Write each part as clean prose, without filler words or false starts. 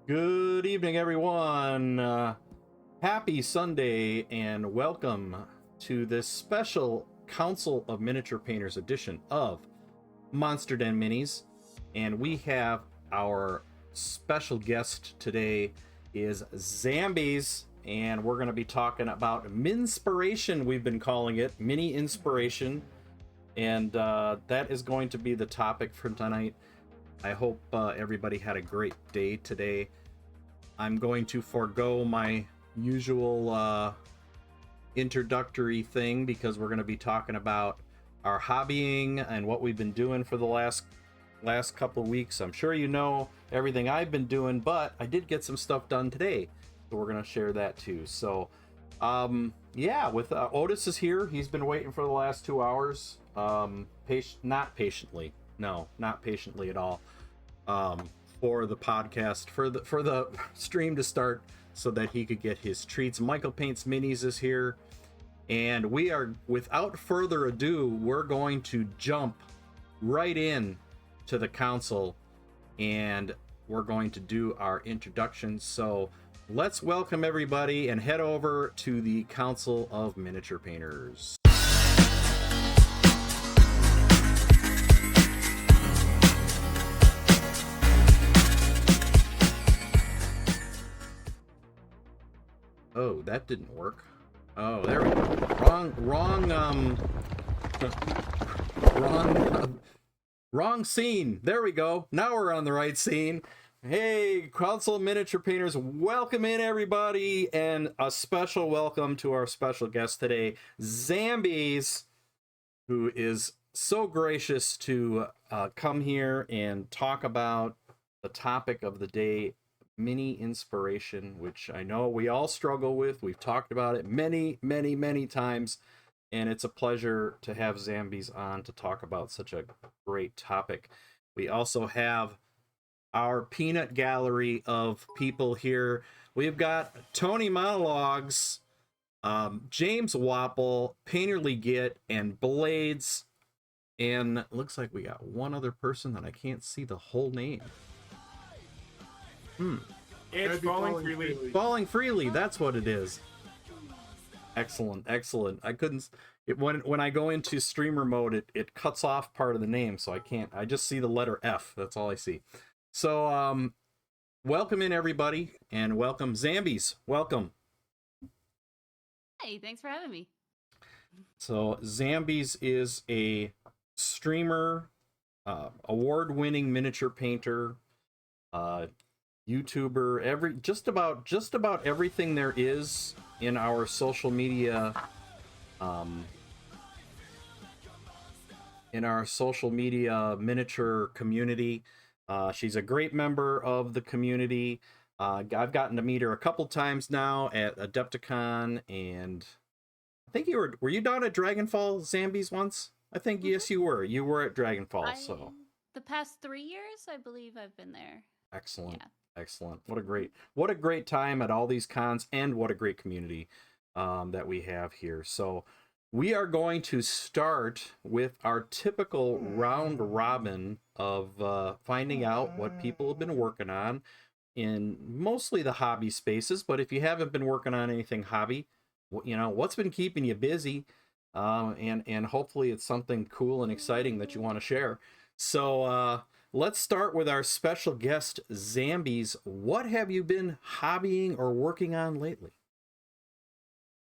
Good evening, everyone. Happy Sunday, and welcome to this special Council of Miniature Painters edition of Monster Den Minis. And we have our special guest today is Zambies, and we're going to be talking about Minspiration. We've been calling it Mini Inspiration, and that is going to be the topic for tonight. I hope everybody had a great day today. I'm going to forego my usual introductory thing because we're going to be talking about our hobbying and what we've been doing for the last couple of weeks. I'm sure you know everything I've been doing, but I did get some stuff done today, so we're going to share that too. So yeah, with Otis is here. He's been waiting for the last 2 hours. Not patiently. No, not patiently at all. For the podcast, for the stream to start, so that he could get his treats. Michael Paints Minis is here, and we are, without further ado, we're going to jump right in to the council, and we're going to do our introductions. So let's welcome everybody and head over to the Council of Miniature Painters. Oh, that didn't work. Oh, there we go. Wrong scene. There we go. Now we're on the right scene. Hey, Council Miniature Painters, welcome in everybody, and a special welcome to our special guest today, Zambies, who is so gracious to come here and talk about the topic of the day, Mini Inspiration, which I know we all struggle with. We've talked about it many times, and it's a pleasure to have Zambies on to talk about such a great topic. We also have our peanut gallery of people here. We've got Tony Monologues, James Wapple, Painterly Git, and Blades, and it looks like we got one other person that I can't see the whole name. It's falling freely. Falling freely, that's what it is. Excellent. I couldn't when I go into streamer mode, it cuts off part of the name, so I just see the letter F. That's all I see. So welcome in everybody, and welcome Zambies. Welcome. Hey, thanks for having me. So Zambies is a streamer, award-winning miniature painter, YouTuber, just about everything there is in our social media miniature community. She's a great member of the community. I've gotten to meet her a couple times now at Adepticon, and I think were you down at Dragonfall, Zambies, once? I think yes, you were. You were at Dragonfall. So the past 3 years, I believe I've been there. Excellent. Yeah. Excellent. What a great time at all these cons, and what a great community that we have here. So we are going to start with our typical round robin of finding out what people have been working on in mostly the hobby spaces. But if you haven't been working on anything hobby, what's been keeping you busy, and hopefully it's something cool and exciting that you want to share. So let's start with our special guest, Zambies. What have you been hobbying or working on lately?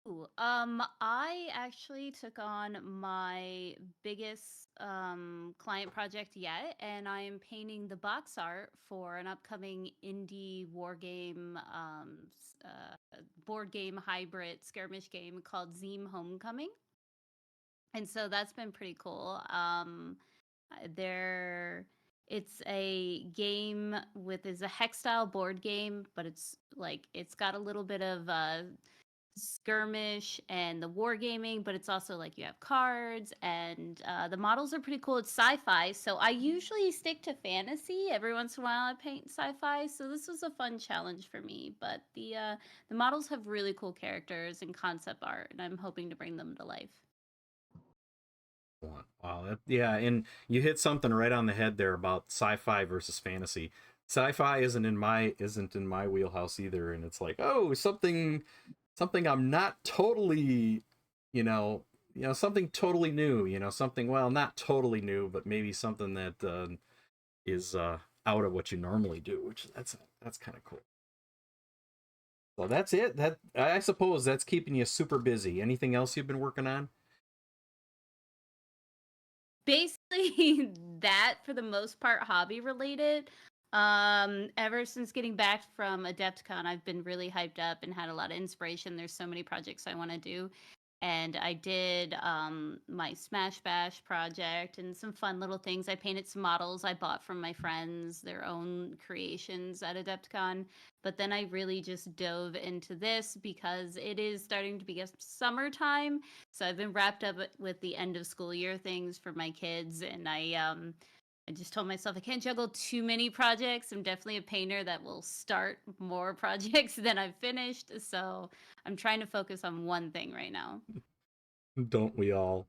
Ooh, I actually took on my biggest client project yet, and I am painting the box art for an upcoming indie war game, board game hybrid skirmish game called Zeem Homecoming. And so that's been pretty cool. It's a game is a hex style board game, but it's got a little bit of skirmish and the wargaming, but it's also like you have cards, and the models are pretty cool. It's sci-fi, so I usually stick to fantasy. Every once in a while I paint sci-fi, so this was a fun challenge for me. But the models have really cool characters and concept art, and I'm hoping to bring them to life. Wow, yeah, and you hit something right on the head there about sci-fi versus fantasy. Sci-fi isn't in my wheelhouse either, and it's like, oh, something I'm not totally, you know, something totally new, something, well, not totally new, but maybe something that is out of what you normally do, which that's kind of cool. So that's it. That, I suppose, that's keeping you super busy. Anything else you've been working on? Basically, that for the most part, hobby related. Ever since getting back from Adepticon, I've been really hyped up and had a lot of inspiration. There's so many projects I want to do. And I did my Smash Bash project and some fun little things. I painted some models I bought from my friends, their own creations at Adepticon. But then I really just dove into this because it is starting to be summertime. So I've been wrapped up with the end of school year things for my kids, and I just told myself I can't juggle too many projects. I'm definitely a painter that will start more projects than I've finished. So I'm trying to focus on one thing right now. Don't we all?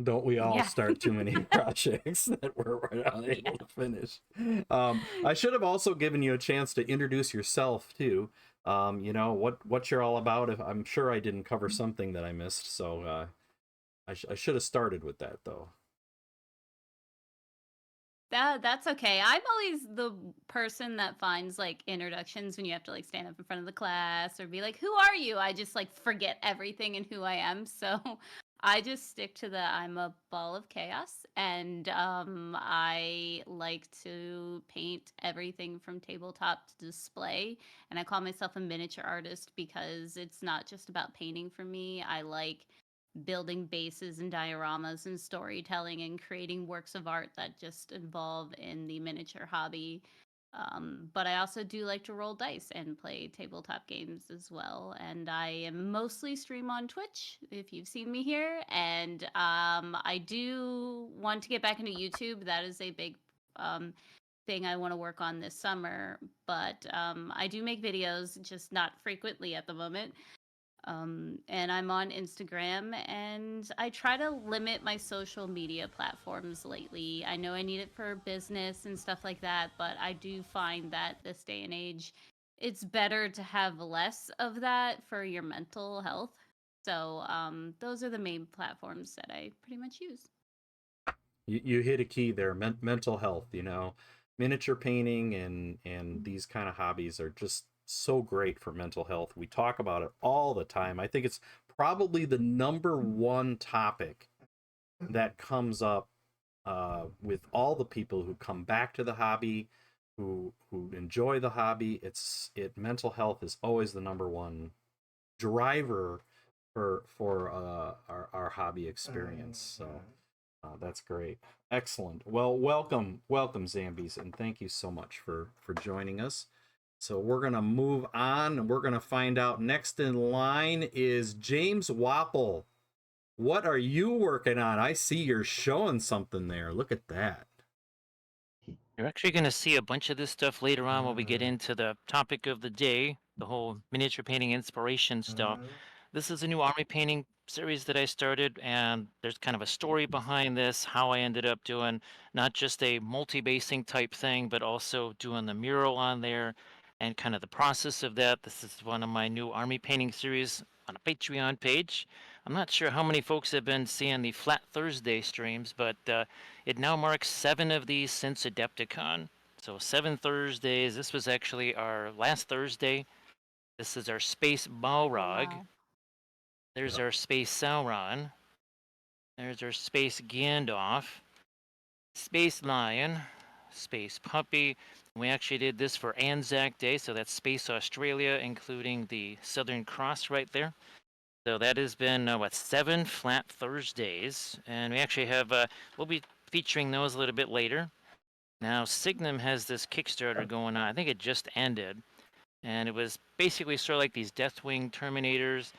Don't we all Yeah. start too many projects that we're unable to finish? I should have also given you a chance to introduce yourself too. What you're all about. If I'm sure I didn't cover something that I missed, so I should have started with that though. That's okay. I'm always the person that finds like introductions when you have to like stand up in front of the class or be like, "Who are you?" I just like forget everything and who I am. So I just stick to the I'm a ball of chaos, and I like to paint everything from tabletop to display, and I call myself a miniature artist because it's not just about painting for me. I like building bases and dioramas and storytelling and creating works of art that just involve in the miniature hobby. But I also do like to roll dice and play tabletop games as well. And I am mostly stream on Twitch, if you've seen me here. And I do want to get back into YouTube. That is a big thing I want to work on this summer. But I do make videos, just not frequently at the moment. And I'm on Instagram, and I try to limit my social media platforms lately. I know I need it for business and stuff like that, but I do find that this day and age, it's better to have less of that for your mental health. So those are the main platforms that I pretty much use. You hit a key there. Mental health. Miniature painting and these kind of hobbies are just so great for mental health. We talk about it all the time. I think it's probably the number one topic that comes up with all the people who come back to the hobby, who enjoy the hobby. Mental health is always the number one driver for our hobby experience. So that's great. Excellent. Well, welcome, Zambies, and thank you so much for joining us. So we're gonna move on, and we're gonna find out next in line is James Wapple. What are you working on? I see you're showing something there. Look at that. You're actually going to see a bunch of this stuff later on when we get into the topic of the day, the whole miniature painting inspiration stuff. This is a new army painting series that I started, and there's kind of a story behind this, how I ended up doing not just a multi-basing type thing, but also doing the mural on there and kind of the process of that. This is one of my new army painting series on a Patreon page. I'm not sure how many folks have been seeing the Flat Thursday streams, but it now marks 7 of these since Adepticon. So 7 Thursdays. This was actually our last Thursday. This is our Space Balrog. Wow. There's our Space Sauron. There's our Space Gandalf. Space Lion. Space Puppy. We actually did this for Anzac Day, so that's Space Australia, including the Southern Cross right there. So that has been, 7 Flat Thursdays. And we actually have, we'll be featuring those a little bit later. Now, Signum has this Kickstarter going on. I think it just ended. And it was basically sort of like these Deathwing Terminators.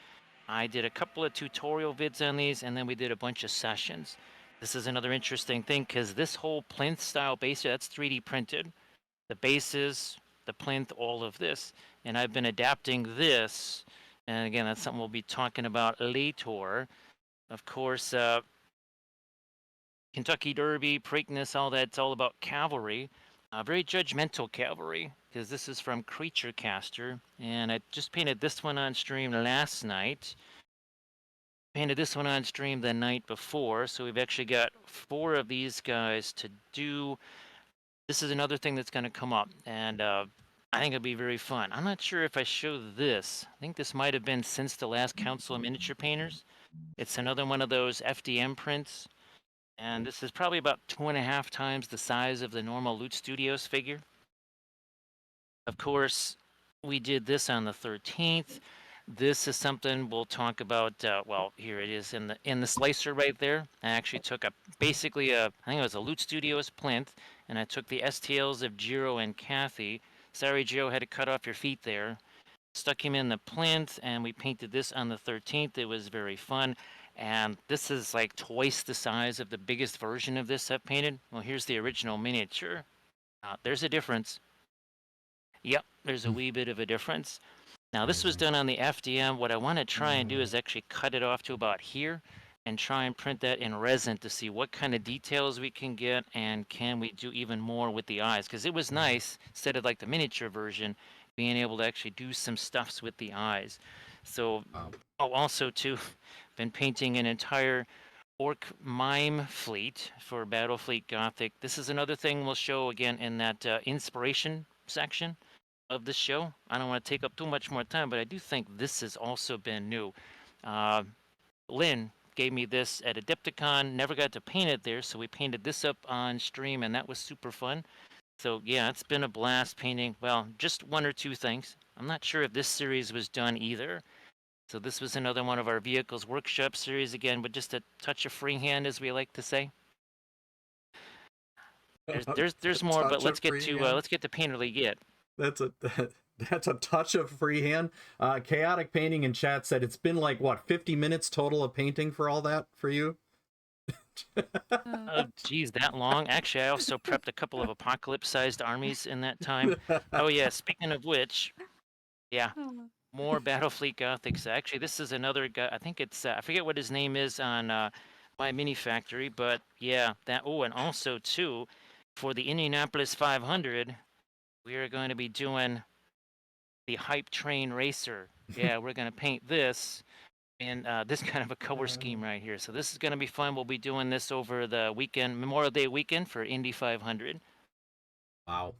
I did a couple of tutorial vids on these, and then we did a bunch of sessions. This is another interesting thing, because this whole plinth style base, that's 3D printed. The bases, the plinth, all of this. And I've been adapting this, and again, that's something we'll be talking about later. Of course, Kentucky Derby, Preakness, all that's all about cavalry. Very judgmental cavalry, because this is from Creature Caster, and I just painted this one on stream last night. Painted this one on stream the night before, so we've actually got 4 of these guys to do. This is another thing that's going to come up, and I think it'll be very fun. I'm not sure if I show this. I think this might have been since the last Council of Miniature Painters. It's another one of those FDM prints, and this is probably about 2.5 times the size of the normal Loot Studios figure. Of course, we did this on the 13th. This is something we'll talk about. Well, here it is in the slicer right there. I actually took basically I think it was a Loot Studios plinth, and I took the STLs of Jiro and Kathy. Sorry, Jiro, had to cut off your feet there. Stuck him in the plinth, and we painted this on the 13th. It was very fun. And this is like twice the size of the biggest version of this I've painted. Well, here's the original miniature. There's a difference. Yep, there's a wee bit of a difference. Now, this was done on the FDM. What I want to try and do is actually cut it off to about here and try and print that in resin to see what kind of details we can get, and can we do even more with the eyes, because it was nice, instead of like the miniature version, being able to actually do some stuffs with the eyes. So, also too, been painting an entire Orc Mime fleet for Battlefleet Gothic. This is another thing we'll show again in that inspiration section of the show. I don't want to take up too much more time, but I do think this has also been new. Lynn gave me this at Adepticon, never got to paint it there, so we painted this up on stream, and that was super fun. So yeah, it's been a blast painting, well, just 1 or 2 things. I'm not sure if this series was done either. So this was another one of our Vehicles Workshop series, again, with just a touch of freehand, as we like to say. There's more, but let's get to Painterly Git. That's a touch of freehand. Chaotic Painting in chat said it's been like what, 50 minutes total of painting for all that for you? Oh, geez, that long? Actually, I also prepped a couple of apocalypse-sized armies in that time. Oh yeah, speaking of which, yeah, more Battlefleet Gothics. Actually, this is another guy. I think it's I forget what his name is on my mini factory, but yeah, that. Oh, and also too, for the Indianapolis 500, we are going to be doing the Hype Train Racer. Yeah, we're going to paint this in this kind of a color scheme right here. So this is going to be fun. We'll be doing this over the weekend, Memorial Day weekend for Indy 500. Wow.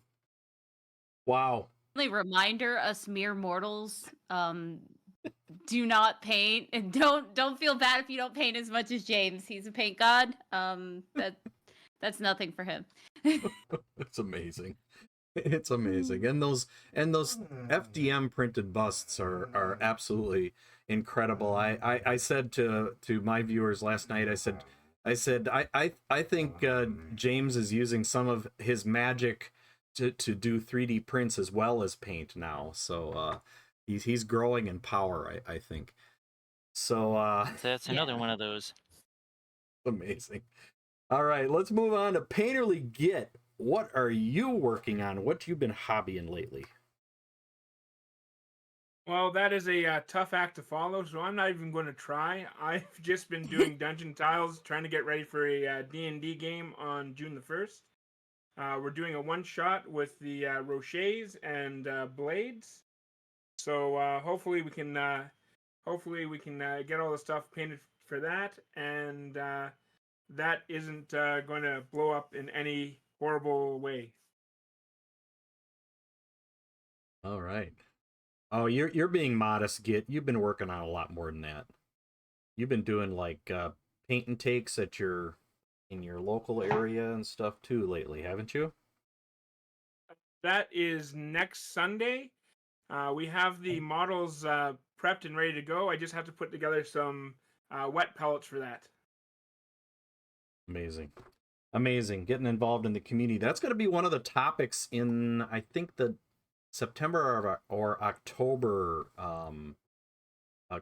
Wow. Only reminder, us mere mortals, do not paint, and don't feel bad if you don't paint as much as James. He's a paint god. That's nothing for him. It's amazing. It's amazing. And those FDM printed busts are absolutely incredible. I said to my viewers last night, I said I think James is using some of his magic to do 3D prints as well as paint now. So he's growing in power, I think. So that's another one of those. Amazing. All right, let's move on to Painterly Git. What are you working on? What you been hobbying lately? Well, that is a tough act to follow, so I'm not even going to try. I've just been doing dungeon tiles, trying to get ready for a D&D game on June the 1st. We're doing a one-shot with the Rochers and Blades. So hopefully we can get all the stuff painted for that, and that isn't going to blow up in any horrible way. All right. Oh, you're being modest, Git. You've been working on a lot more than that. You've been doing like paint and takes in your local area and stuff too lately, haven't you? That is next Sunday. We have the models prepped and ready to go. I just have to put together some wet pellets for that. Amazing. Getting involved in the community. That's going to be one of the topics in, I think, the September or October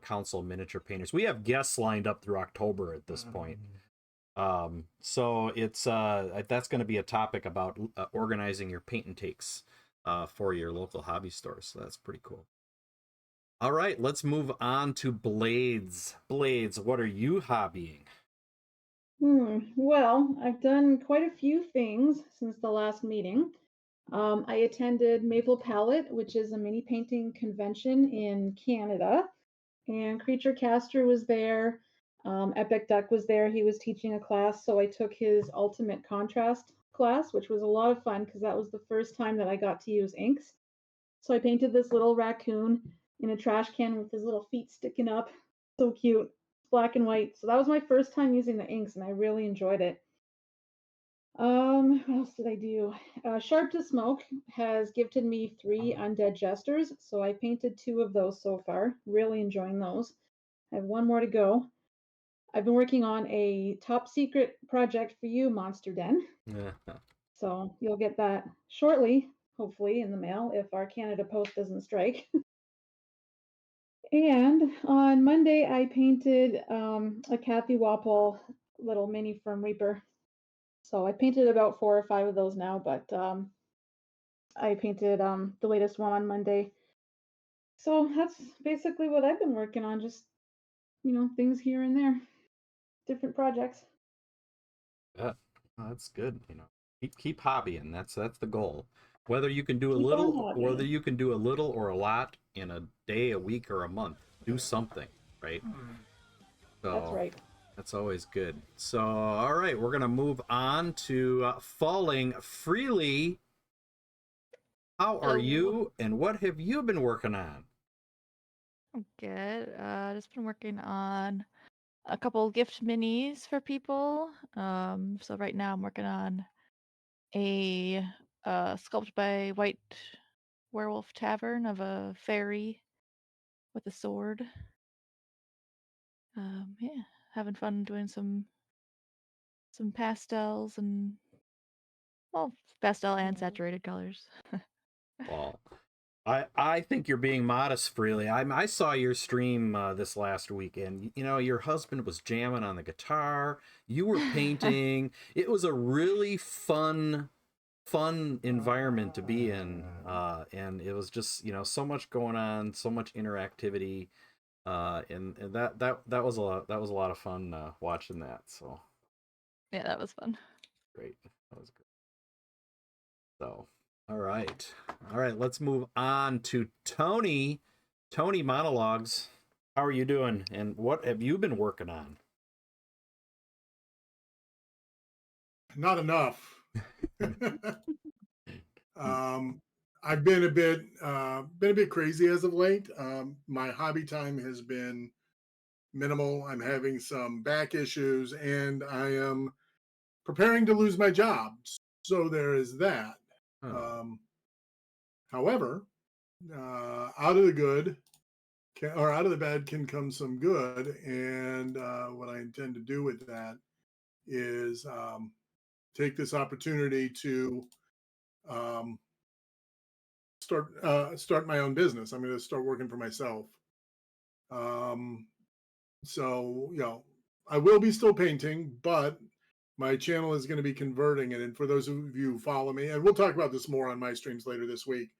Council of Miniature Painters. We have guests lined up through October at this point. So it's that's going to be a topic about organizing your paint and takes for your local hobby stores. So that's pretty cool. All right, let's move on to Blades. Blades, what are you hobbying? Well, I've done quite a few things since the last meeting. I attended Maple Palette, which is a mini painting convention in Canada, and Creature Caster was there. Epic Duck was there. He was teaching a class, so I took his Ultimate Contrast class, which was a lot of fun because that was the first time that I got to use inks. So I painted this little raccoon in a trash can with his little feet sticking up. So cute, black and white. So that was my first time using the inks, and I really enjoyed it. What else did I do? Sharp to Smoke has gifted me 3 Undead Jesters, so I painted 2 of those so far. Really enjoying those. I have 1 more to go. I've been working on a top secret project for you, Monster Den. So you'll get that shortly, hopefully, in the mail if our Canada Post doesn't strike. And on Monday, I painted a Kathy Wapple little mini from Reaper. So I painted about 4 or 5 of those now, but I painted the latest one on Monday. So that's basically what I've been working on, just, things here and there, different projects. Yeah, that's good. Keep hobbying. That's the goal. Whether you can do a Keep on little, hobbying. whether you can do a little or a lot in a day, a week, or a month, do something, right? That's So right. that's always good. So, all right, we're gonna move on to Falling Freely. How are Hello. you, and what have you been working on? I'm good. Just been working on a couple gift minis for people. So right now I'm working on a sculpt by White Werewolf Tavern of a fairy with a sword. Yeah, having fun doing some pastels and pastel and saturated colors. Well, I think you're being modest, Freely. I saw your stream this last weekend. Your husband was jamming on the guitar. You were painting. It was a really fun environment to be in, and it was just so much going on, so much interactivity, and that was a lot of fun watching that. So Yeah, that was fun. great, that was good. So all right, let's move on to Tony. Tony Monologues, how are you doing, and what have you been working on? Not enough. I've been a bit crazy as of late. My hobby time has been minimal. I'm having some back issues, and I am preparing to lose my job. So there is that. Oh. However, out of the bad can come some good, and what I intend to do with that is take this opportunity to start my own business. I'm going to start working for myself. So I will be still painting, but my channel is going to be converting it. And for those of you who follow me, and we'll talk about this more on my streams later this week.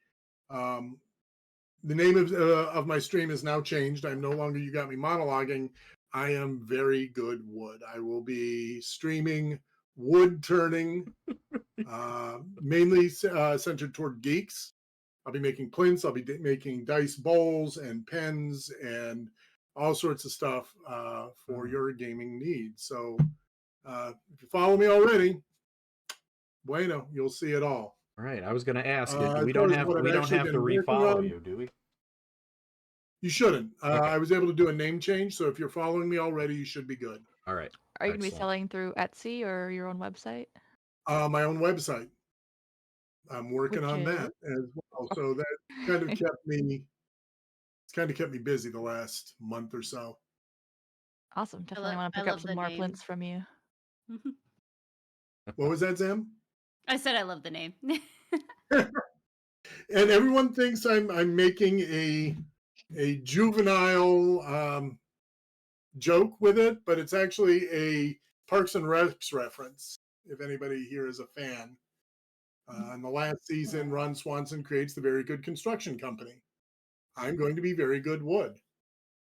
The name of my stream is now changed. I'm no longer You Got Me Monologuing. I am Very Good Wood. I will be streaming wood turning, mainly centered toward geeks. I'll be making plinths. I'll be making dice bowls and pens and all sorts of stuff for your gaming needs. So if you follow me already, bueno, you'll see it all. All right, I was going to ask you. As We far don't as have what I've to actually been working refollow on- you, do we? You shouldn't. Okay. I was able to do a name change, so if you're following me already, you should be good. All right. Are you going to be Excellent. selling through Etsy or your own website? My own website. I'm working Which on that is? as well. So that kind of kept me. It's kind of kept me busy the last month or so. Awesome. Definitely lo- want to I pick up love some the more name. plinths from you. What was that, Sam? I said I love the name. And everyone thinks I'm making a juvenile joke with it, but it's actually a Parks and Recs reference. If anybody here is a fan, in the last season, Ron Swanson creates the Very Good Construction Company. I'm going to be Very Good Wood.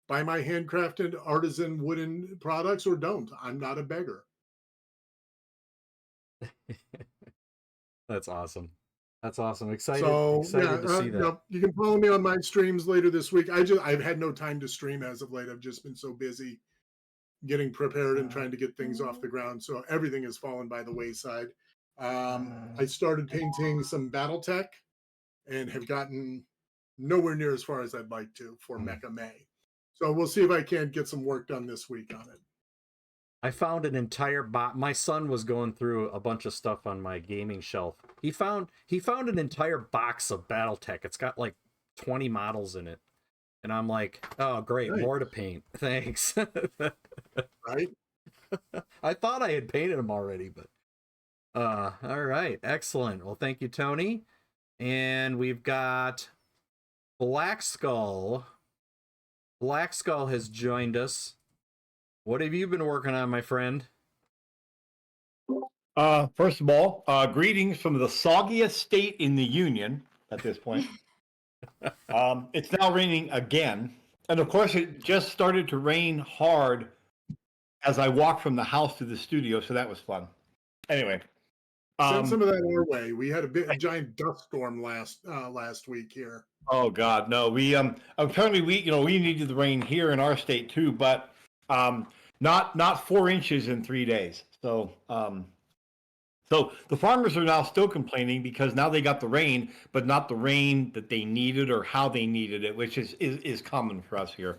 Buy my handcrafted artisan wooden products or don't. I'm not a beggar. That's awesome. That's awesome. Excited So excited to see that. yep, you can follow me on my streams later this week. I've had no time to stream as of late. I've just been so busy getting prepared and trying to get things off the ground. So everything has fallen by the wayside. I started painting some BattleTech and have gotten nowhere near as far as I'd like to for Mecha May. So we'll see if I can't get some work done this week on it. I found an entire box. My son was going through a bunch of stuff on my gaming shelf. He found an entire box of BattleTech. It's got like 20 models in it. And I'm like, oh great, Nice. more to paint. Thanks. Right? I thought I had painted them already, but all right, excellent. Well, thank you, Tony. And we've got Black Skull. Black Skull has joined us. What have you been working on, my friend? First of all, greetings from the soggiest state in the Union at this point. It's now raining again. And of course, it just started to rain hard as I walked from the house to the studio, so that was fun. Anyway. Send some of that our way. We had a giant dust storm last week here. Oh God, no. We apparently we needed the rain here in our state too, but not 4 inches in 3 days. So so the farmers are now still complaining because now they got the rain, but not the rain that they needed or how they needed it, which is common for us here.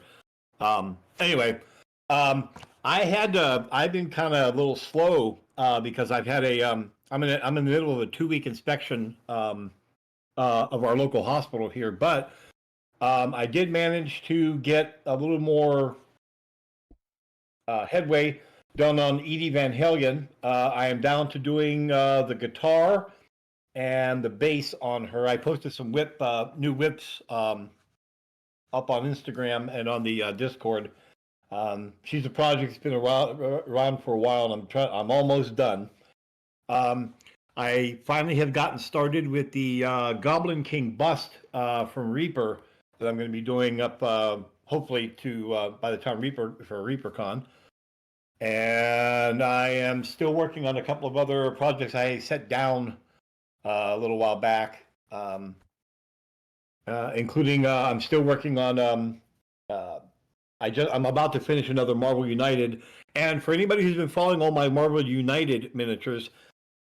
Anyway, I've been kind of a little slow because I've had I'm in the middle of a 2-week inspection of our local hospital here, but I did manage to get a little more headway done on Edie Van Halen. I am down to doing the guitar and the bass on her. I posted some new whips up on Instagram and on the Discord. She's a project that's been around for a while, and I'm almost done. I finally have gotten started with the Goblin King bust from Reaper that I'm going to be doing up hopefully by the time ReaperCon. And I am still working on a couple of other projects I set down a little while back, including I'm still working on. I'm about to finish another Marvel United, and for anybody who's been following all my Marvel United miniatures,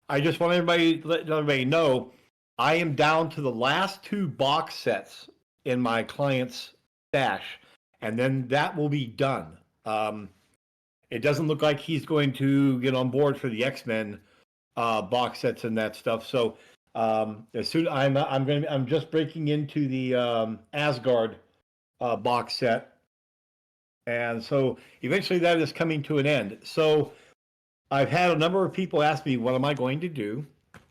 I just want everybody to let everybody know I am down to the last 2 box sets in my client's stash, and then that will be done. It doesn't look like he's going to get on board for the X-Men box sets and that stuff. So as soon I'm just breaking into the Asgard box set, and so eventually that is coming to an end. So I've had a number of people ask me, what am I going to do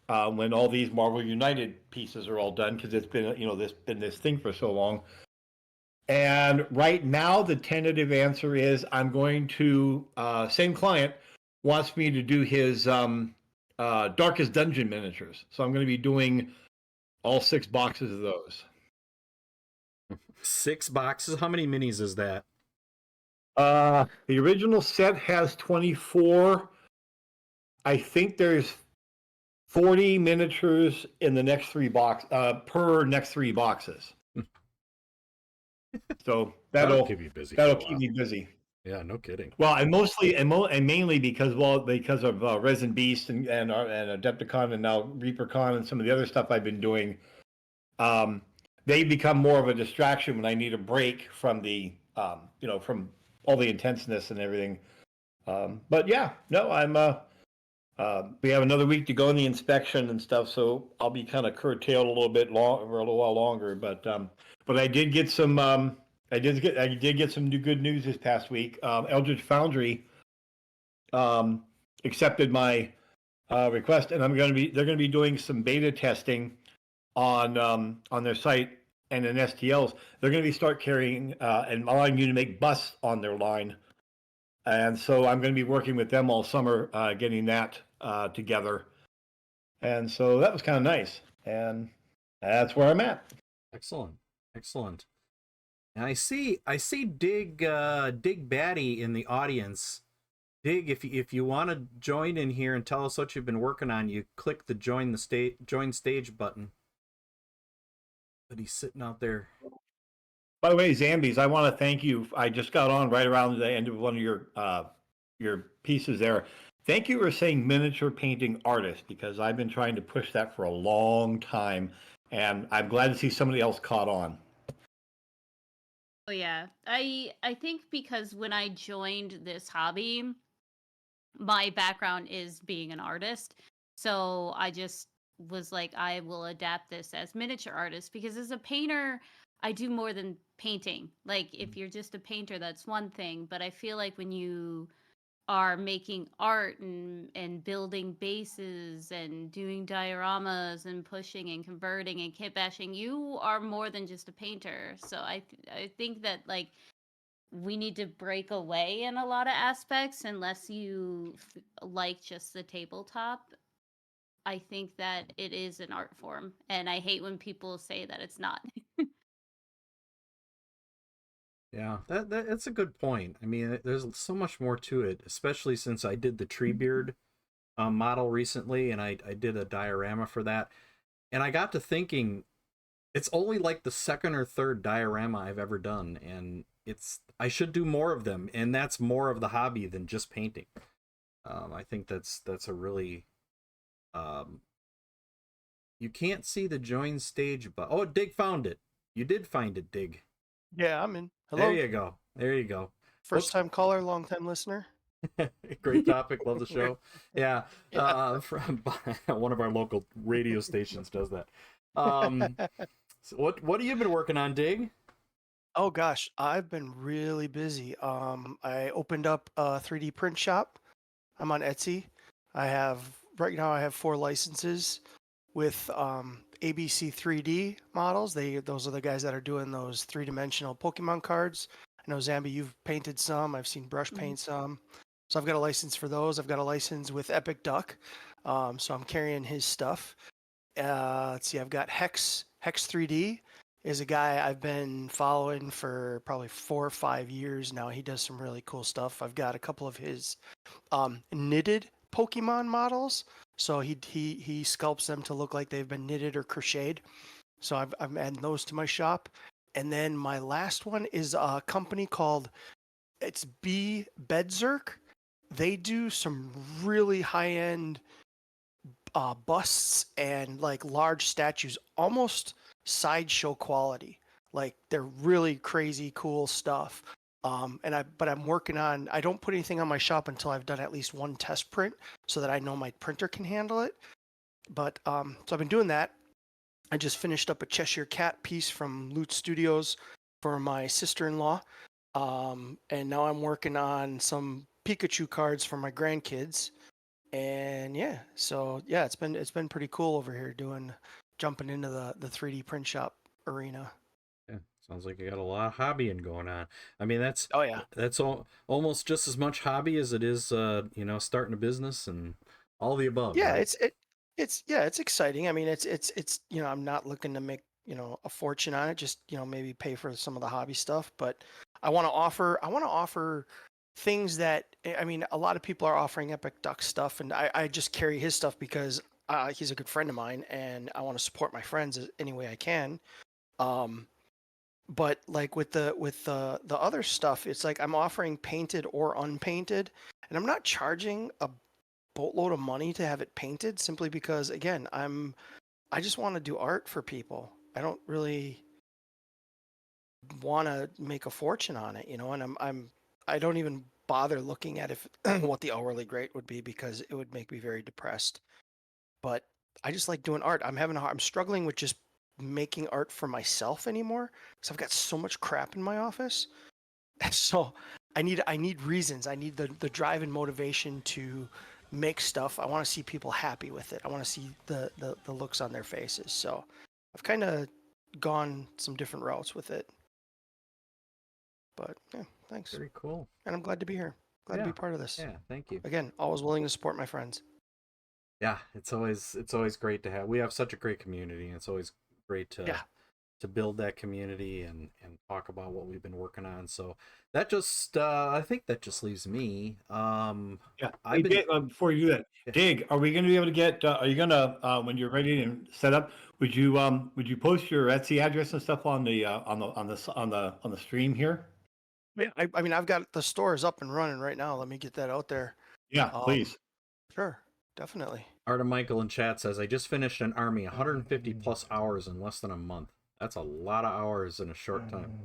when all these Marvel United pieces are all done? Because it's been this thing for so long. And right now, the tentative answer is I'm going to, same client wants me to do his Darkest Dungeon miniatures. So I'm going to be doing all 6 boxes of those. 6 boxes? How many minis is that? The original set has 24. I think there's 40 miniatures in the next 3 per next 3 boxes. So that'll keep you busy. That'll keep me busy. Yeah, no kidding. Well, and mostly and mainly because of Resin Beast and Adepticon and now ReaperCon and some of the other stuff I've been doing. They become more of a distraction when I need a break from the from all the intenseness and everything. But yeah, no, we have another week to go in the inspection and stuff, so I'll be kind of curtailed a little while longer. But I did get some I did get some good news this past week. Eldritch Foundry accepted my request, and they're going to be doing some beta testing on their site and in STLs. They're going to start carrying and allowing you to make busts on their line. And so I'm going to be working with them all summer, getting that together. And so that was kind of nice. And that's where I'm at. Excellent. And I see Dig Batty in the audience. Dig, if you want to join in here and tell us what you've been working on, you click the join stage button. that he's sitting out there. By the way, Zambies, I want to thank you. I just got on right around the end of one of your pieces there. Thank you for saying miniature painting artist, because I've been trying to push that for a long time, and I'm glad to see somebody else caught on. Oh yeah. I think because when I joined this hobby, my background is being an artist. So I just was like, I will adapt this as miniature artist, because as a painter, I do more than painting. Like if you're just a painter, that's one thing. But I feel like when you are making art and building bases and doing dioramas and pushing and converting and kit bashing, you are more than just a painter. So I think that like we need to break away in a lot of aspects, unless you like just the tabletop. I think that it is an art form, and I hate when people say that it's not. Yeah, that's a good point. I mean, there's so much more to it, especially since I did the Treebeard model recently, and I did a diorama for that. And I got to thinking, it's only like the second or third diorama I've ever done, and I should do more of them, and that's more of the hobby than just painting. I think that's a really you can't see the join stage, but oh, Dig found it. You did find it, Dig. Yeah, I'm in. There Hello. you go. There you go. First time caller, long time listener. Great topic. Love the show. Yeah. From one of our local radio stations does that. So what have you been working on, Dig? Oh gosh, I've been really busy. I opened up a 3D print shop. I'm on Etsy. Right now I have 4 licenses with ABC 3D models. Those are the guys that are doing those 3-dimensional Pokemon cards. I know Zambi, you've painted some. I've seen Brush paint some. So I've got a license for those. I've got a license with Epic Duck. So I'm carrying his stuff. Let's see, I've got Hex 3D is a guy I've been following for probably 4 or 5 years now. He does some really cool stuff. I've got a couple of his knitted Pokemon models. So he sculpts them to look like they've been knitted or crocheted. So I'm adding those to my shop. And then my last one is a company called B Bedzerk. They do some really high-end busts and like large statues, almost sideshow quality. Like they're really crazy cool stuff. But I'm working on. I don't put anything on my shop until I've done at least one test print, so that I know my printer can handle it. But so I've been doing that. I just finished up a Cheshire Cat piece from Loot Studios for my sister-in-law, and now I'm working on some Pikachu cards for my grandkids. And yeah, so yeah, it's been pretty cool over here jumping into the 3D print shop arena. Yeah, sounds like you got a lot of hobbying going on. I mean, that's Oh yeah. almost just as much hobby as it is, starting a business and all the above. Yeah, right? it's exciting. I mean, it's I'm not looking to make a fortune on it. Just maybe pay for some of the hobby stuff. But I want to offer things that I mean, a lot of people are offering Epic Duck stuff, and I just carry his stuff because he's a good friend of mine, and I want to support my friends any way I can. But like with the other stuff, it's like I'm offering painted or unpainted, and I'm not charging a boatload of money to have it painted, simply because again, I just want to do art for people. I don't really want to make a fortune on it, and I don't even bother looking at what the hourly rate would be, because it would make me very depressed. But I just like doing art. I'm struggling with just making art for myself anymore, because I've got so much crap in my office. So I need reasons. I need the drive and motivation to make stuff. I want to see people happy with it. I want to see the looks on their faces. So I've kind of gone some different routes with it. But yeah, thanks. Very cool. And I'm glad to be here. Glad to be part of this. Yeah, thank you. Again, always willing to support my friends. Yeah, it's always great to have. We have such a great community, and it's always great to to build that community and talk about what we've been working on. So that just I think that just leaves me. Yeah. I've been Before you do that, Yeah. Dig, are we going to be able to get? Are you going to when you're ready and set up? Would you post your Etsy address and stuff on the stream here? Yeah, I mean, I've got the stores up and running right now. Let me get that out there. Yeah, please. Sure, definitely. Artem Michael in chat says, I just finished an army, 150 plus hours in less than a month. That's a lot of hours in a short time.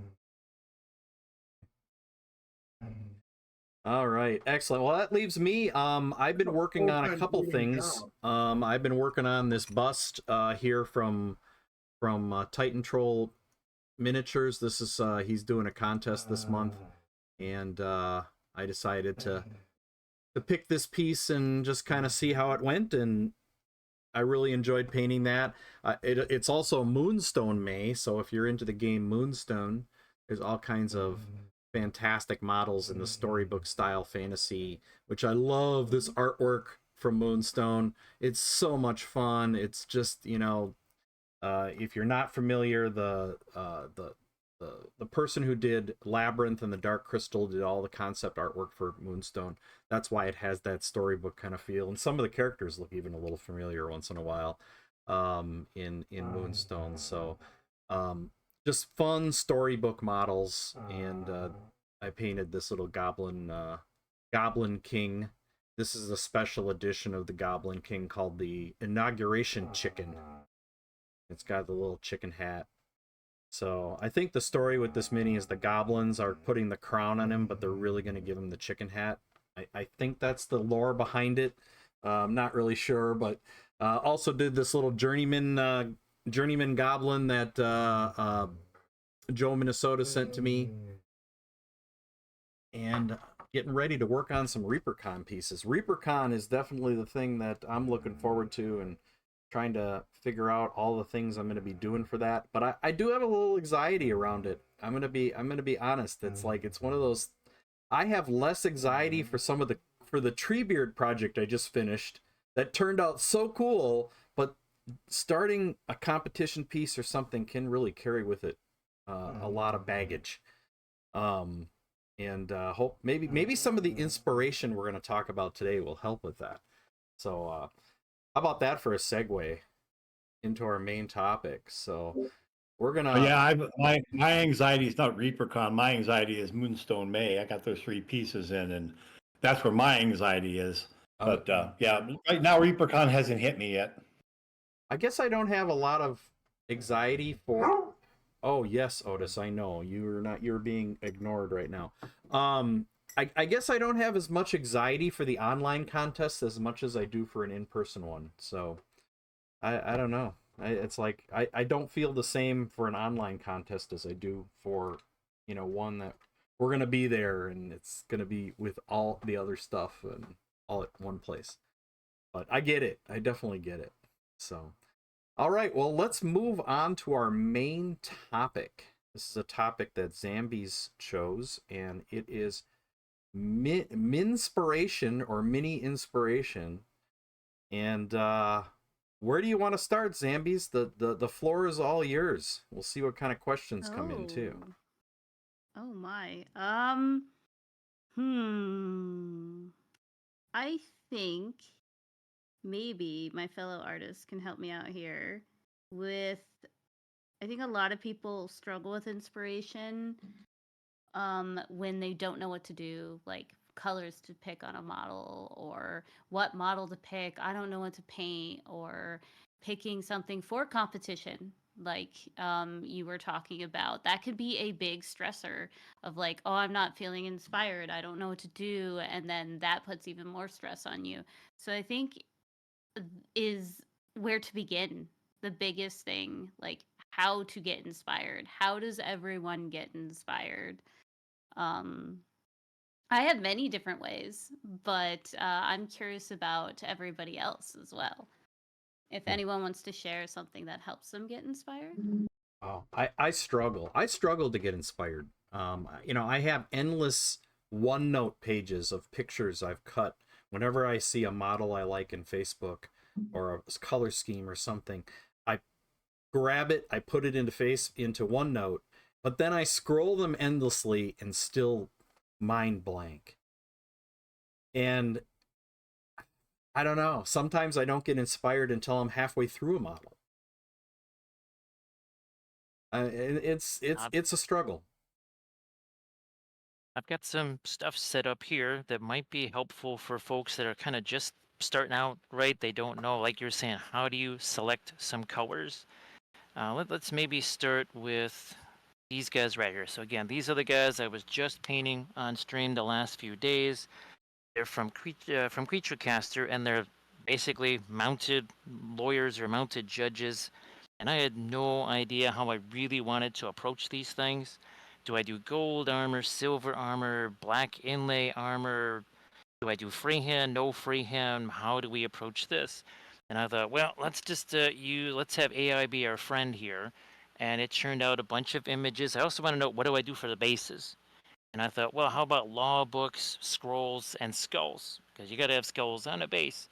All right, excellent. Well, that leaves me. I've been working on a couple things. I've been working on this bust here from Titan Troll Miniatures. This is he's doing a contest this month, and I decided to pick this piece and just kind of see how it went, and I really enjoyed painting that. It's also Moonstone May, so if you're into the game Moonstone, there's all kinds of fantastic models in the storybook style fantasy, which I love this artwork from Moonstone. It's so much fun. It's just, you know, if you're not familiar, the person who did Labyrinth and the Dark Crystal did all the concept artwork for Moonstone. That's why it has that storybook kind of feel, and some of the characters look even a little familiar once in a while in Moonstone. So just fun storybook models, and I painted this little goblin king. This is a special edition of the Goblin King called the Inauguration Chicken. It's got the little chicken hat. So I think the story with this mini is the goblins are putting the crown on him, but they're really going to give him the chicken hat. I think that's the lore behind it. I'm not really sure, but also did this little journeyman goblin that Joe Minnesota sent to me, and getting ready to work on some ReaperCon pieces. ReaperCon is definitely the thing that I'm looking forward to, and trying to figure out all the things I'm going to be doing for that. But I do have a little anxiety around it. I'm going to be honest. It's like, it's one of those, I have less anxiety for the Treebeard project I just finished that turned out so cool, but starting a competition piece or something can really carry with it a lot of baggage. And hope maybe some of the inspiration we're going to talk about today will help with that. So how about that for a segue into our main topic? So we're gonna. Yeah, my anxiety is not ReaperCon. My anxiety is Moonstone May. I got those 3 pieces in, and that's where my anxiety is. But yeah, right now ReaperCon hasn't hit me yet. I guess I don't have a lot of anxiety for. Oh yes, Otis, I know you're being ignored right now. I guess I don't have as much anxiety for the online contest as much as I do for an in-person one. So I don't know. It's like I don't feel the same for an online contest as I do for, you know, one that we're gonna be there and it's gonna be with all the other stuff and all at one place. But I get it. I definitely get it. So all right, well, let's move on to our main topic. This is a topic that Zambies chose, and it is Minspiration or mini inspiration. And where do you want to start, Zambies? The floor is all yours. We'll see what kind of questions come in too. Oh my. I think maybe my fellow artists can help me out here with, I think a lot of people struggle with inspiration when they don't know what to do, like colors to pick on a model or what model to pick. I don't know what to paint, or picking something for competition like you were talking about. That could be a big stressor of like, oh, I'm not feeling inspired, I don't know what to do, and then that puts even more stress on you. So I think is where to begin, the biggest thing, like how to get inspired. How does everyone get inspired? um I have many different ways, but I'm curious about everybody else as well, if anyone wants to share something that helps them get inspired. Oh, I struggle. I struggle to get inspired. You know, I have endless OneNote pages of pictures I've cut whenever I see a model I like in Facebook or a color scheme or something. I grab it, I put it into OneNote, but then I scroll them endlessly and still mind blank. And I don't know, sometimes I don't get inspired until I'm halfway through a model. It's a struggle. I've got some stuff set up here that might be helpful for folks that are kind of just starting out, right? They don't know, like you're saying, how do you select some colors? Let's maybe start with these guys right here. So again, these are the guys I was just painting on stream the last few days. They're from Creature Caster, and they're basically mounted lawyers or mounted judges. And I had no idea how I really wanted to approach these things. Do I do gold armor, silver armor, black inlay armor? Do I do freehand, no freehand? How do we approach this? And I thought, well, let's just let's have AI be our friend here. And it turned out a bunch of images. I also want to know, what do I do for the bases? And I thought, well, how about law books, scrolls, and skulls? Because you got to have skulls on a base.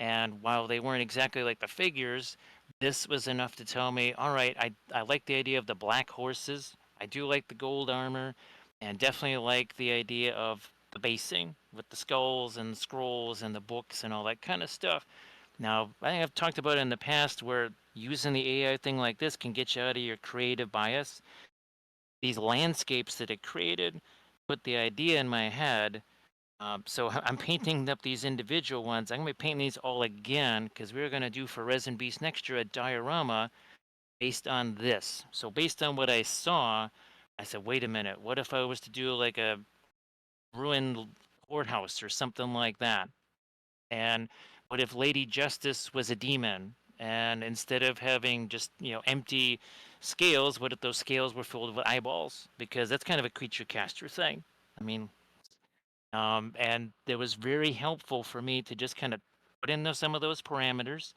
And while they weren't exactly like the figures, this was enough to tell me, all right, I like the idea of the black horses. I do like the gold armor, and definitely like the idea of the basing with the skulls and the scrolls and the books and all that kind of stuff. Now, I have talked about it in the past where using the AI thing like this can get you out of your creative bias. These landscapes that it created put the idea in my head. So I'm painting up these individual ones. I'm going to be painting these all again because we're going to do for Resin Beast next year a diorama based on this. So based on what I saw, I said, wait a minute, what if I was to do like a ruined courthouse or something like that? And what if Lady Justice was a demon? And instead of having just, empty scales, what if those scales were filled with eyeballs? Because that's kind of a creature caster thing. I mean, and it was very helpful for me to just kind of put in some of those parameters.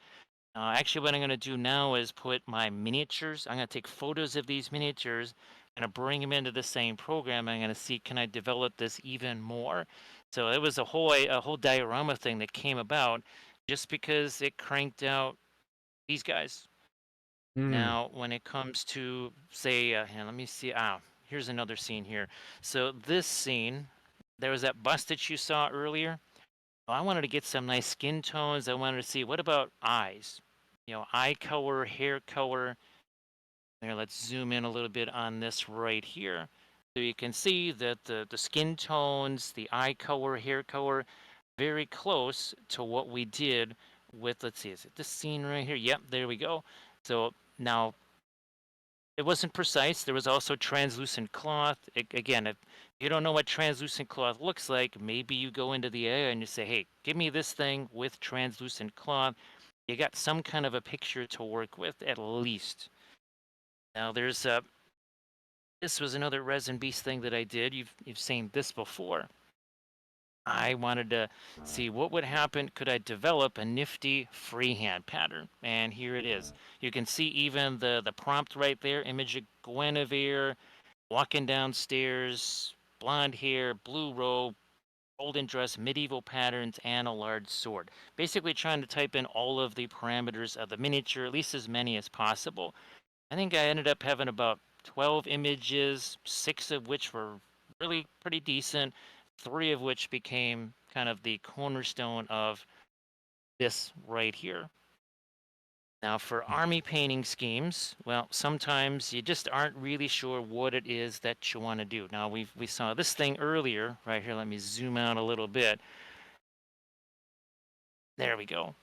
Actually, what I'm going to do now is put my miniatures. I'm going to take photos of these miniatures and bring them into the same program. I'm going to see, can I develop this even more? So it was a whole diorama thing that came about just because it cranked out these guys. Now, when it comes to, say, let me see. Here's another scene here. So this scene, there was that bust that you saw earlier. Well, I wanted to get some nice skin tones. I wanted to see, what about eyes? Eye color, hair color. There, let's zoom in a little bit on this right here. So you can see that the skin tones, the eye color, hair color, very close to what we did with, let's see, is it this scene right here? Yep, there we go. So now, it wasn't precise. There was also translucent cloth. Again, if you don't know what translucent cloth looks like, maybe you go into the AI and you say, hey, give me this thing with translucent cloth. You got some kind of a picture to work with, at least. Now, there's this was another Resin Beast thing that I did. You've seen this before. I wanted to see what would happen. Could I develop a nifty freehand pattern? And here it is. You can see even the prompt right there, image of Guinevere walking downstairs, blonde hair, blue robe, golden dress, medieval patterns, and a large sword. Basically trying to type in all of the parameters of the miniature, at least as many as possible. I think I ended up having about 12 images, 6 of which were really pretty decent, 3 of which became kind of the cornerstone of this right here. Now, for army painting schemes, well, sometimes you just aren't really sure what it is that you want to do. Now, we saw this thing earlier, right here. Let me zoom out a little bit. There we go.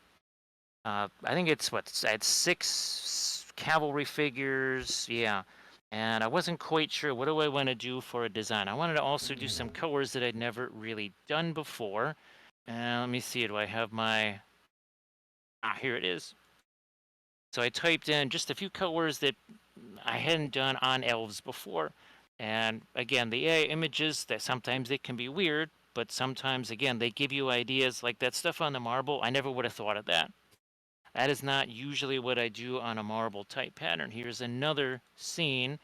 I think it's at 6 cavalry figures, yeah. And I wasn't quite sure, what do I want to do for a design? I wanted to also do some colors that I'd never really done before. And let me see, do I have my, here it is. So I typed in just a few colors that I hadn't done on elves before. And again, the AI images, that sometimes they can be weird, but sometimes, again, they give you ideas like that stuff on the marble. I never would have thought of that. That is not usually what I do on a marble type pattern. Here's another scene,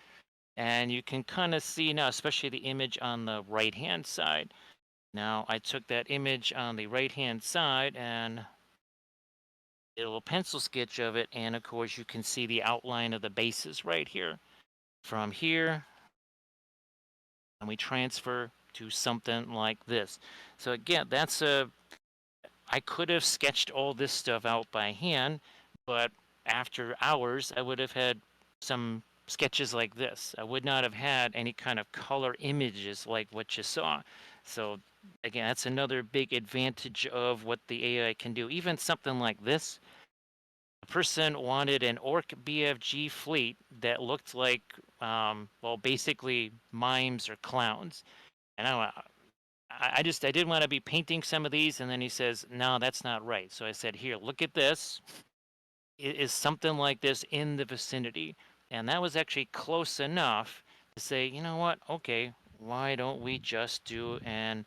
and you can kind of see now, especially the image on the right-hand side. Now, I took that image on the right-hand side, and a little pencil sketch of it, and of course you can see the outline of the bases right here. From here, and we transfer to something like this. So again, I could have sketched all this stuff out by hand, but after hours, I would have had some sketches like this. I would not have had any kind of color images like what you saw. So again, that's another big advantage of what the AI can do. Even something like this, a person wanted an orc BFG fleet that looked like, well, basically mimes or clowns. And I didn't want to be painting some of these. And then he says, no, that's not right. So I said, here, look at this. Is something like this in the vicinity? And that was actually close enough to say, you know what? Okay, why don't we just do an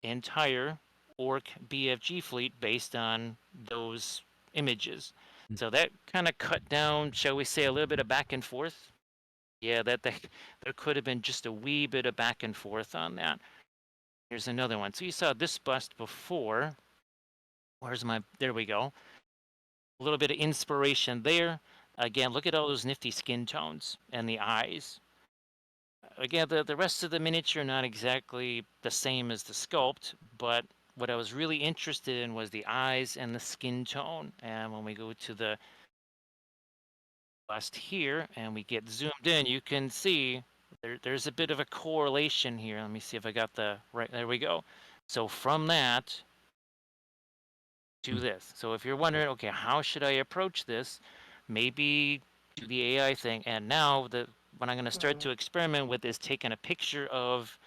entire orc BFG fleet based on those images? So that kind of cut down, shall we say, a little bit of back and forth. Yeah, there could have been just a wee bit of back and forth on that. Here's another one. So you saw this bust before. There we go. A little bit of inspiration there. Again, look at all those nifty skin tones and the eyes. Again, the rest of the miniature not exactly the same as the sculpt, but what I was really interested in was the eyes and the skin tone. And when we go to the bust here and we get zoomed in, you can see there's a bit of a correlation here. Let me see if I got the right, there we go. So from that to this. So if you're wondering, okay, how should I approach this? Maybe do the AI thing. And now what I'm going to start to experiment with is taking a picture of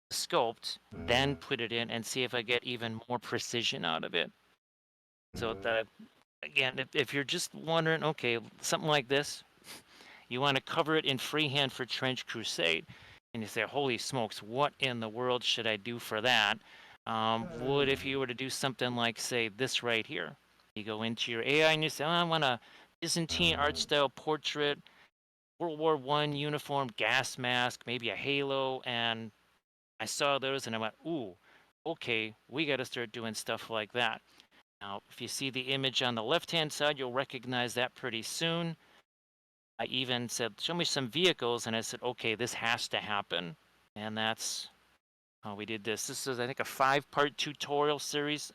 the sculpt, then put it in and see if I get even more precision out of it. So again, if you're just wondering, okay, something like this, you want to cover it in freehand for Trench Crusade, and you say, holy smokes, what in the world should I do for that? Would if you were to do something like, say, this right here. You go into your AI and you say, oh, I want a Byzantine art style portrait, World War I uniform, gas mask, maybe a halo, and I saw those and I went, ooh, okay, we got to start doing stuff like that. Now, if you see the image on the left-hand side, you'll recognize that pretty soon. I even said, show me some vehicles, and I said, okay, this has to happen. And that's how we did this. This is, I think, a 5-part tutorial series.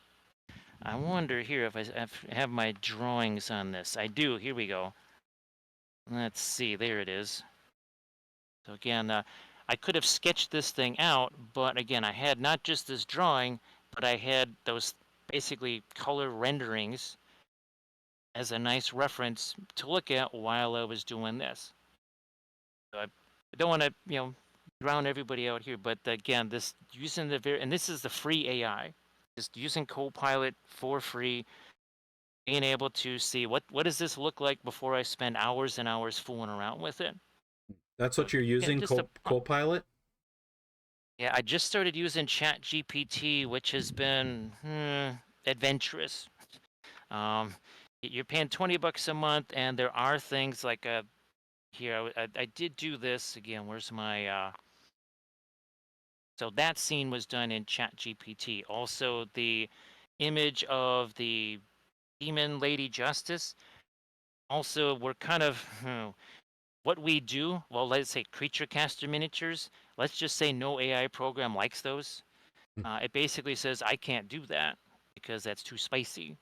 I wonder here if I have my drawings on this. I do. Here we go. Let's see. There it is. So again, I could have sketched this thing out, but again, I had not just this drawing, but I had those basically color renderings as a nice reference to look at while I was doing this. So I don't want to, drown everybody out here, but again, this and this is the free AI, just using Copilot for free, being able to see what does this look like before I spend hours and hours fooling around with it. That's what you're using, Copilot? Yeah, I just started using ChatGPT, which has been adventurous. You're paying $20 a month, and there are things like here I did do this again. Where's my so that scene was done in ChatGPT. Also, the image of the demon Lady Justice. Also, we're kind of what we do. Well, let's say creature caster miniatures. Let's just say no AI program likes those. It basically says I can't do that because that's too spicy.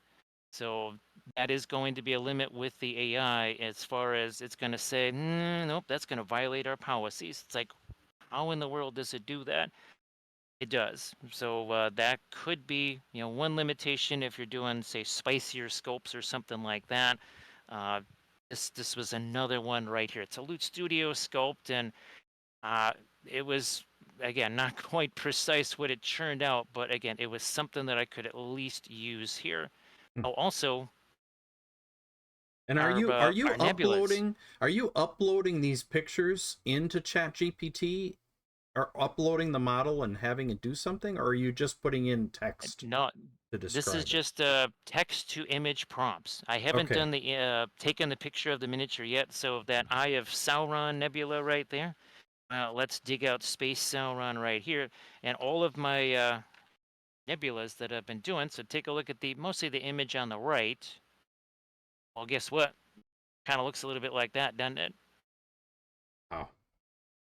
So that is going to be a limit with the AI as far as it's going to say, nope, that's going to violate our policies. It's like, how in the world does it do that? It does. So that could be, one limitation if you're doing, say, spicier sculpts or something like that. This was another one right here. It's a Loot Studio sculpt, and it was, again, not quite precise what it churned out, but again, it was something that I could at least use here. Oh, also, and are you nebulas. Are you uploading these pictures into ChatGPT, or uploading the model and having it do something, or are you just putting in text? No, to describe this is it? just text to image prompts. I haven't done the taken the picture of the miniature yet. So that Eye of Sauron nebula right there. Let's dig out Space Sauron right here, and all of my nebulas that I've been doing. So take a look at mostly the image on the right. Well, guess what? Kind of looks a little bit like that, doesn't it? Wow.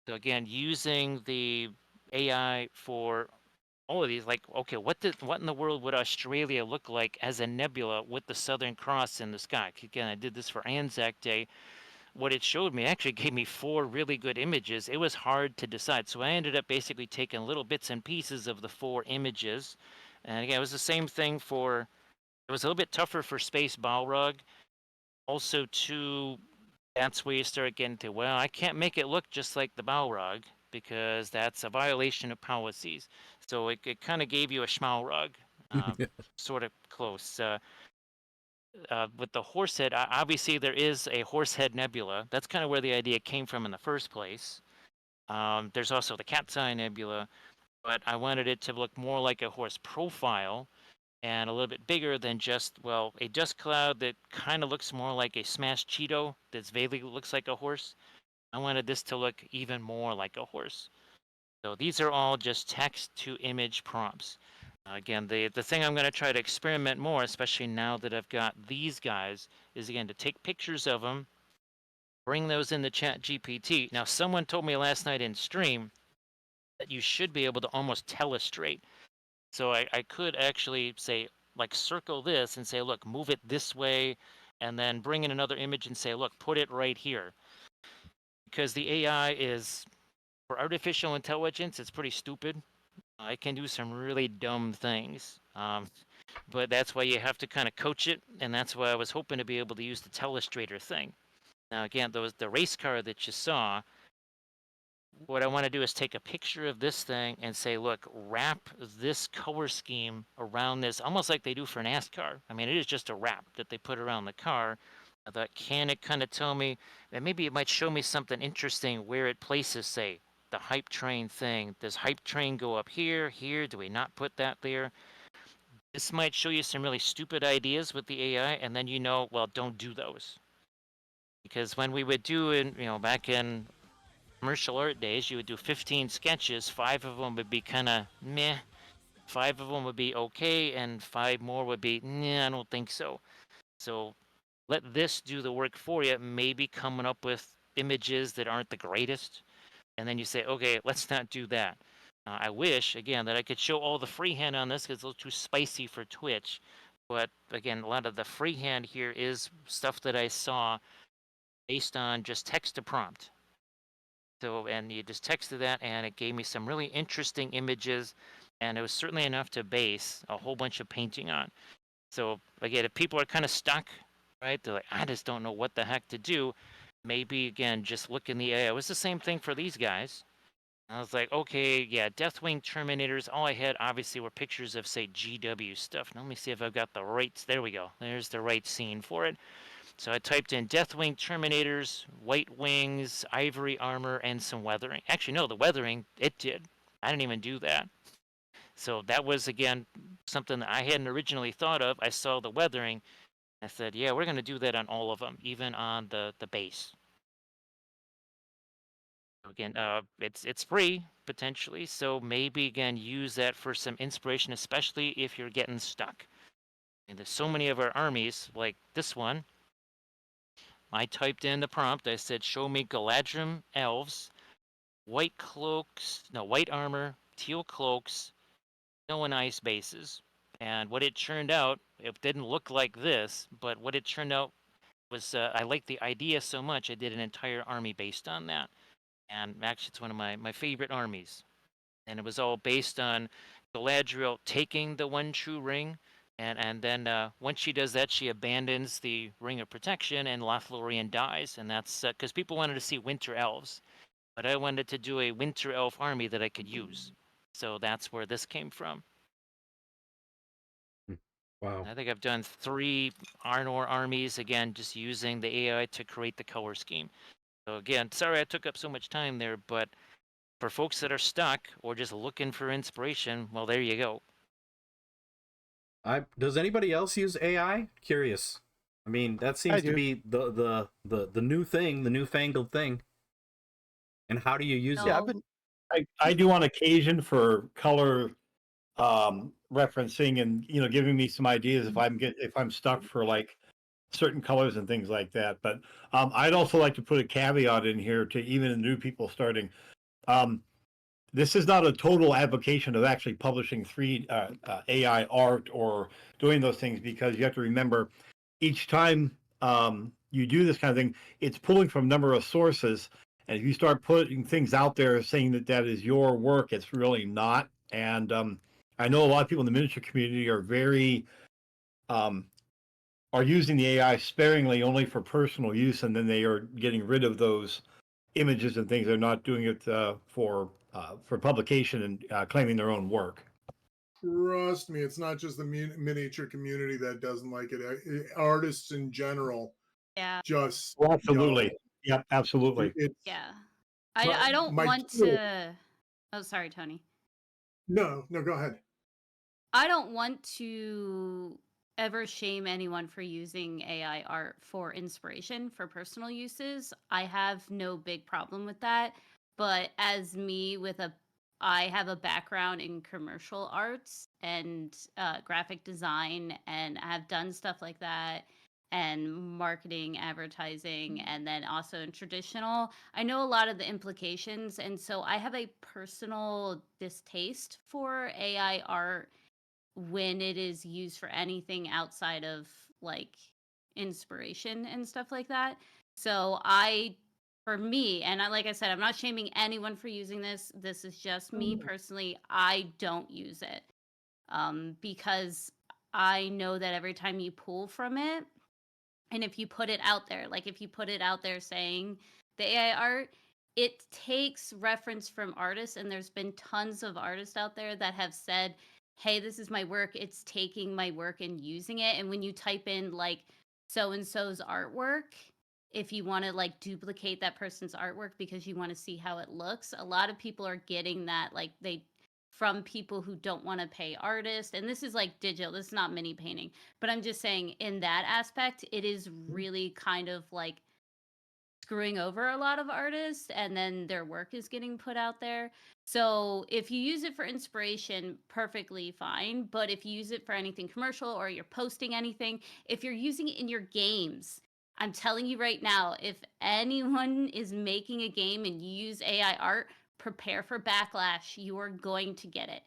So again, using the AI for all of these, like, okay, what in the world would Australia look like as a nebula with the Southern Cross in the sky? Again, I did this for Anzac Day. What it showed me actually gave me 4 really good images. It was hard to decide, so I ended up basically taking little bits and pieces of the 4 images. And again, it was the same thing for. It was a little bit tougher for Space Balrog. Also, too, that's where you start getting to, well, I can't make it look just like the Balrog because that's a violation of policies. So it kind of gave you a Schmalrog, sort of close. With the Horsehead, obviously there is a Horsehead Nebula. That's kind of where the idea came from in the first place. There's also the Cat's Eye Nebula, but I wanted it to look more like a horse profile and a little bit bigger than just, well, a dust cloud that kind of looks more like a smashed Cheeto that's vaguely looks like a horse. I wanted this to look even more like a horse. So these are all just text to image prompts. Again, the thing I'm going to try to experiment more, especially now that I've got these guys, is again to take pictures of them, bring those in the chat GPT. Now, someone told me last night in stream that you should be able to almost telestrate. So I could actually say, like, circle this and say, look, move it this way, and then bring in another image and say, look, put it right here. Because the AI is, for artificial intelligence, it's pretty stupid. It can do some really dumb things. But that's why you have to kind of coach it, and that's why I was hoping to be able to use the telestrator thing. Now, again, the race car that you saw, what I want to do is take a picture of this thing and say, look, wrap this color scheme around this, almost like they do for NASCAR. I mean, it is just a wrap that they put around the car. I thought, can it kind of tell me, and maybe it might show me something interesting where it places, say, the hype train thing. Does hype train go up here, here? Do we not put that there? This might show you some really stupid ideas with the AI, and then you know, well, don't do those. Because when we would do, back in commercial art days, you would do 15 sketches, 5 of them would be kind of meh, 5 of them would be okay, and 5 more would be, nah, I don't think so. So let this do the work for you, maybe coming up with images that aren't the greatest, and then you say, okay, let's not do that. I wish, again, that I could show all the freehand on this because it's a little too spicy for Twitch. But again, a lot of the freehand here is stuff that I saw based on just text to prompt. So, and you just texted that, and it gave me some really interesting images, and it was certainly enough to base a whole bunch of painting on. So, again, if people are kind of stuck, right, they're like, I just don't know what the heck to do. Maybe, again, just look in the AI. It was the same thing for these guys. I was like, okay, yeah, Deathwing Terminators. All I had, obviously, were pictures of, say, GW stuff. Now, let me see if I've got the right, there we go. There's the right scene for it. So I typed in Deathwing Terminators, white wings, ivory armor, and some weathering. Actually, no, the weathering, it did. I didn't even do that. So that was, again, something that I hadn't originally thought of. I saw the weathering. I said, yeah, we're going to do that on all of them, even on the base. Again, it's free, potentially. So maybe, again, use that for some inspiration, especially if you're getting stuck. And there's so many of our armies, like this one. I typed in the prompt. I said, show me Galadrim elves, white cloaks, no, white armor, teal cloaks, snow and ice bases. And what it turned out, it didn't look like this, but what it turned out was I liked the idea so much, I did an entire army based on that. And actually, it's one of my favorite armies. And it was all based on Galadriel taking the one true ring. And then once she does that, she abandons the Ring of Protection, and Lothlorien dies. And that's because people wanted to see winter elves, but I wanted to do a winter elf army that I could use. So that's where this came from. Wow. I think I've done 3 Arnor armies, again, just using the AI to create the color scheme. So again, sorry I took up so much time there, but for folks that are stuck or just looking for inspiration, well, there you go. Does anybody else use AI? Curious. I mean, that seems to be the new thing, the newfangled thing. And how do you use Yeah, it? I've been. I do on occasion for color referencing and giving me some ideas if I'm stuck for like certain colors and things like that. But I'd also like to put a caveat in here to even the new people starting. This is not a total advocation of actually publishing AI art or doing those things, because you have to remember each time you do this kind of thing, it's pulling from a number of sources. And if you start putting things out there saying that that is your work, it's really not. And I know a lot of people in the miniature community are very are using the AI sparingly, only for personal use, and then they are getting rid of those images and things. They're not doing it for publication and claiming their own work. Trust me, it's not just the miniature community that doesn't like it. Artists in general Yeah. just Well, absolutely. Yep, absolutely. It's Yeah. my, I don't my want kid- to. Oh, sorry, Tony. No, go ahead. I don't want to ever shame anyone for using AI art for inspiration for personal uses. I have no big problem with that. But as me I have a background in commercial arts and graphic design, and I have done stuff like that, and marketing, advertising, and then also in traditional. I know a lot of the implications. And so I have a personal distaste for AI art when it is used for anything outside of like inspiration and stuff like that. So for me, and like I said, I'm not shaming anyone for using this. This is just me personally. I don't use it because I know that every time you pull from it, and if you put it out there, like if you put it out there saying the AI art, it takes reference from artists, and there's been tons of artists out there that have said, hey, this is my work, it's taking my work and using it. And when you type in like so and so's artwork, if you want to like duplicate that person's artwork because you want to see how it looks, a lot of people are getting that like they from people who don't want to pay artists. And this is like digital, this is not mini painting, but I'm just saying in that aspect, it is really kind of like screwing over a lot of artists, and then their work is getting put out there. So if you use it for inspiration, perfectly fine. But if you use it for anything commercial or you're posting anything, if you're using it in your games, I'm telling you right now, if anyone is making a game and you use AI art, prepare for backlash. You are going to get it.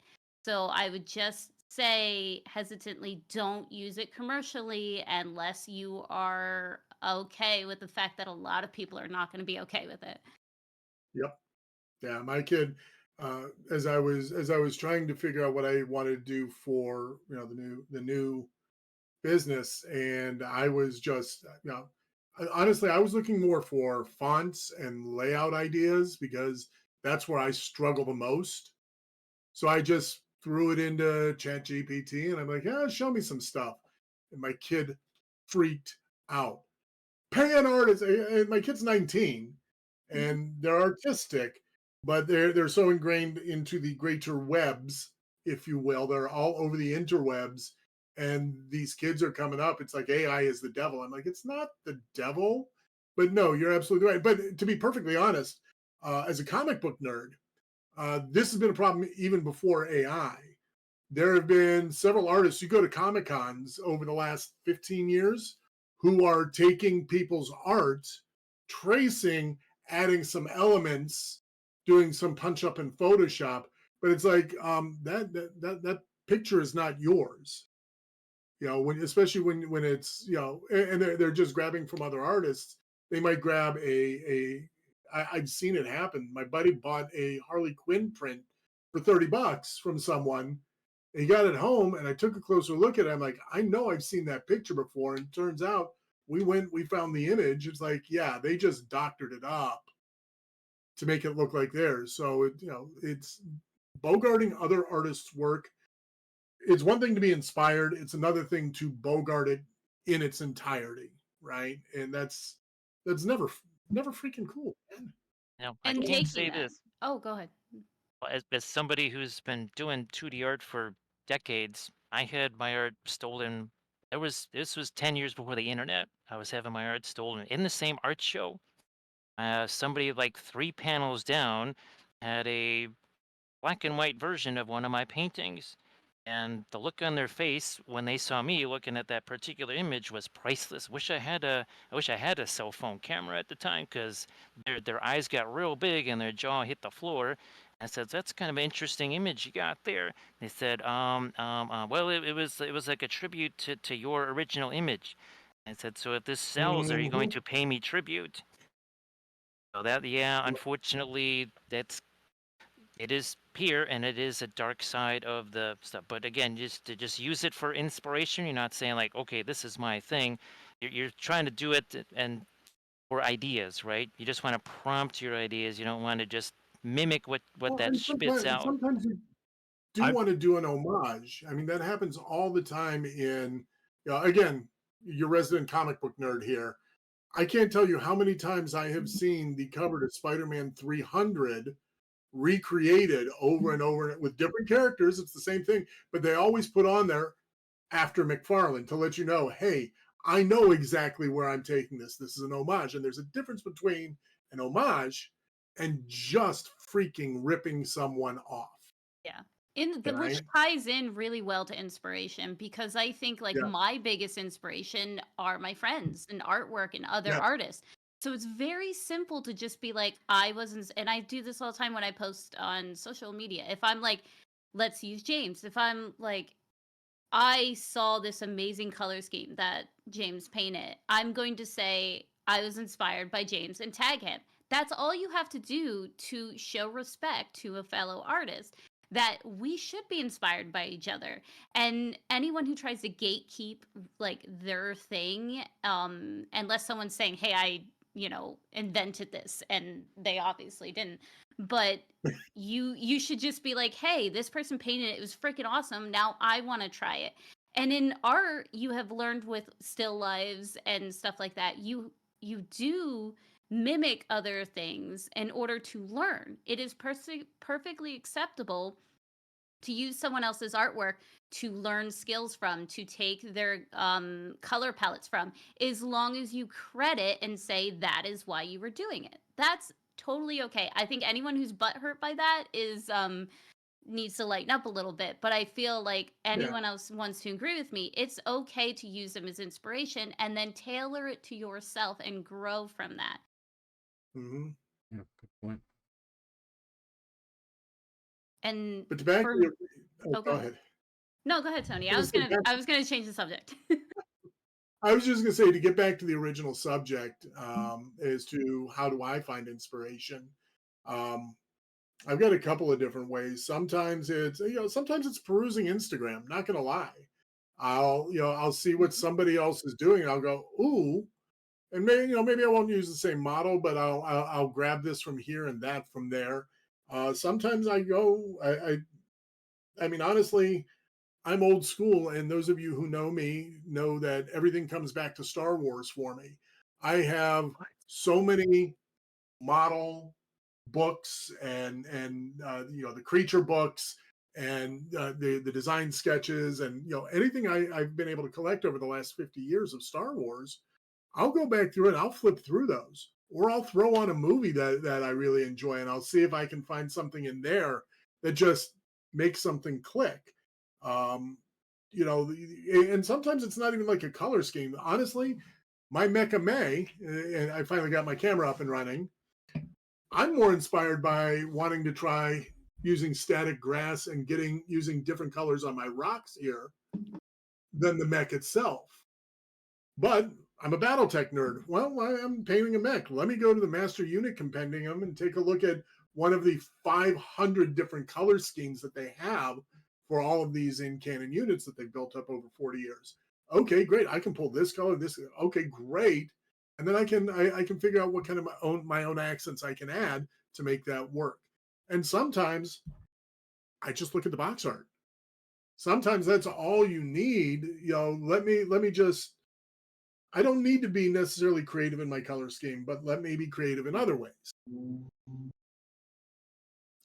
So I would just say hesitantly, don't use it commercially unless you are okay with the fact that a lot of people are not going to be okay with it. Yep. Yeah, my kid, as I was trying to figure out what I wanted to do for the new business, and I was just honestly, I was looking more for fonts and layout ideas because that's where I struggle the most. So I just threw it into Chat GPT, and I'm like, yeah, show me some stuff. And my kid freaked out. Pay an artist. And my kid's 19, and they're artistic, but they're so ingrained into the greater webs, if you will. They're all over the interwebs, and these kids are coming up. It's like AI is the devil. I'm like, it's not the devil, but no, you're absolutely right. But to be perfectly honest, as a comic book nerd, this has been a problem even before AI. There have been several artists. You go to Comic Cons over the last 15 years who are taking people's art, tracing, adding some elements, doing some punch up in Photoshop. But it's like that picture is not yours. Especially when it's and they're just grabbing from other artists. They might grab I've seen it happen. My buddy bought a Harley Quinn print for $30 from someone. He got it home, and I took a closer look at it. I'm like, I know I've seen that picture before. And it turns out we found the image. It's like, yeah, they just doctored it up to make it look like theirs. So it's bogarting other artists' work. It's one thing to be inspired. It's another thing to bogart it in its entirety, right? And that's never freaking cool, man. Now, I And can taking say that. this Oh, go ahead. as somebody who's been doing 2D art for decades. I had my art stolen. This was 10 years before the internet. I was having my art stolen in the same art show. Somebody like 3 panels down had a black and white version of one of my paintings. And the look on their face when they saw me looking at that particular image was priceless. I wish I had a cell phone camera at the time, because their eyes got real big and their jaw hit the floor. I said, "That's kind of an interesting image you got there." They said, well, it was like a tribute to your original image." I said, "So if this sells, are you going to pay me tribute?" So that, yeah, unfortunately, it is here, and it is a dark side of the stuff. But again, just use it for inspiration. You're not saying like, okay, this is my thing. You're trying to do it and for ideas, right? You just want to prompt your ideas. You don't want to just mimic what Well, that and spits out. sometimes you do want to do an homage. I mean, that happens all the time in, again, your resident comic book nerd here. I can't tell you how many times I have seen the cover to Spider-Man 300 recreated over and over with different characters. It's the same thing, but they always put on there after McFarlane to let you know, hey, I know exactly where I'm taking this. This is an homage. And there's a difference between an homage and just freaking ripping someone off. Yeah. Which Right? ties in really well to inspiration, because I think like Yeah. my biggest inspiration are my friends and artwork and other Yeah. artists. So it's very simple to just be like, and I do this all the time when I post on social media. If I'm like, let's use James. If I'm like, I saw this amazing color scheme that James painted, I'm going to say I was inspired by James and tag him. That's all you have to do to show respect to a fellow artist, that we should be inspired by each other. And anyone who tries to gatekeep like their thing, unless someone's saying, "Hey, I, invented this," and they obviously didn't. But you should just be like, "Hey, this person painted it. It was freaking awesome. Now I want to try it." And in art, you have learned with still lives and stuff like that, you do mimic other things in order to learn. It is perfectly acceptable to use someone else's artwork to learn skills from, to take their color palettes from, as long as you credit and say that is why you were doing it. That's totally okay. I think anyone who's butthurt by that is needs to lighten up a little bit. But I feel like Yeah. anyone else wants to agree with me, it's okay to use them as inspiration and then tailor it to yourself and grow from that. Mm-hmm. Yeah, good point. And But back to go go ahead. No, go ahead, Tony. I was gonna say, I was gonna change the subject. I was just going to say, to get back to the original subject, as to how do I find inspiration. I've got a couple of different ways. Sometimes it's perusing Instagram. Not going to lie, I'll see what somebody else is doing, and I'll go, ooh, and maybe I won't use the same model, but I'll grab this from here and that from there. Sometimes I go, I mean, honestly, I'm old school, and those of you who know me know that everything comes back to Star Wars for me. I have so many model books and the creature books and the design sketches and anything I've been able to collect over the last 50 years of Star Wars. I'll go back through it. I'll flip through those, or I'll throw on a movie that I really enjoy, and I'll see if I can find something in there that just makes something click. Um, and sometimes it's not even like a color scheme. Honestly, my Mecha May, and I finally got my camera up and running. I'm more inspired by wanting to try using static grass and using different colors on my rocks here than the mech itself. But I'm a BattleTech nerd. Well, I'm painting a mech. Let me go to the Master Unit Compendium and take a look at one of the 500 different color schemes that they have for all of these in-canon units that they've built up over 40 years. Okay, great. I can pull this color, this. Okay, great. And then I can figure out what kind of my own accents I can add to make that work. And sometimes I just look at the box art. Sometimes that's all you need. Let me just, I don't need to be necessarily creative in my color scheme, but let me be creative in other ways.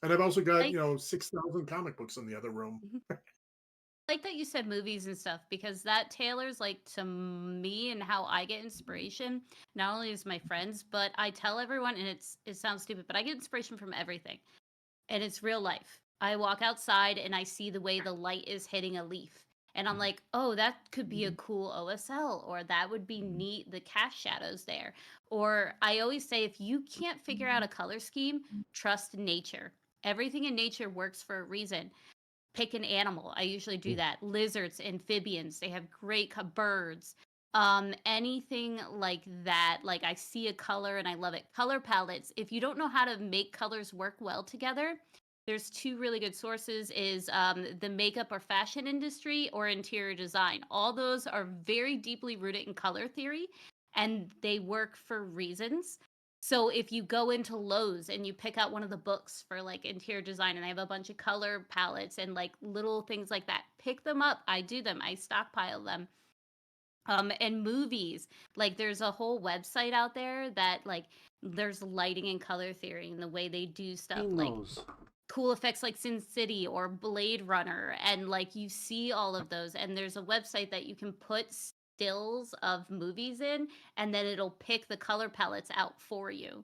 And I've also got, 6,000 comic books in the other room. Like that you said movies and stuff, because that tailors like to me and how I get inspiration. Not only as my friends, but I tell everyone, and it sounds stupid, but I get inspiration from everything, and it's real life. I walk outside and I see the way the light is hitting a leaf. And I'm like, oh, that could be a cool OSL, or that would be neat, the cast shadows there. Or I always say, if you can't figure out a color scheme, trust nature. Everything in nature works for a reason. Pick an animal. I usually do that. Lizards, amphibians, they have great birds. Anything like that. Like I see a color and I love it. Color palettes. If you don't know how to make colors work well together, there's two really good sources: is the makeup or fashion industry or interior design. All those are very deeply rooted in color theory, and they work for reasons. So if you go into Lowe's and you pick out one of the books for like interior design, and they have a bunch of color palettes and like little things like that, pick them up. I do them. I stockpile them. And movies, like there's a whole website out there that like there's lighting and color theory and the way they do stuff, like cool effects like Sin City or Blade Runner, and like you see all of those, and there's a website that you can put stills of movies in, and then it'll pick the color palettes out for you.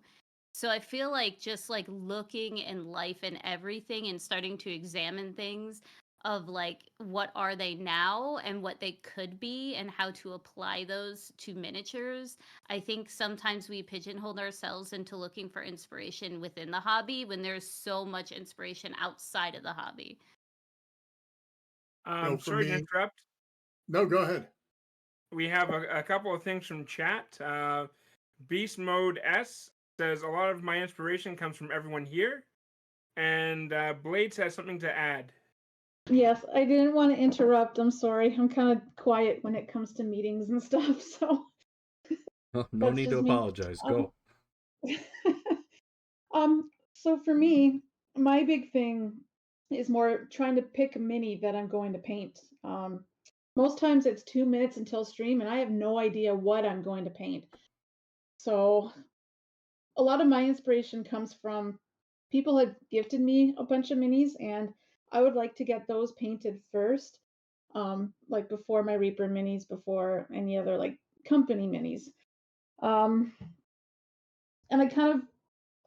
So I feel like just like looking in life and everything and starting to examine things of like what are they now and what they could be and how to apply those to miniatures. I think sometimes we pigeonhole ourselves into looking for inspiration within the hobby when there's so much inspiration outside of the hobby. No, for Sorry to me- interrupt. No, go ahead. We have a couple of things from chat. Beast Mode S says a lot of my inspiration comes from everyone here, and Blades has something to add. Yes, I didn't want to interrupt. I'm sorry. I'm kind of quiet when it comes to meetings and stuff. So Oh, no that's need to just me. apologize. Go. So for me, my big thing is more trying to pick a mini that I'm going to paint. Most times it's 2 minutes until stream, and I have no idea what I'm going to paint. So a lot of my inspiration comes from people have gifted me a bunch of minis, and I would like to get those painted first, like before my Reaper minis, before any other like company minis. And I kind of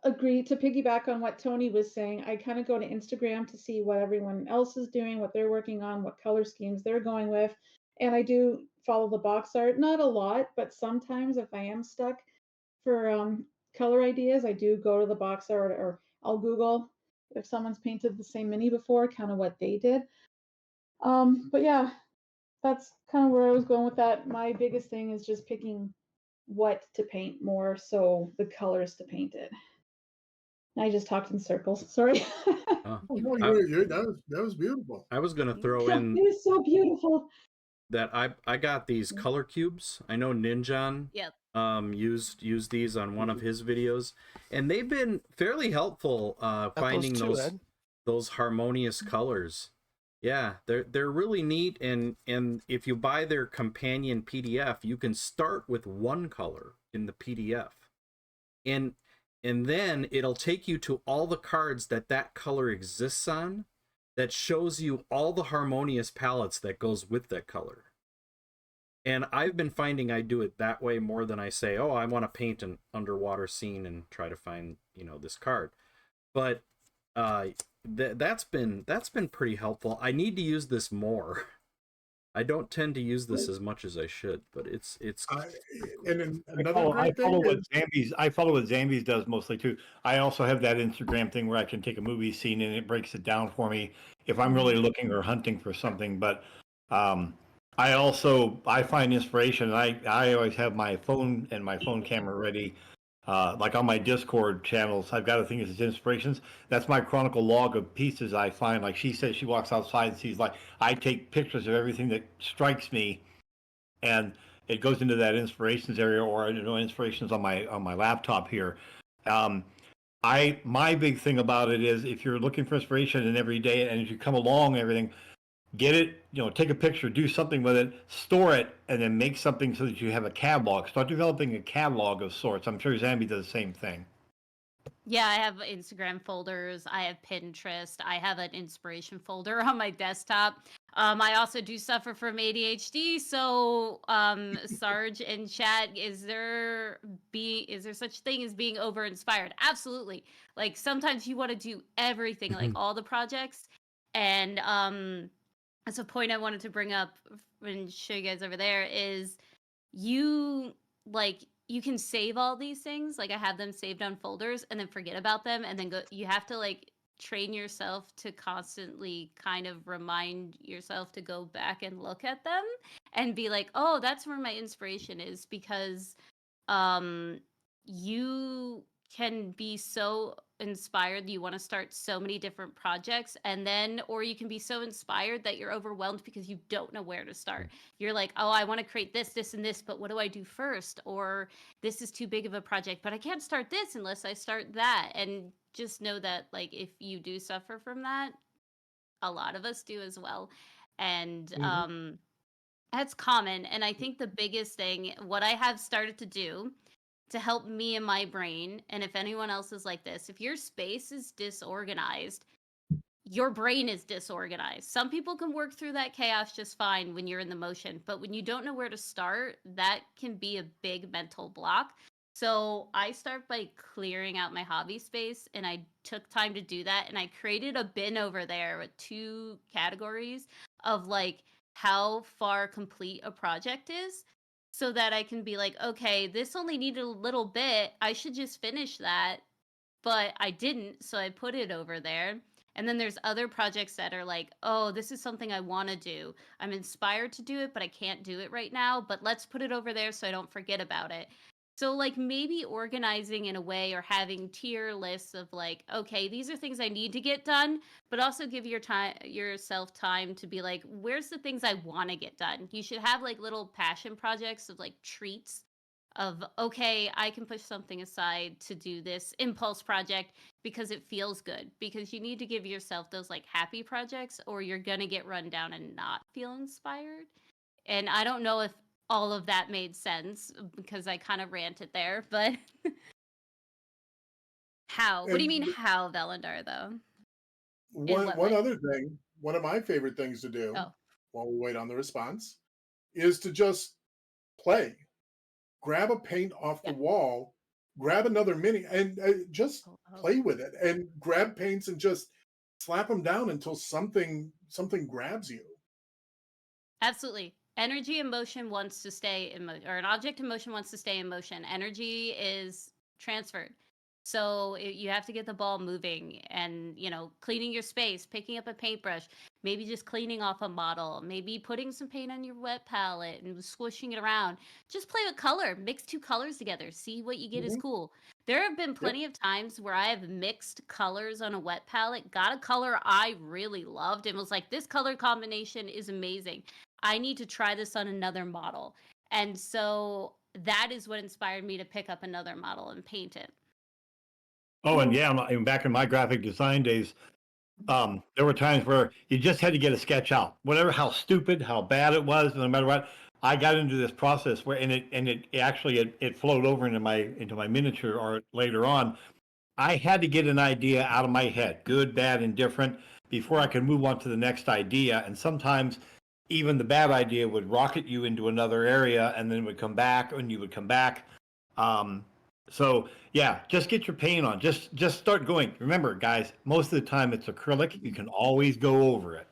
agree to piggyback on what Tony was saying. I kind of go to Instagram to see what everyone else is doing, what they're working on, what color schemes they're going with. And I do follow the box art, not a lot, but sometimes if I am stuck for color ideas, I do go to the box art, or I'll Google if someone's painted the same mini before, kind of what they did. But yeah, that's kind of where I was going with that. My biggest thing is just picking what to paint more, so the colors to paint it. I just talked in circles. Sorry. Oh, Oh, no, that was beautiful. I was gonna throw It in is so beautiful. that I got these color cubes. I know Ninjan Yep. used these on one of his videos, and they've been fairly helpful finding too, Ed. those harmonious colors. Yeah, they're really neat, and if you buy their companion PDF, you can start with one color in the PDF, and then it'll take you to all the cards that color exists on, that shows you all the harmonious palettes that goes with that color. And I've been finding I do it that way more than I say, oh, I want to paint an underwater scene and try to find, this card. But that's been pretty helpful. I need to use this more. I don't tend to use this as much as I should, but it's And then I another follow, great thing what is, Zambies. I follow what Zambies does mostly too. I also have that Instagram thing where I can take a movie scene and it breaks it down for me if I'm really looking or hunting for something. But I find inspiration. I always have my phone and my phone camera ready. Like on my Discord channels, I've got a thing that says inspirations. That's my chronicle log of pieces I find. Like she says, she walks outside and sees, like, I take pictures of everything that strikes me, and it goes into that inspirations area, or inspirations on my laptop here. My big thing about it is, if you're looking for inspiration and every day, and if you come along and everything, get it, take a picture, do something with it, store it, and then make something so that you have a catalog. Start developing a catalog of sorts. I'm sure Zambi does the same thing. Yeah, I have Instagram folders. I have Pinterest. I have an inspiration folder on my desktop. I also do suffer from ADHD. So, Sarge in chat, is there such thing as being over inspired? Absolutely. Like sometimes you want to do everything, like all the projects, and that's a point I wanted to bring up and show you guys over there is you like you can save all these things, like I have them saved on folders and then forget about them and then go you have to like train yourself to constantly kind of remind yourself to go back and look at them and be like, "Oh, that's where my inspiration is," because um you can be so inspired that you want to start so many different projects, and then or you can be so inspired that you're overwhelmed because you don't know where to start. You're like, "Oh, I want to create this and this, but what do I do first?" Or this is too big of a project, but I can't start this unless I start that. And just know that like if you do suffer from that, a lot of us do as well. And that's common. And I think the biggest thing, what I have started to do to help me and my brain, and if anyone else is like this, if your space is disorganized, your brain is disorganized. Some people can work through that chaos just fine when you're in the motion, but when you don't know where to start, that can be a big mental block. So I start by clearing out my hobby space, and I took time to do that. And I created a bin over there with 2 categories of like how far complete a project is, so that I can be like, okay, this only needed a little bit. I should just finish that, but I didn't, so I put it over there. And then there's other projects that are like, oh, this is something I want to do. I'm inspired to do it, but I can't do it right now. But let's put it over there so I don't forget about it. So, like, maybe organizing in a way or having tier lists of like, okay, these are things I need to get done, but also give yourself time to be like, where's the things I want to get done? You should have like little passion projects of like treats of, okay, I can push something aside to do this impulse project because it feels good, because you need to give yourself those like happy projects or you're going to get run down and not feel inspired. And I don't know if all of that made sense because I kind of ranted there, but how? What do you mean And how, Velendar, though? In one what one way? other thing, one of my favorite things to do Oh, while we wait on the response is to just play. Grab a paint off the yeah. wall, grab another mini, and just Oh. play with it. And grab paints and just slap them down until something grabs you. Absolutely. Energy in motion wants to stay in motion, or an object in motion wants to stay in motion. Energy is transferred. So you have to get the ball moving and, cleaning your space, picking up a paintbrush, maybe just cleaning off a model, maybe putting some paint on your wet palette and squishing it around. Just play with color, mix 2 colors together, see what you get is Mhm. cool. There have been Yep. plenty of times where I have mixed colors on a wet palette, got a color I really loved, and was like, this color combination is amazing. I need to try this on another model. And so that is what inspired me to pick up another model and paint it. Oh, and yeah, back in my graphic design days, there were times where you just had to get a sketch out, whatever, how stupid, how bad it was, no matter what. I got into this process where, and it actually it flowed over into my miniature art later on. I had to get an idea out of my head, good, bad, and different, before I could move on to the next idea. And sometimes even the bad idea would rocket you into another area, and then it would come back, and you would come back. Um, so yeah, just get your paint on. Just start going. Remember, guys, most of the time it's acrylic. You can always go over it.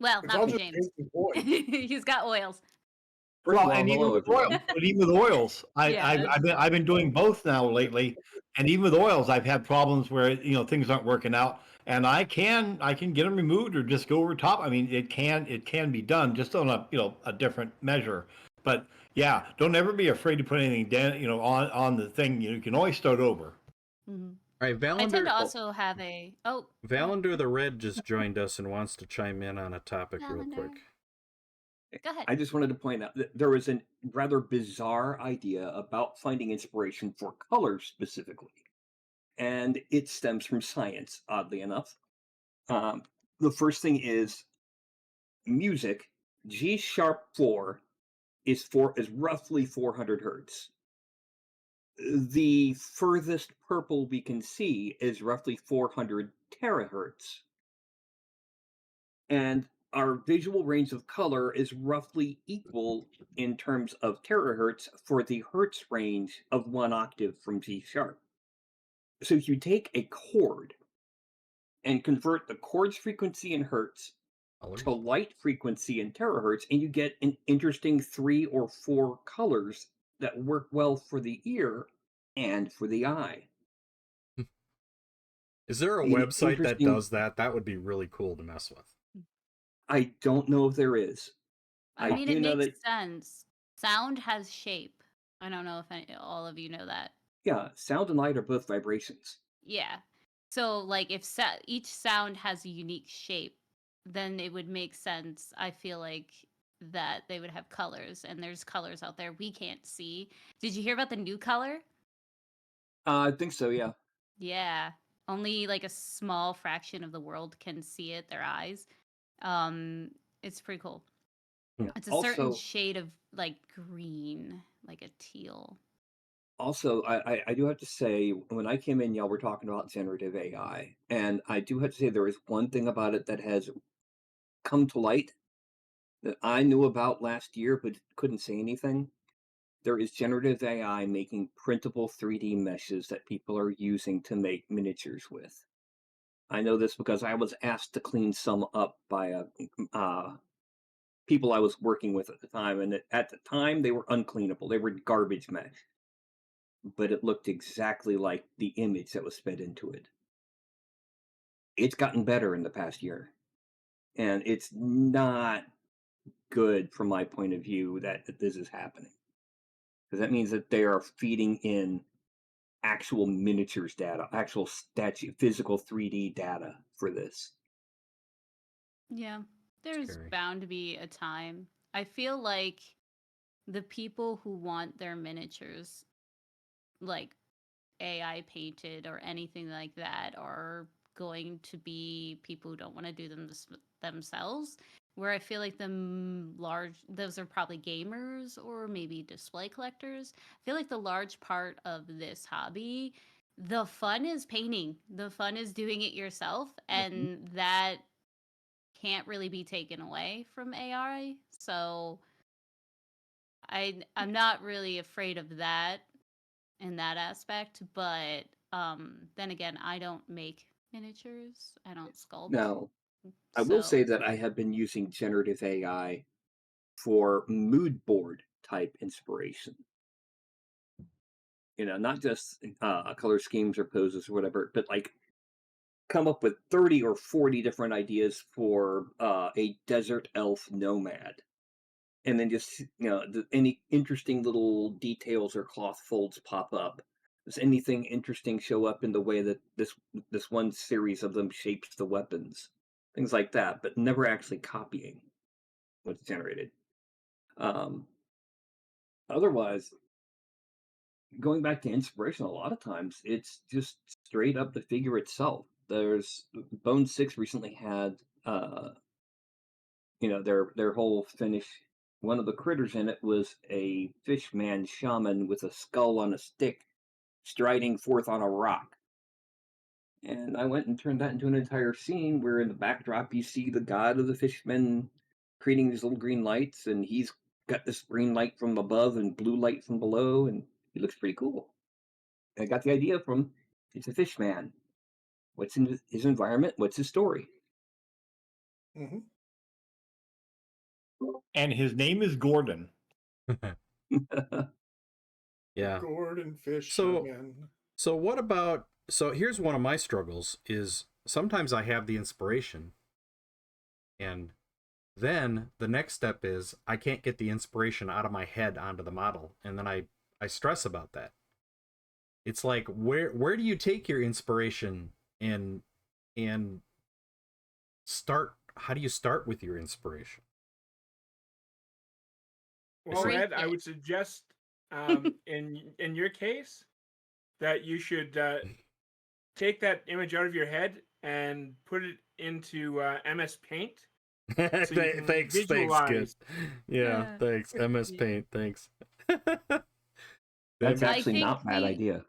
Well, It's not all for just James. paint and void. He's got oils. First of Well, all, and even hello with everyone. oils, Yeah. I've been doing both now lately, and even with oils, I've had problems where things aren't working out, and I can get them removed or just go over top. I mean, it can be done just on a different measure. But yeah, don't ever be afraid to put anything down on the thing. You can always start over. Mhm. All right, I tend Valander. to also have a. Oh, go ahead. Valander the Red just joined us and wants to chime in on a topic real Valander. quick. Go ahead. I just wanted to point out that there was a rather bizarre idea about finding inspiration for colors specifically, and it stems from science, oddly enough. The first thing is music. G sharp 4 is roughly 400 hertz. The furthest purple we can see is roughly 400 terahertz. And our visual range of color is roughly equal in terms of terahertz for the hertz range of 1 octave from G sharp. So if you take a chord and convert the chord's frequency in hertz Colors. to light frequency in terahertz, and you get an interesting 3 or 4 colors that work well for the ear and for the eye. Is there a An website that interesting- does that? That would be really cool to mess with. I don't know if there is. I I mean, do it know makes that- sense. Sound has shape. I don't know if all of you know that. Yeah, sound and light are both vibrations. Yeah. So, like, if each sound has a unique shape, then it would make sense. I feel like that they would have colors, and there's colors out there we can't see. Did you hear about the new color? I think so, yeah. Yeah. Only like a small fraction of the world can see it, their eyes. It's pretty cool. Yeah. It's a certain Also, shade of like green, like a teal. also, I do have to say, when I came in, y'all were talking about generative AI, and I do have to say there is one thing about it that has come to light that I knew about last year but couldn't say anything. There is generative AI making printable 3D meshes that people are using to make miniatures with. I know this because I was asked to clean some up by people I was working with at the time, and at the time they were uncleanable. They were garbage mesh, but it looked exactly like the image that was fed into it. It's gotten better in the past year, and it's not good from my point of view that this is happening, because that means that they are feeding in actual miniatures data, actual physical 3D data for this. Yeah. There's Scary. bound to be a time. I feel like the people who want their miniatures like AI painted or anything like that are going to be people who don't want to do them themselves. Where I feel like those are probably gamers or maybe display collectors. I feel like the large part of this hobby, the fun is painting. The fun is doing it yourself, and that can't really be taken away from AI. So I'm not really afraid of that in that aspect, but then again, I don't make miniatures. I don't sculpt. Now, I will So say that I have been using generative AI for mood board type inspiration. Not just color schemes or poses or whatever, but like come up with 30 or 40 different ideas for a desert elf nomad. And then just, any interesting little details or cloth folds pop up. Does anything interesting show up in the way that this one series of them shapes the weapons? Things like that, but never actually copying what's generated. Otherwise, going back to inspiration, a lot of times it's just straight up the figure itself. There's Bone 6 recently had their whole finish. One of the critters in it was a fishman shaman with a skull on a stick striding forth on a rock. And I went and turned that into an entire scene where in the backdrop you see the god of the fishmen creating these little green lights, and he's got this green light from above and blue light from below, and he looks pretty cool. I got the idea from it's a fish man. What's in his environment? What's his story? Hmm. And his name is Gordon. Yeah. Gordon So- Fisherman. So what about, so here's one of my struggles is sometimes I have the inspiration and then the next step is I can't get the inspiration out of my head onto the model, and then I stress about that. It's like where do you take your inspiration and start, how do you start with your inspiration? Well, Break Ed, I it. would suggest in your case that you should take that image out of your head and put it into MS Paint. So you can Thanks, kid. visualize. Yeah, thanks. MS Paint, thanks. That's I actually think not a bad idea.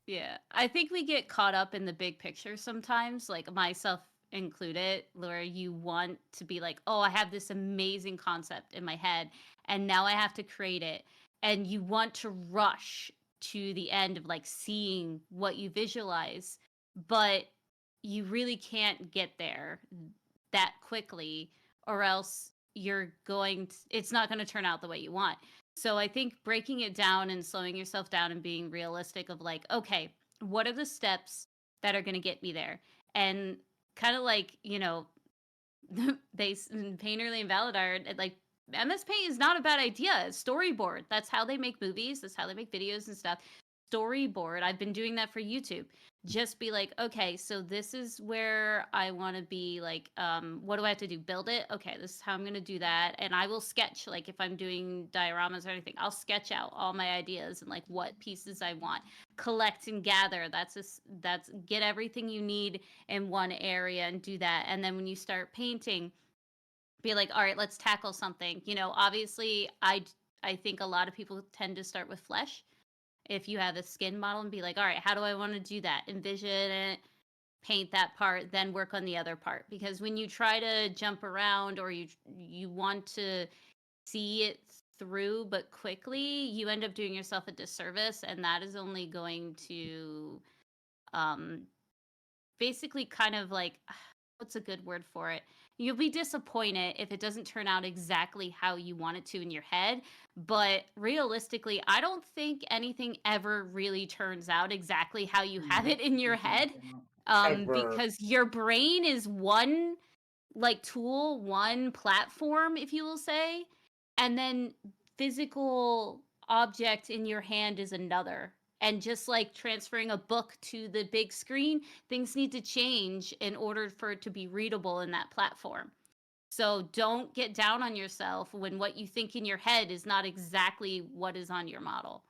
Yeah, I think we get caught up in the big picture sometimes, like myself include it, where you want to be like, oh, I have this amazing concept in my head and now I have to create it, and you want to rush to the end of like seeing what you visualize, but you really can't get there that quickly, or else it's not going to turn out the way you want. So I think breaking it down and slowing yourself down and being realistic of like, okay, what are the steps that are going to get me there? And kind of like, Painterly and Valid are like, MS Paint is not a bad idea. Storyboard. That's how they make movies. That's how they make videos and stuff. Storyboard. I've been doing that for YouTube. Just be like, okay, so this is where I want to be. Like, what do I have to do? Build it. Okay, this is how I'm gonna do that. And I will sketch. Like, if I'm doing dioramas or anything, I'll sketch out all my ideas and like what pieces I want. Collect and gather. That's get everything you need in one area and do that. And then when you start painting, be like, all right, let's tackle something. Obviously, I think a lot of people tend to start with flesh. If you have a skin model, and be like, all right, how do I want to do that? Envision it, paint that part, then work on the other part. Because when you try to jump around, or you want to see it through but quickly, you end up doing yourself a disservice, and that is only going to basically kind of like, what's a good word for it? You'll be disappointed if it doesn't turn out exactly how you want it to in your head. But realistically, I don't think anything ever really turns out exactly how you have it in your head. Ever. Because your brain is one like tool, one platform, if you will say, and then physical object in your hand is another. And just like transferring a book to the big screen, things need to change in order for it to be readable in that platform. So don't get down on yourself when what you think in your head is not exactly what is on your model.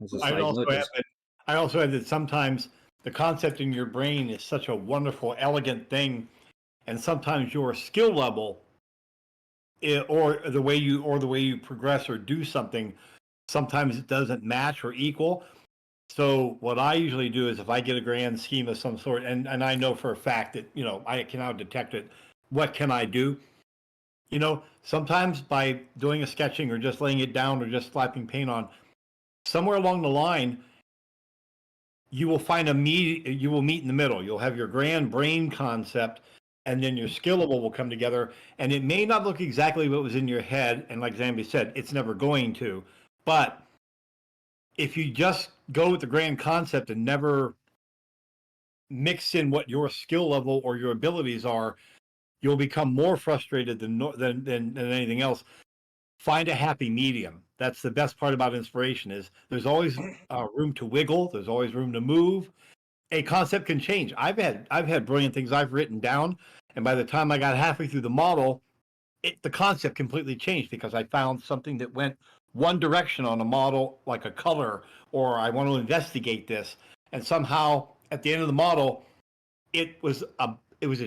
As a I'd side also note, add that, I also add that sometimes the concept in your brain is such a wonderful, elegant thing, and sometimes your skill level, or the way you progress or do something, sometimes it doesn't match or equal. So what I usually do is, if I get a grand scheme of some sort, and I know for a fact that I can now detect it, what can I do? Sometimes by doing a sketching or just laying it down or just slapping paint on, somewhere along the line, you will you will meet in the middle. You'll have your grand brain concept, and then your skillable will come together. And it may not look exactly what was in your head, and like Zambi said, it's never going to. But if you just go with the grand concept and never mix in what your skill level or your abilities are, you'll become more frustrated than anything else. Find a happy medium. That's the best part about inspiration, is there's always room to wiggle. There's always room to move. A concept can change. I've had brilliant things I've written down, and by the time I got halfway through the model, the concept completely changed, because I found something that went one direction on a model, like a color, or I want to investigate this, and somehow at the end of the model, it was a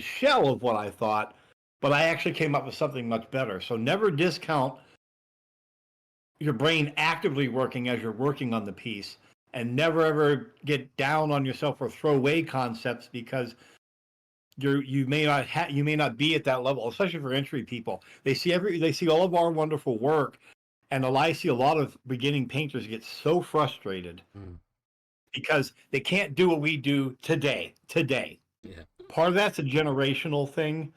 shell of what I thought, but I actually came up with something much better. So never discount your brain actively working as you're working on the piece, and never ever get down on yourself or throw away concepts because you may not be at that level, especially for entry people. They see all of our wonderful work, and I see a lot of beginning painters get so frustrated because they can't do what we do today. Yeah. Part of that's a generational thing,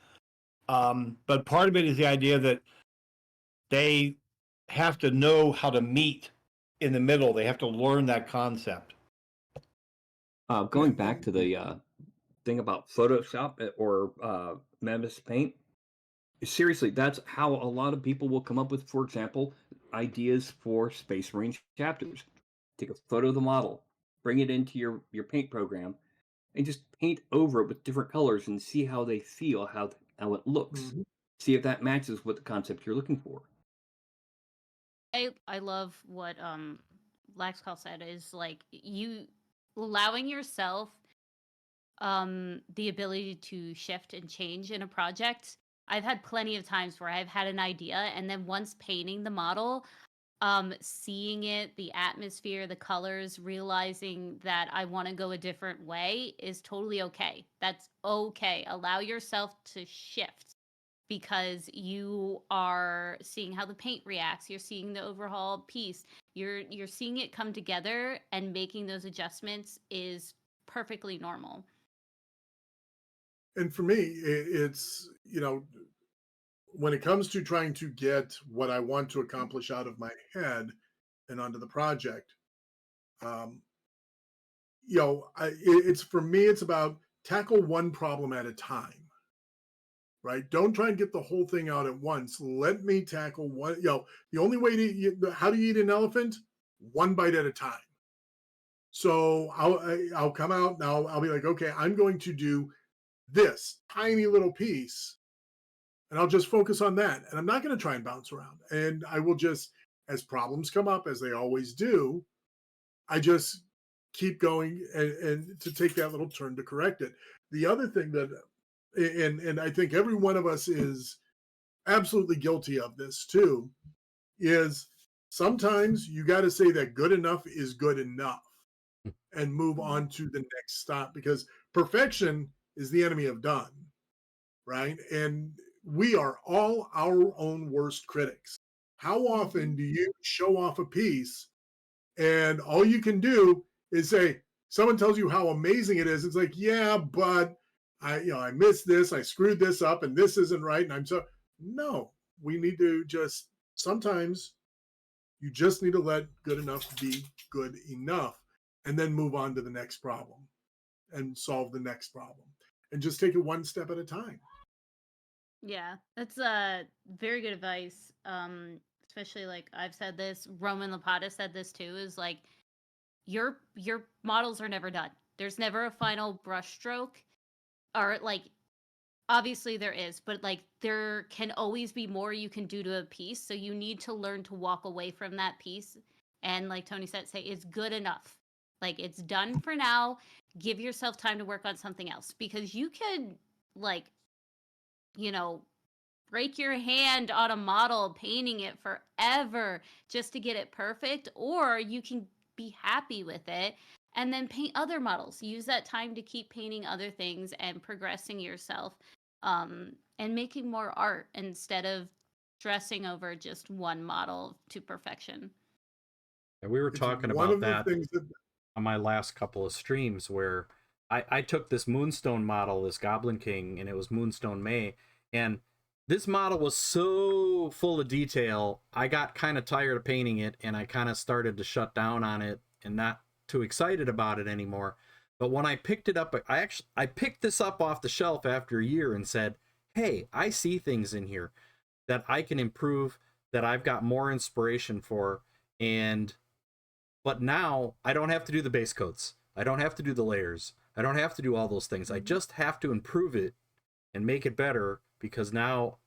but part of it is the idea that they have to know how to meet in the middle. They have to learn that concept. going back to the thing about Photoshop or MS Paint, seriously, that's how a lot of people will come up with, for example, ideas for Space Marine chapters. Take a photo of the model, bring it into your paint program, and just paint over it with different colors and see how they feel, how it looks. See if that matches what the concept you're looking for. I love what Laxcall said, is like you allowing yourself the ability to shift and change in a project. I've had plenty of times where I've had an idea, and then once painting the model, seeing it, the atmosphere, the colors, realizing that I want to go a different way is totally okay. That's okay. Allow yourself to shift because you are seeing how the paint reacts. You're seeing the overall piece. You're seeing it come together, and making those adjustments is perfectly normal. And for me, it's, when it comes to trying to get what I want to accomplish out of my head and onto the project, um, it's for me, it's about tackle one problem at a time, right? Don't try and get the whole thing out at once. Let me tackle one. The only way to how do you eat an elephant? One bite at a time. So I'll come out now. I'll be like, okay, I'm going to do this tiny little piece, and I'll just focus on that. And I'm not going to try and bounce around. And I will just, as problems come up, as they always do, I just keep going and to take that little turn to correct it. The other thing that, and I think every one of us is absolutely guilty of this too, is sometimes you got to say that good enough is good enough and move on to the next stop, because perfection is the enemy of done, right? And we are all our own worst critics. How often do you show off a piece and all you can do is say, someone tells you how amazing it is, it's like, yeah, but I missed this, I screwed this up, and this isn't right, and I'm so no. We need to just, sometimes you just need to let good enough be good enough, and then move on to the next problem and solve the next problem, and just take it one step at a time. Yeah, that's very good advice. Especially like I've said this, Roman Lapata said this too, is like your models are never done. There's never a final brush stroke, or like obviously there is, but like there can always be more you can do to a piece. So you need to learn to walk away from that piece, and like Tony said, say it's good enough. Like it's done for now. Give yourself time to work on something else, because you could like, you know, break your hand on a model painting it forever just to get it perfect, or you can be happy with it and then paint other models. Use that time to keep painting other things and progressing yourself, and making more art instead of stressing over just one model to perfection. And we were It's talking one about of the that things that on my last couple of streams, where I took this Moonstone model, this Goblin King, and it was Moonstone May, and this model was so full of detail, I got kind of tired of painting it, and I kind of started to shut down on it and not too excited about it anymore. But when I picked it up, I picked this up off the shelf after a year and said, hey, I see things in here that I can improve, that I've got more inspiration for, but now I don't have to do the base coats. I don't have to do the layers. I don't have to do all those things. I just have to improve it and make it better, because now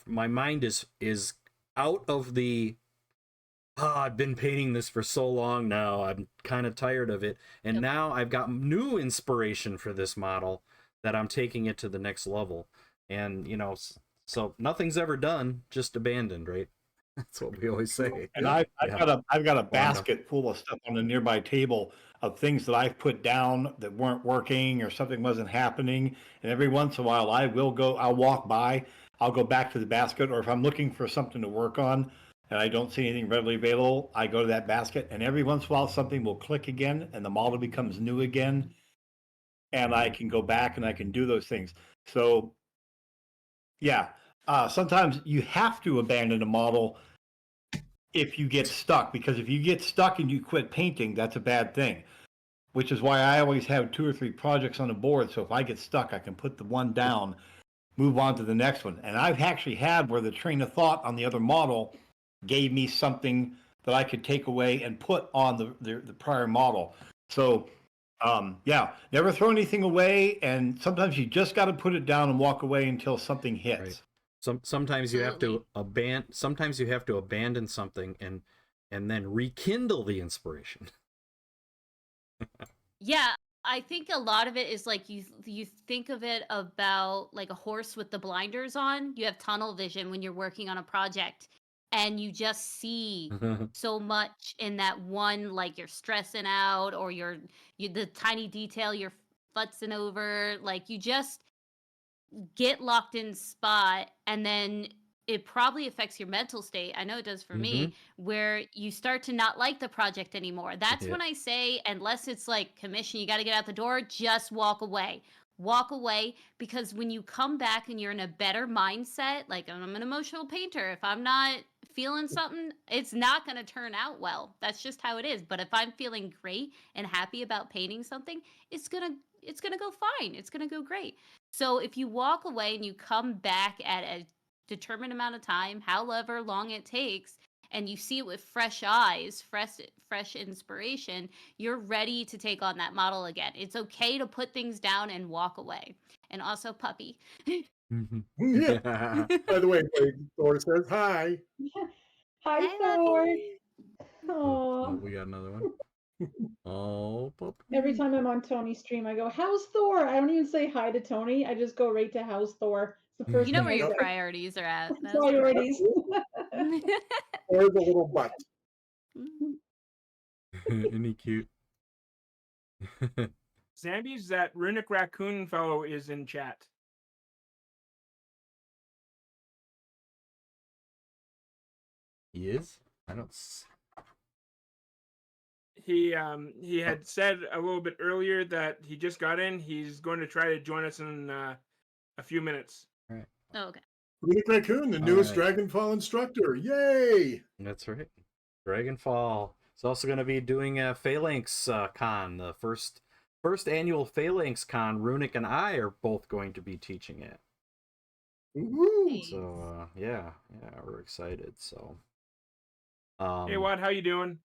my mind is out of the I've been painting this for so long now. I'm kind of tired of it. And Yep. now I've got new inspiration for this model that I'm taking it to the next level. And, so nothing's ever done, just abandoned, right? That's what we always say. And I've Yeah. got a Wanda. basket full of stuff on the nearby table of things that I've put down that weren't working or something wasn't happening. And every once in a while, I'll walk by, I'll go back to the basket, or if I'm looking for something to work on and I don't see anything readily available, I go to that basket, and every once in a while something will click again and the model becomes new again. And I can go back and I can do those things. So yeah, sometimes you have to abandon a model if you get stuck, because if you get stuck and you quit painting, that's a bad thing, which is why I always have 2 or 3 projects on the board. So if I get stuck, I can put the one down, move on to the next one. And I've actually had where the train of thought on the other model gave me something that I could take away and put on the prior model. So yeah, never throw anything away, and sometimes you just got to put it down and walk away until something hits. Right. Sometimes you have to abandon something and then rekindle the inspiration. Yeah, I think a lot of it is like you think of it about like a horse with the blinders on. You have tunnel vision when you're working on a project, and you just see so much in that one, like you're stressing out or the tiny detail you're futzing over, like you just get locked in spot, and then it probably affects your mental state. I know it does for me, where you start to not like the project anymore. That's Yeah. when I say, unless it's like commission, you got to get out the door, just walk away. Walk away, because when you come back and you're in a better mindset, like I'm an emotional painter, if I'm not feeling something, it's not going to turn out well. That's just how it is. But if I'm feeling great and happy about painting something, it's going to go fine. It's going to go great. So if you walk away and you come back at a determined amount of time, however long it takes, and you see it with fresh eyes, fresh inspiration, you're ready to take on that model again. It's okay to put things down and walk away. And also, puppy. Yeah. By the way, Thor says hi. Hi, Hi, Thor. puppy. Aw. We got another one. Oh, puppy. Every time I'm on Tony's stream, I go, "How's Thor?" I don't even say hi to Tony. I just go right to "How's Thor." It's the first You know thing where I your say. priorities are at. That's Priorities. Or the little butt. Isn't he cute? Zambies, that runic raccoon fellow is in chat. He is? I don't. He had said a little bit earlier that he just got in. He's going to try to join us in a few minutes. All right. Oh, okay. Runic Raccoon, the All newest right. Dragonfall instructor. Yay! That's right. Dragonfall. It's also going to be doing a Phalanx Con, the first annual Phalanx Con. Runic and I are both going to be teaching it. Woo! So yeah, we're excited. So Hey, Watt, how you doing?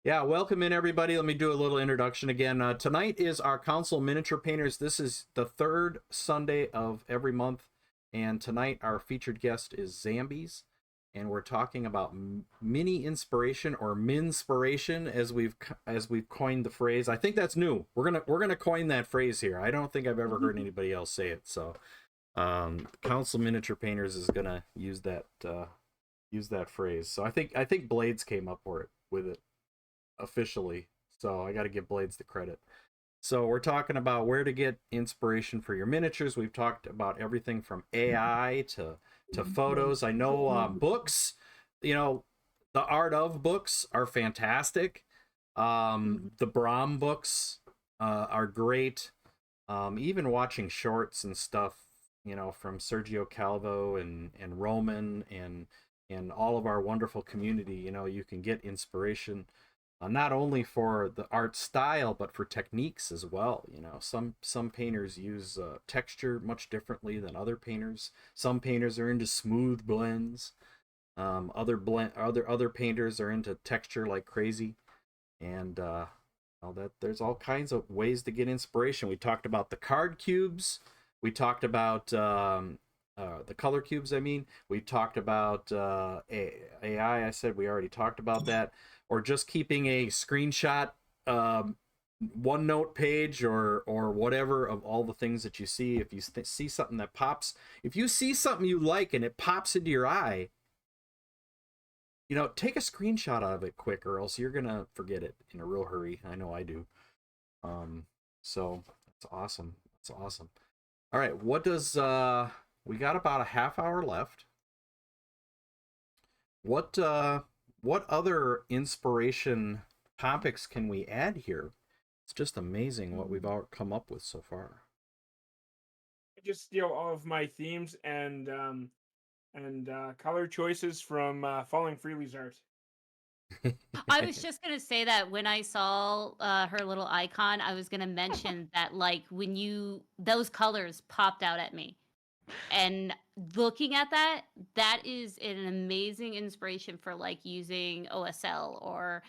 yeah, welcome in everybody. Let me do a little introduction again. Tonight is our Council Miniature Painters. This is the third Sunday of every month, and tonight our featured guest is Zambies, and we're talking about mini inspiration or minspiration, as we've coined the phrase. I think that's new. We're gonna coin that phrase here. I don't think I've ever heard anybody else say it. So, Council Miniature Painters is gonna use that phrase. So I think Blades came up with it officially, so I got to give Blades the credit. So we're talking about where to get inspiration for your miniatures. We've talked about everything from AI to photos. I know books, the art of books are fantastic. The Brahm books are great. Even watching shorts and stuff, from Sergio Calvo and Roman and all of our wonderful community, you can get inspiration not only for the art style, but for techniques as well. Some painters use texture much differently than other painters. Some painters are into smooth blends. Other painters are into texture like crazy, and there's all kinds of ways to get inspiration. We talked about the card cubes. We talked about the color cubes. We talked about AI. I said we already talked about that. Or just keeping a screenshot OneNote page or whatever of all the things that you see. If you see something that pops, if you see something you like and it pops into your eye, take a screenshot of it quick, or else you're gonna forget it in a real hurry. I know I do. So that's awesome. That's awesome. All right, what does we got about a half hour left. What other inspiration topics can we add here? It's just amazing what we've all come up with so far. I just steal all of my themes and color choices from Falling Freely's art. I was just gonna say that when I saw her little icon, I was gonna mention that, like, when those colors popped out at me, and looking at that is an amazing inspiration for like using OSL or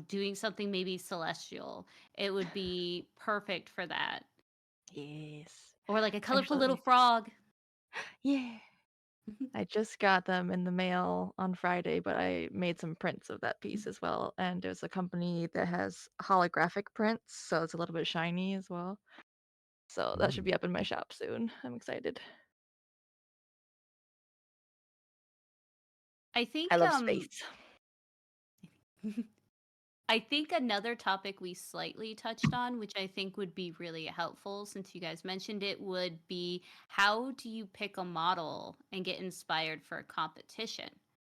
doing something maybe celestial. It would be perfect for that, Yes. or like a colorful little Actually, frog. yeah. I just got them in the mail on Friday, but I made some prints of that piece as well. And there's a company that has holographic prints, so it's a little bit shiny as well. So that should be up in my shop soon. I'm excited. I think I love space. I think another topic we slightly touched on, which I think would be really helpful since you guys mentioned it, would be how do you pick a model and get inspired for a competition?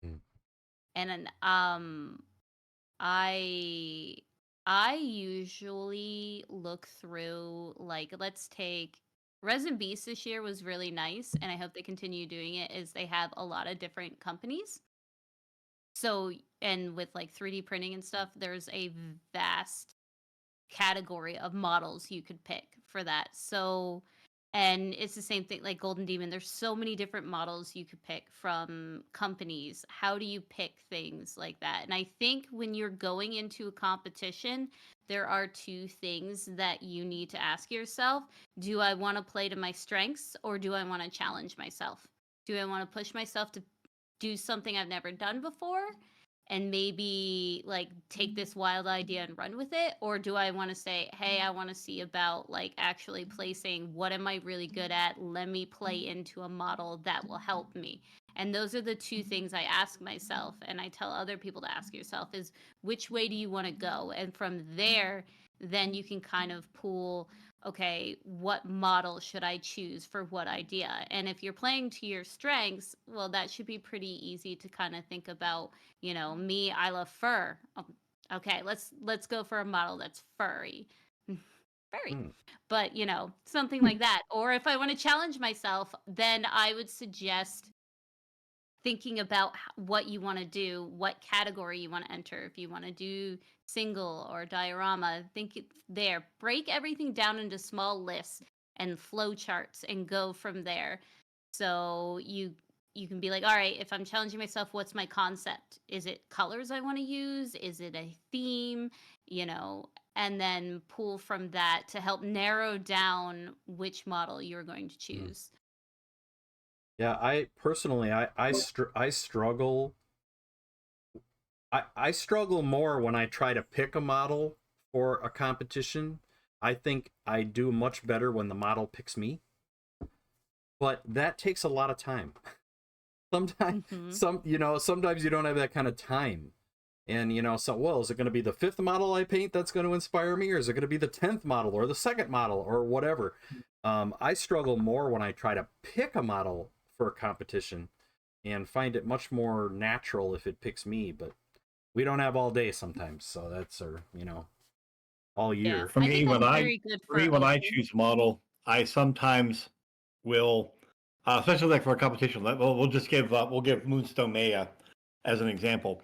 Mm. And I I usually look through, like, let's take Resin Beast this year was really nice, and I hope they continue doing it, is they have a lot of different companies. So, and with like 3D printing and stuff, there's a vast category of models you could pick for that. So, and it's the same thing like Golden Demon. There's so many different models you could pick from companies. How do you pick things like that? And I think when you're going into a competition, there are two things that you need to ask yourself. Do I want to play to my strengths, or do I want to challenge myself? Do I want to push myself to do something I've never done before and maybe like take this wild idea and run with it? Or do I want to say, hey, I want to see about like actually placing what am I really good at? Let me play into a model that will help me. And those are the two things I ask myself, and I tell other people to ask yourself, is which way do you want to go? And from there, then you can kind of pool, okay, what model should I choose for what idea? And if you're playing to your strengths, well, that should be pretty easy to kind of think about. You know, me, I love fur. Okay, let's go for a model that's furry. Furry. Mm. But, you know, something like that. Or if I want to challenge myself, then I would suggest thinking about what you want to do, what category you want to enter. If you want to do single or diorama, think it there. Break everything down into small lists and flow charts and go from there. So you can be like, all right, if I'm challenging myself, what's my concept? Is it colors I want to use? Is it a theme? You know, and then pull from that to help narrow down which model you're going to choose. Yeah, I personally, I struggle. I struggle more when I try to pick a model for a competition. I think I do much better when the model picks me, but that takes a lot of time. Sometimes, Mhm. sometimes you don't have that kind of time. And, so, well, is it going to be the 5th model I paint that's going to inspire me, or is it going to be the 10th model or the 2nd model or whatever? I struggle more when I try to pick a model for a competition and find it much more natural if it picks me, but we don't have all day sometimes, so that's our, all Yeah, year. For I me, think when that's I very good for me, for when I open. choose a model, I sometimes will, especially like for a competition. We'll just give we'll give Moonstone Maya as an example.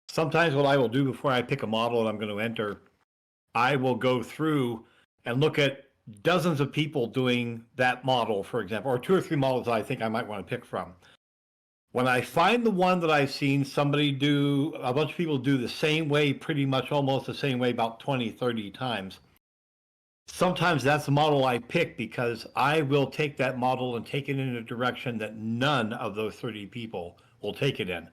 Sometimes what I will do before I pick a model that I'm going to enter, I will go through and look at dozens of people doing that model, for example, or 2 or 3 models that I think I might want to pick from. When I find the one that I've seen somebody do, a bunch of people do the same way, pretty much almost the same way, about 20, 30 times, sometimes that's the model I pick because I will take that model and take it in a direction that none of those 30 people will take it in.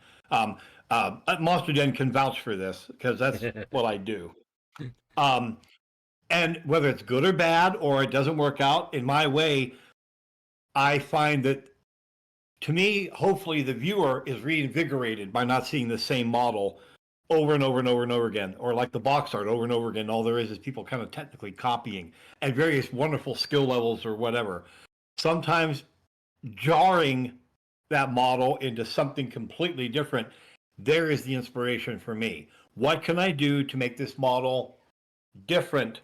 Monster Den can vouch for this because that's what I do. And whether it's good or bad or it doesn't work out in my way, I find that to me, hopefully the viewer is reinvigorated by not seeing the same model over and over and over and over again, or like the box art over and over again. All there is people kind of technically copying at various wonderful skill levels or whatever. Sometimes jarring that model into something completely different, there is the inspiration for me. What can I do to make this model different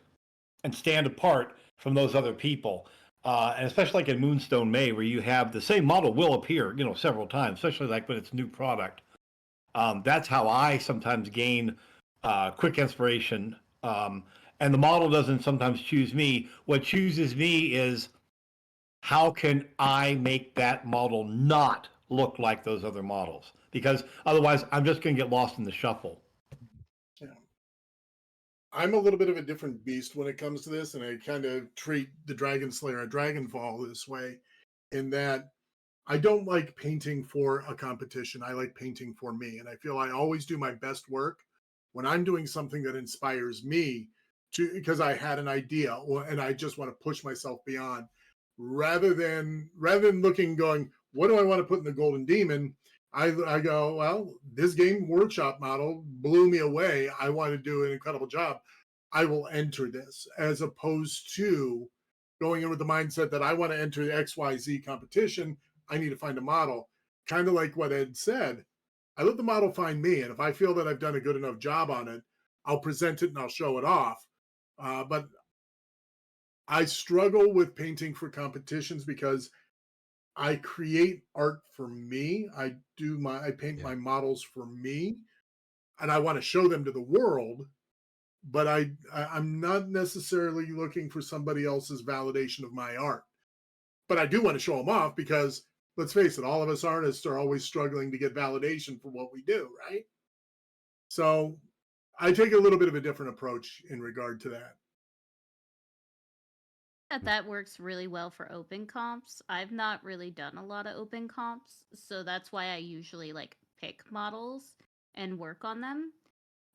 and stand apart from those other people? And especially like in Moonstone May, where you have the same model will appear, several times, especially like when it's new product. That's how I sometimes gain quick inspiration. And the model doesn't sometimes choose me. What chooses me is how can I make that model not look like those other models? Because otherwise, I'm just going to get lost in the shuffle. Yeah. I'm a little bit of a different beast when it comes to this, and I kind of treat the Dragon Slayer and Dragonfall this way, in that I don't like painting for a competition. I like painting for me, and I feel I always do my best work when I'm doing something that inspires me to, because I had an idea and I just want to push myself beyond, rather than looking going, what do I want to put in the Golden Demon? I go, well, this game workshop model blew me away. I want to do an incredible job. I will enter this, as opposed to going in with the mindset that I want to enter the XYZ competition. I need to find a model. Kind of like what Ed said. I let the model find me. And if I feel that I've done a good enough job on it, I'll present it and I'll show it off. But I struggle with painting for competitions because I create art for me. I paint my models for me, and I want to show them to the world. But I'm not necessarily looking for somebody else's validation of my art. But I do want to show them off because let's face it, all of us artists are always struggling to get validation for what we do, right? So I take a little bit of a different approach in regard to that. That works really well for open comps. I've not really done a lot of open comps, so that's why I usually like pick models and work on them.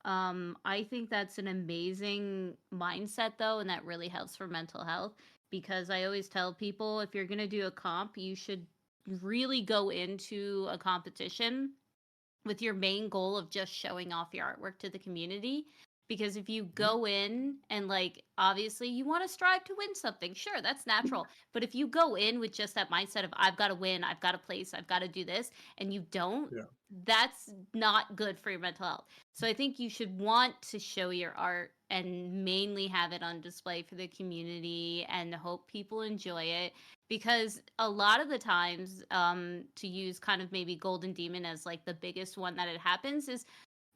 I think that's an amazing mindset though, and that really helps for mental health because I always tell people if you're gonna do a comp, you should really go into a competition with your main goal of just showing off your artwork to the community. Because if you go in and like obviously you want to strive to win something, sure, that's natural. But if you go in with just that mindset of I've got to win, I've got to place, I've got to do this, and you don't, Yeah. that's not good for your mental health. So I think you should want to show your art and mainly have it on display for the community and hope people enjoy it because a lot of the times to use kind of maybe Golden Demon as like the biggest one that it happens is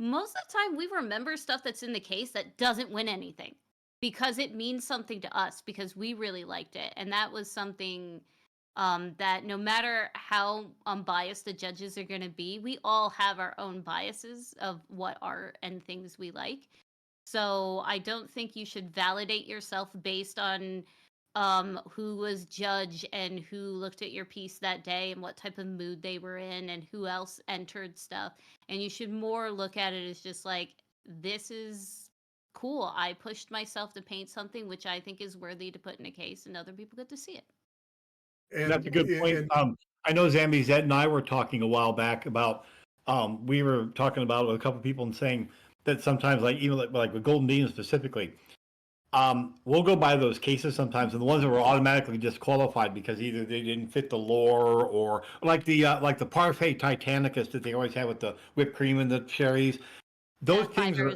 most of the time we remember stuff that's in the case that doesn't win anything because it means something to us because we really liked it, and that was something that no matter how unbiased the judges are going to be, we all have our own biases of what art and things we like. So I don't think you should validate yourself based on who was judge and who looked at your piece that day and what type of mood they were in and who else entered stuff. And you should more look at it as just like, this is cool. I pushed myself to paint something which I think is worthy to put in a case and other people get to see it. And That's a good point. I know Zambies, Ed and I were talking a while back about, we were talking about it with a couple of people and saying that sometimes, like even like with Golden Demon specifically, we'll go by those cases sometimes, and the ones that were automatically disqualified because either they didn't fit the lore or like the parfait Titanicus that they always have with the whipped cream and the cherries. Those things are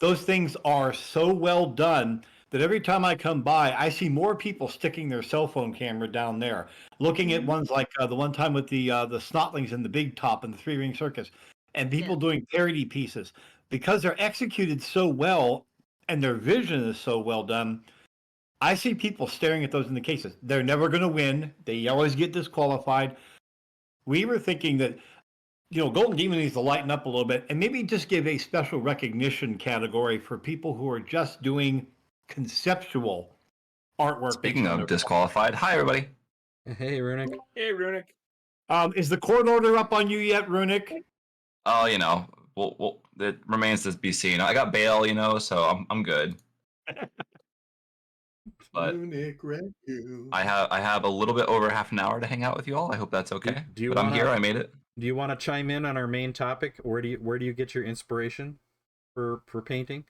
those things are so well done that every time I come by, I see more people sticking their cell phone camera down there, looking at ones like the one time with the snotlings and the big top and the three ring circus, and people doing parody pieces because they're executed so well and their vision is so well done. I see people staring at those in the cases. They're never going to win. They always get disqualified. We were thinking that Golden Demon needs to lighten up a little bit and maybe just give a special recognition category for people who are just doing conceptual artwork. Speaking of disqualified, hi everybody. Hey, Runic. Hey, Runic. Is the court order up on you yet, Runic? Oh, well, it remains to be seen. I got bail, so I'm good. But Runic, I have a little bit over half an hour to hang out with you all. I hope that's okay. But I'm here. I made it. Do you want to chime in on our main topic? Where do you get your inspiration for painting?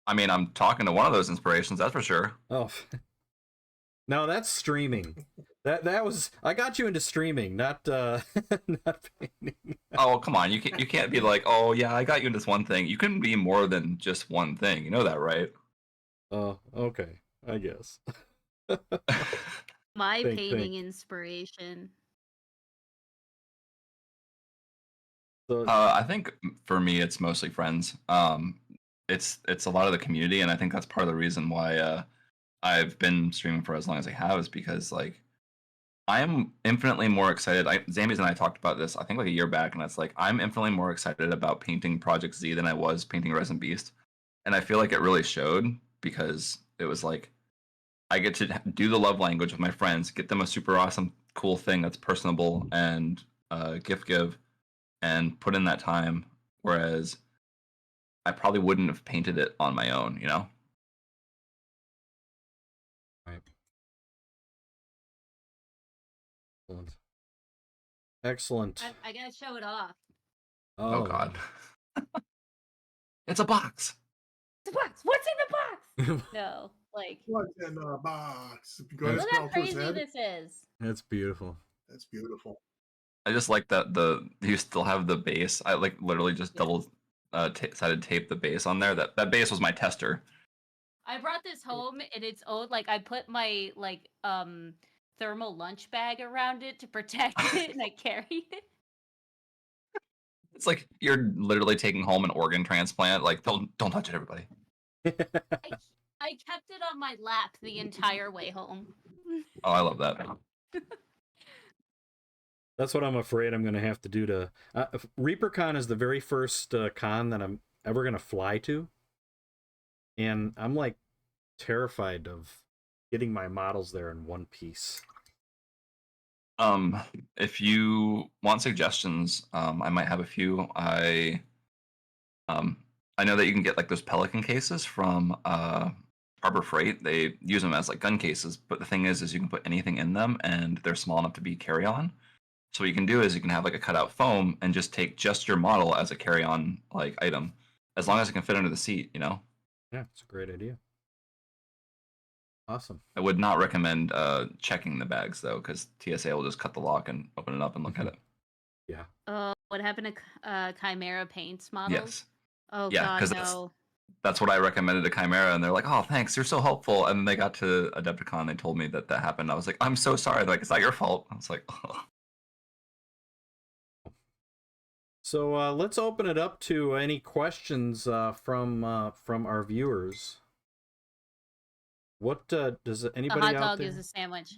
I mean, I'm talking to one of those inspirations, that's for sure. Oh, no, that's streaming. That was I got you into streaming, not not painting. Oh, come on, you can't be like, oh yeah, I got you into this one thing. You can be more than just one thing. You know that, right? Oh, okay, I guess. My painting inspiration. So, I think for me, it's mostly friends. It's a lot of the community, and I think that's part of the reason why I've been streaming for as long as I have is because like I am infinitely more excited. Zambies and I talked about this I think like a year back, and it's like I'm infinitely more excited about painting Project Z than I was painting Resin Beast, and I feel like it really showed because it was like I get to do the love language with my friends, get them a super awesome, cool thing that's personable and give, and put in that time. Whereas I probably wouldn't have painted it on my own, Right. Excellent. I gotta show it off. Oh God. It's a box. It's a box. What's in the box? No, like What's in the box? Go ahead, look how Spelter's crazy head. this is. That's beautiful. That's beautiful. I just like that you still have the base. I like literally just double sided tape the base on there. That base was my tester. I brought this home and it's old. Like I put my thermal lunch bag around it to protect it, and I carried it. It's like you're literally taking home an organ transplant. Like don't touch it, everybody. I kept it on my lap the entire way home. Oh, I love that. That's what I'm afraid I'm going to have to do to... ReaperCon is the very first con that I'm ever going to fly to. And I'm like terrified of getting my models there in one piece. If you want suggestions, I might have a few. I know that you can get like those Pelican cases from Harbor Freight. They use them as like gun cases, but the thing is you can put anything in them, and they're small enough to be carry-on. So what you can do is you can have like a cutout foam and just take just your model as a carry-on like item, as long as it can fit under the seat. You know. Yeah, it's a great idea. Awesome. I would not recommend checking the bags though, because TSA will just cut the lock and open it up and look at it. Yeah. What happened to Chimera paints models? Yes. Oh Yeah, God, 'cause no. That's what I recommended to Chimera, and they're like, "Oh, thanks, you're so helpful." And then they got to Adepticon, they told me that happened. I was like, "I'm so sorry." They're like, "It's not your fault." I was like, "Oh." So let's open it up to any questions from our viewers. What does A anybody hot out dog there? is a sandwich.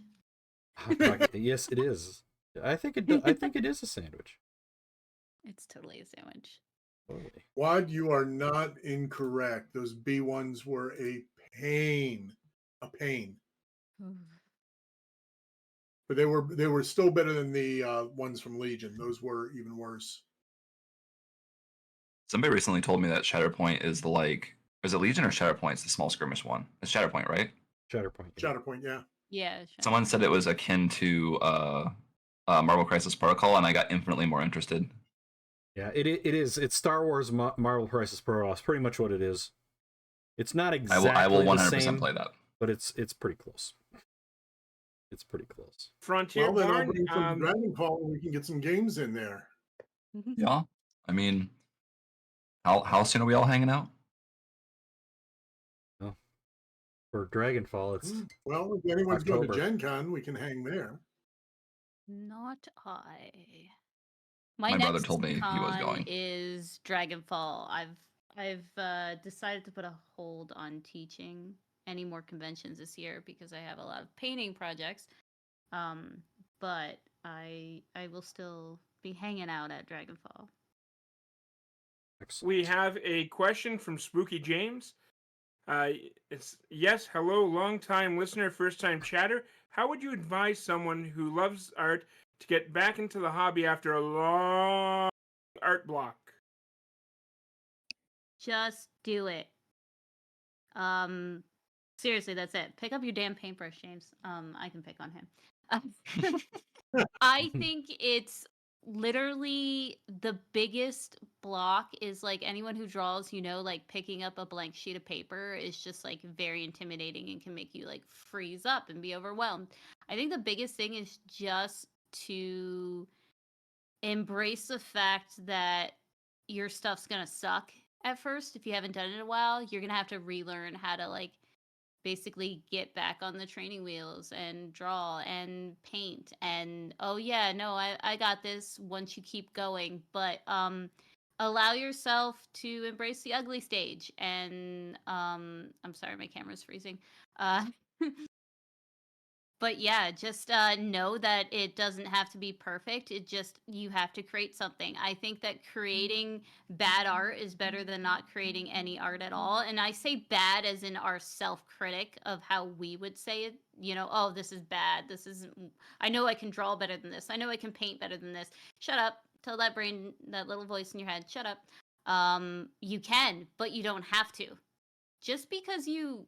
Hot dog. Yes, it is. I think it is a sandwich. It's totally a sandwich. Totally. Wad, you are not incorrect. Those B1s were a pain. A pain. But they were still better than the ones from Legion. Those were even worse. Somebody recently told me that Shatterpoint is the like, is it Legion or Shatterpoint? It's the small skirmish one. It's Shatterpoint, right? Shatterpoint. Yeah. Shatterpoint, yeah. Yeah. Someone said it was akin to Marvel Crisis Protocol, and I got infinitely more interested. Yeah, it is. It's Star Wars Marvel Crisis Protocol. It's pretty much what it is. It's not exactly I will 100% the same, play that. but it's pretty close. It's pretty close. Frontier Well, then I'll Born. bring some Dragonfall and we can get some games in there. Yeah, I mean, how soon are we all hanging out? Well, for Dragonfall, it's well, if anyone's going to October. Gen Con, we can hang there. Not I. My brother told me he was con going. is Dragonfall. I've decided to put a hold on teaching any more conventions this year because I have a lot of painting projects. But I will still be hanging out at Dragonfall. Excellent. We have a question from Spooky James. It's yes, hello, long time listener, first time chatter. How would you advise someone who loves art to get back into the hobby after a long art block? Just do it. Seriously, that's it. Pick up your damn paintbrush, James. I can pick on him. I think it's literally the biggest block is like anyone who draws, like picking up a blank sheet of paper is just like very intimidating and can make you like freeze up and be overwhelmed. I think the biggest thing is just to embrace the fact that your stuff's gonna suck at first. If you haven't done it in a while, you're gonna have to relearn how to like basically get back on the training wheels and draw and paint and oh yeah, no, I got this once you keep going. But allow yourself to embrace the ugly stage. And I'm sorry, my camera's freezing. But yeah, just know that it doesn't have to be perfect. You have to create something. I think that creating bad art is better than not creating any art at all. And I say bad as in our self-critic of how we would say it. Oh, this is bad. I know I can draw better than this. I know I can paint better than this. Shut up. Tell that brain, that little voice in your head, shut up. You can, but you don't have to. Just because you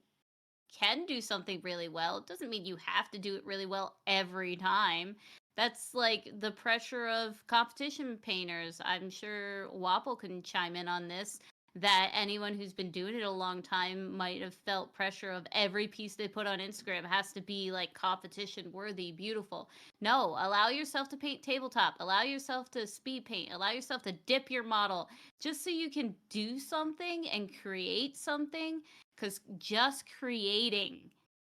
can do something really well, it doesn't mean you have to do it really well every time. That's like the pressure of competition painters. I'm sure Wapple can chime in on this. That anyone who's been doing it a long time might have felt pressure of every piece they put on Instagram has to be like competition worthy, beautiful. No, allow yourself to paint tabletop. Allow yourself to speed paint. Allow yourself to dip your model just so you can do something and create something. Because just creating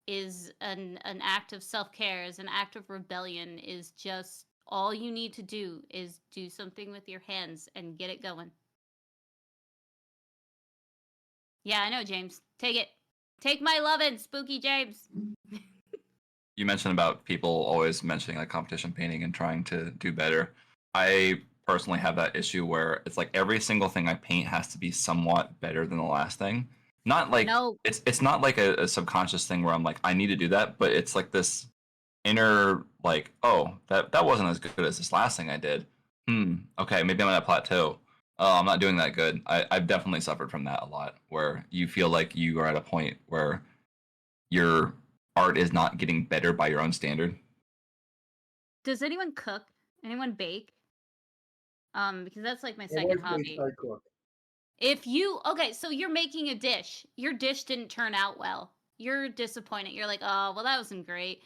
is an act of self-care, is an act of rebellion, is just all you need to do is do something with your hands and get it going. Yeah, I know, James. Take it. Take my lovin', Spooky James. You mentioned about people always mentioning like competition painting and trying to do better. I personally have that issue where it's like every single thing I paint has to be somewhat better than the last thing. Not like No. it's not like a subconscious thing where I'm like I need to do that, but it's like this inner like, oh, that wasn't as good as this last thing I did. Okay, maybe I'm at a plateau. Oh, I'm not doing that good. I've definitely suffered from that a lot, where you feel like you are at a point where your art is not getting better by your own standard. Does anyone cook? Anyone bake? Because that's like my My second wife hobby. makes, I cook. If you okay, so you're making a dish. Your dish didn't turn out well. You're disappointed. You're like, oh, well, that wasn't great.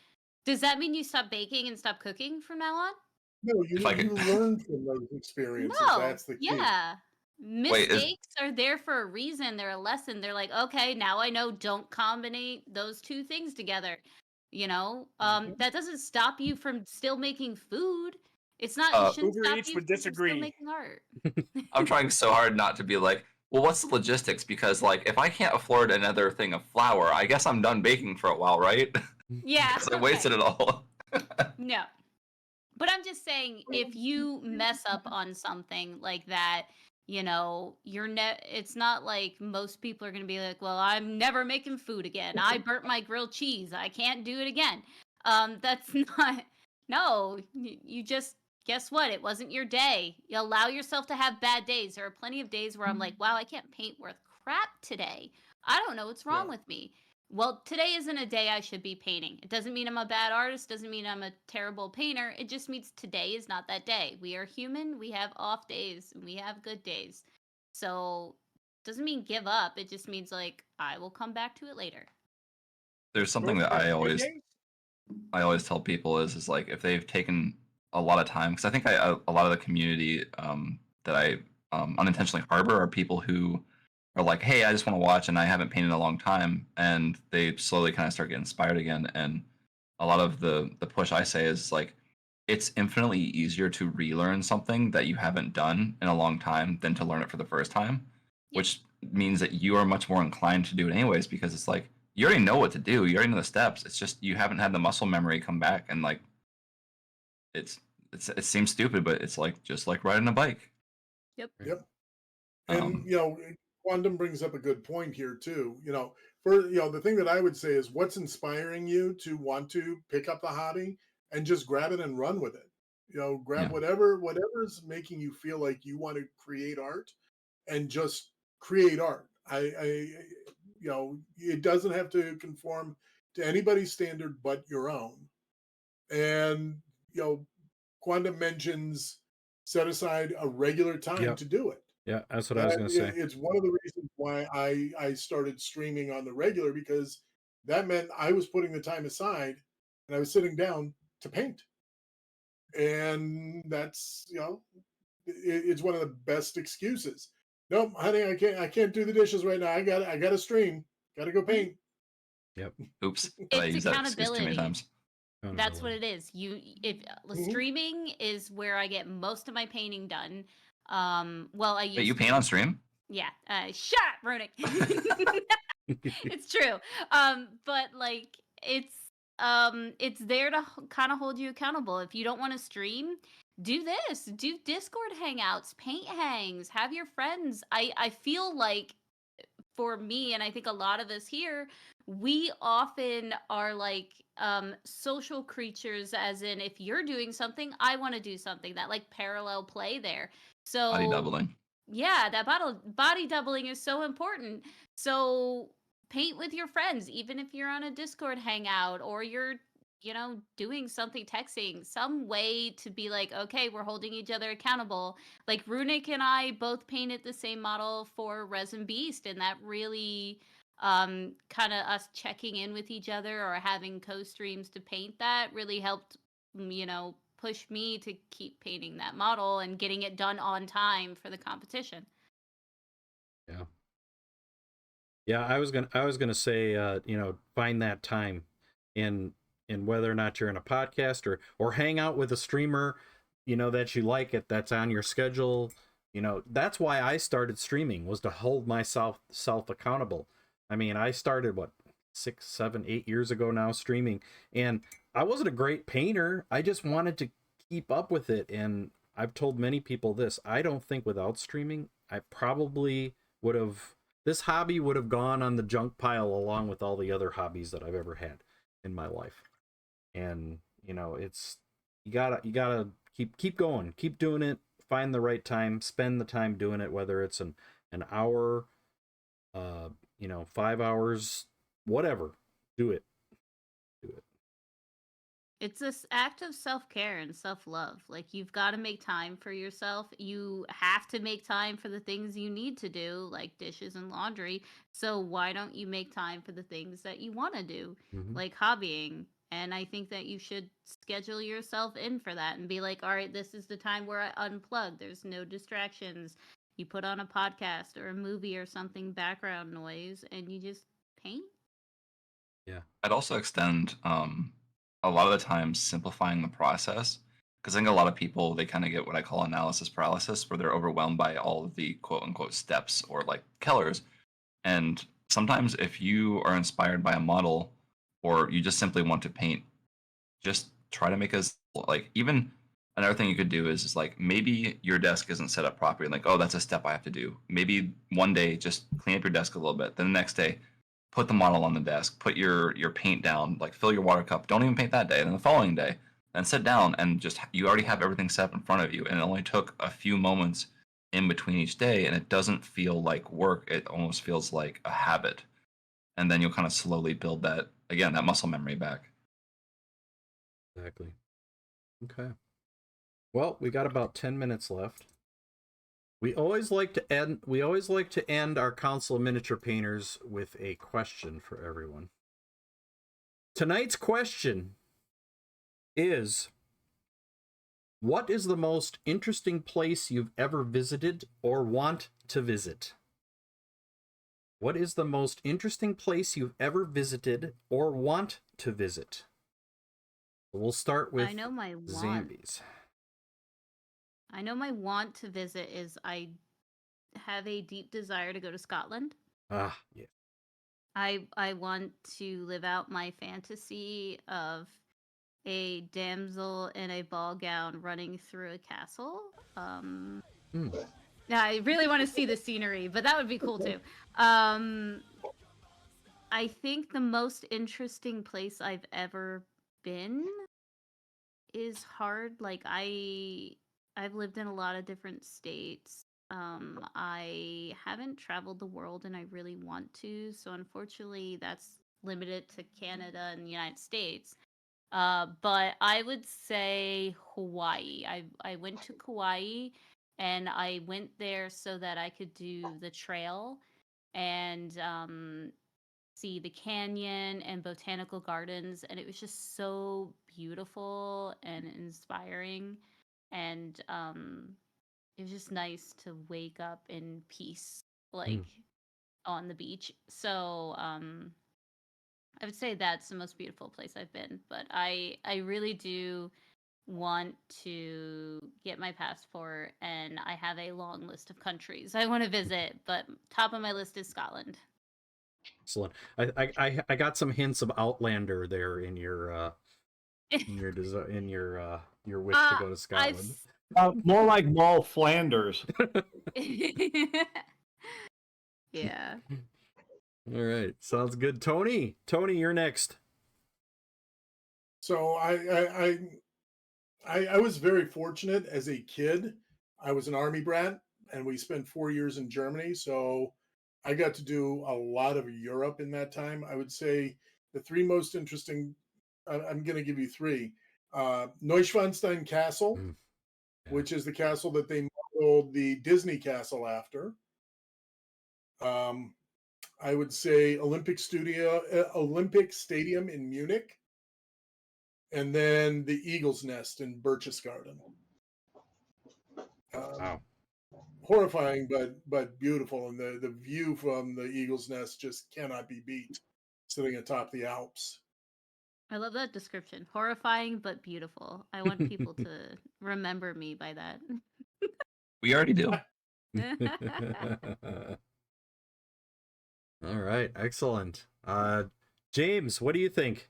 Does that mean you stop baking and stop cooking from now on? No, If I you could, learn from those experiences. No. That's the key. Yeah. Wait, Mistakes are there for a reason. They're a lesson. They're like, okay, now I know don't combine those two things together. You know, that doesn't stop you from still making food. It's not, it shouldn't Uber stop Eats you would from still disagree. making art. I'm trying so hard not to be like, well, what's the logistics? Because like, if I can't afford another thing of flour, I guess I'm done baking for a while, right? Yeah. Because I wasted it all. No. But I'm just saying, if you mess up on something like that, you know, it's not like most people are going to be like, well, I'm never making food again. I burnt my grilled cheese. I can't do it again. That's not, no, you just, guess what? It wasn't your day. You allow yourself to have bad days. There are plenty of days where I'm like, wow, I can't paint worth crap today. I don't know what's wrong with me. Well, today isn't a day I should be painting. It doesn't mean I'm a bad artist, doesn't mean I'm a terrible painter. It just means today is not that day. We are human, we have off days, and we have good days. So, doesn't mean give up. It just means like I will come back to it later. There's something Those that are I good always days. tell people is like if they've taken a lot of time, because I think a lot of the community that I unintentionally harbor are people who are like, hey, I just want to watch and I haven't painted in a long time, and they slowly kind of start getting inspired again. And a lot of the push I say is like, it's infinitely easier to relearn something that you haven't done in a long time than to learn it for the first time, which means that you are much more inclined to do it anyways, because it's like you already know what to do, you already know the steps. It's just you haven't had the muscle memory come back, and like it seems stupid, but it's like just like riding a bike. Yep. And Quantum brings up a good point here too. The thing that I would say is what's inspiring you to want to pick up the hobby and just grab it and run with it. Grab whatever's making you feel like you want to create art and just create art. It doesn't have to conform to anybody's standard but your own. And Quantum mentions set aside a regular time to do it. Yeah, that's what I was going to say. It's one of the reasons why I started streaming on the regular, because that meant I was putting the time aside and I was sitting down to paint. And that's, it's one of the best excuses. Nope, honey, I can't do the dishes right now. I got to stream. Got to go paint. Yep. Oops. I It's used that excuse too many accountability. times. That's what it is. Streaming is where I get most of my painting done. Well, I used Wait, you to. paint on stream? Yeah. Shut up, Runic. It's true. But like it's there to kind of hold you accountable. If you don't want to stream, do this. Do Discord hangouts, paint hangs, have your friends. I feel like for me, and I think a lot of us here, we often are like social creatures, as in if you're doing something, I want to do something, that like parallel play there. So Body doubling. yeah, that body doubling is so important. So paint with your friends, even if you're on a Discord hangout or you're doing something, texting, some way to be like, okay, we're holding each other accountable. Like Runic and I both painted the same model for Resin Beast, and that really kind of us checking in with each other or having co-streams to paint that really helped, push me to keep painting that model and getting it done on time for the competition. Yeah. Yeah, I was gonna say, find that time in whether or not you're in a podcast or hang out with a streamer, that you like it, that's on your schedule. That's why I started streaming, was to hold myself accountable. I mean, I started 6, 7, 8 years ago now streaming, and I wasn't a great painter. I just wanted to keep up with it, and I've told many people this. I don't think without streaming, I probably would have this hobby would have gone on the junk pile along with all the other hobbies that I've ever had in my life. And it's you gotta keep going, keep doing it, find the right time, spend the time doing it, whether it's an hour, 5 hours, whatever. Do it. It's this act of self-care and self-love. Like, you've got to make time for yourself. You have to make time for the things you need to do, like dishes and laundry. So why don't you make time for the things that you want to do, like hobbying? And I think that you should schedule yourself in for that and be like, all right, this is the time where I unplug. There's no distractions. You put on a podcast or a movie or something, background noise, and you just paint. Yeah. I'd also extend a lot of the time simplifying the process, because I think a lot of people, they kind of get what I call analysis paralysis, where they're overwhelmed by all of the quote unquote steps or like colors. And sometimes if you are inspired by a model or you just simply want to paint, just try to make as like, even another thing you could do is like, maybe your desk isn't set up properly, like, oh, that's a step I have to do. Maybe one day just clean up your desk a little bit, then the next day put the model on the desk, put your paint down, like fill your water cup, don't even paint that day, and then the following day, then sit down and just, you already have everything set up in front of you, and it only took a few moments in between each day, and it doesn't feel like work, it almost feels like a habit. And then you'll kind of slowly build that, again, that muscle memory back. Exactly. Okay. Well, we got about 10 minutes left. We always like to end our Council of Miniature Painters with a question for everyone. Tonight's question is, what is the most interesting place you've ever visited or want to visit? What is the most interesting place you've ever visited or want to visit? We'll start with I know my want. Zambies. I know my want to visit is I have a deep desire to go to Scotland. Ah, yeah. I want to live out my fantasy of a damsel in a ball gown running through a castle. Yeah, I really want to see the scenery, but that would be cool too. I think the most interesting place I've ever been is hard. Like, I've lived in a lot of different states. I haven't traveled the world and I really want to, so unfortunately that's limited to Canada and the United States. But I would say Hawaii. I went to Kauai and I went there so that I could do the trail and see the canyon and botanical gardens, and it was just so beautiful and inspiring, and it was just nice to wake up in peace, like on the beach. So I would say that's the most beautiful place I've been, but I really do want to get my passport, and I have a long list of countries I want to visit, but top of my list is Scotland. Excellent. I got some hints of Outlander there in your your wish to go to Scotland. More like Mall Flanders. Yeah. All right, sounds good. Tony, you're next. So I was very fortunate as a kid. I was an army brat, and we spent 4 years in Germany. So I got to do a lot of Europe in that time. I would say the three most interesting I'm going to give you three. Neuschwanstein Castle, Mm, yeah. which is the castle that they modeled the Disney castle after. I would say Olympic Stadium in Munich, and then the Eagle's Nest in Berchtesgaden. Wow. Horrifying, but beautiful, and the view from the Eagle's Nest just cannot be beat. Sitting atop the Alps. I love that description. Horrifying but beautiful. I want people to remember me by that. We already do. All right, excellent. James, what do you think?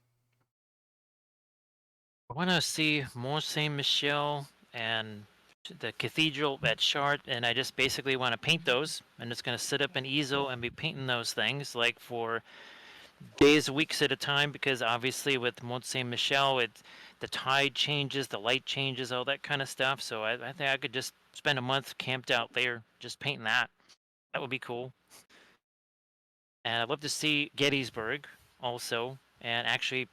I want to see Mont Saint Michel and the cathedral at Chartres, and I just basically want to paint those. I'm just going to sit up an easel and be painting those things like for days, weeks at a time, because obviously with Mont Saint Michel, the tide changes, the light changes, all that kind of stuff. So I think I could just spend a month camped out there just painting that. That would be cool. And I'd love to see Gettysburg also, and actually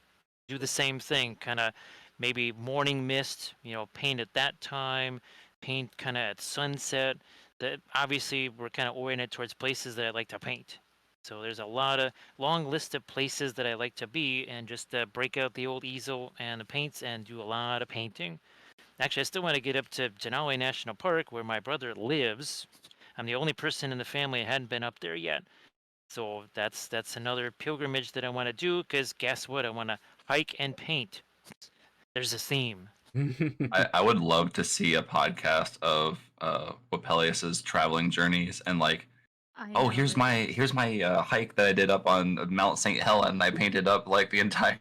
do the same thing, kind of maybe morning mist, paint at that time, paint kind of at sunset. That obviously we're kind of oriented towards places that I like to paint. So there's a long list of places that I like to be, and just break out the old easel and the paints and do a lot of painting. Actually, I still want to get up to Denali National Park where my brother lives. I'm the only person in the family that hadn't been up there yet. So that's another pilgrimage that I want to do, because guess what? I want to hike and paint. There's a theme. I would love to see a podcast of Wapelius's traveling journeys and like, I oh, know, here's right? my hike that I did up on Mount St. Helens, and I painted up like the entire,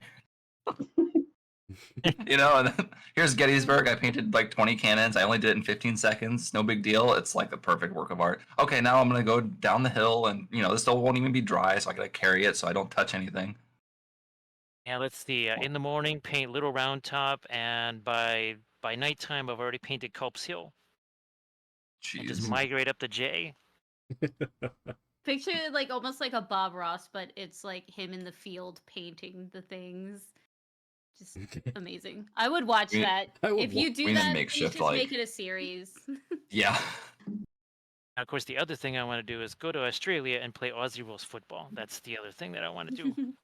and then here's Gettysburg. I painted like 20 cannons. I only did it in 15 seconds. No big deal. It's like the perfect work of art. Okay, now I'm gonna go down the hill, and this still won't even be dry, so I gotta carry it so I don't touch anything. Yeah, let's see. In the morning, paint Little Round Top, and by nighttime, I've already painted Culp's Hill. And just Jeez. migrate up the J. Picture it like almost like a Bob Ross, but it's like him in the field painting the things. Just amazing. I would watch We- that. I would If you do we need a that, please makeshift, just make like- it a series. Yeah. Now, of course, the other thing I want to do is go to Australia and play Aussie rules football. That's the other thing that I want to do.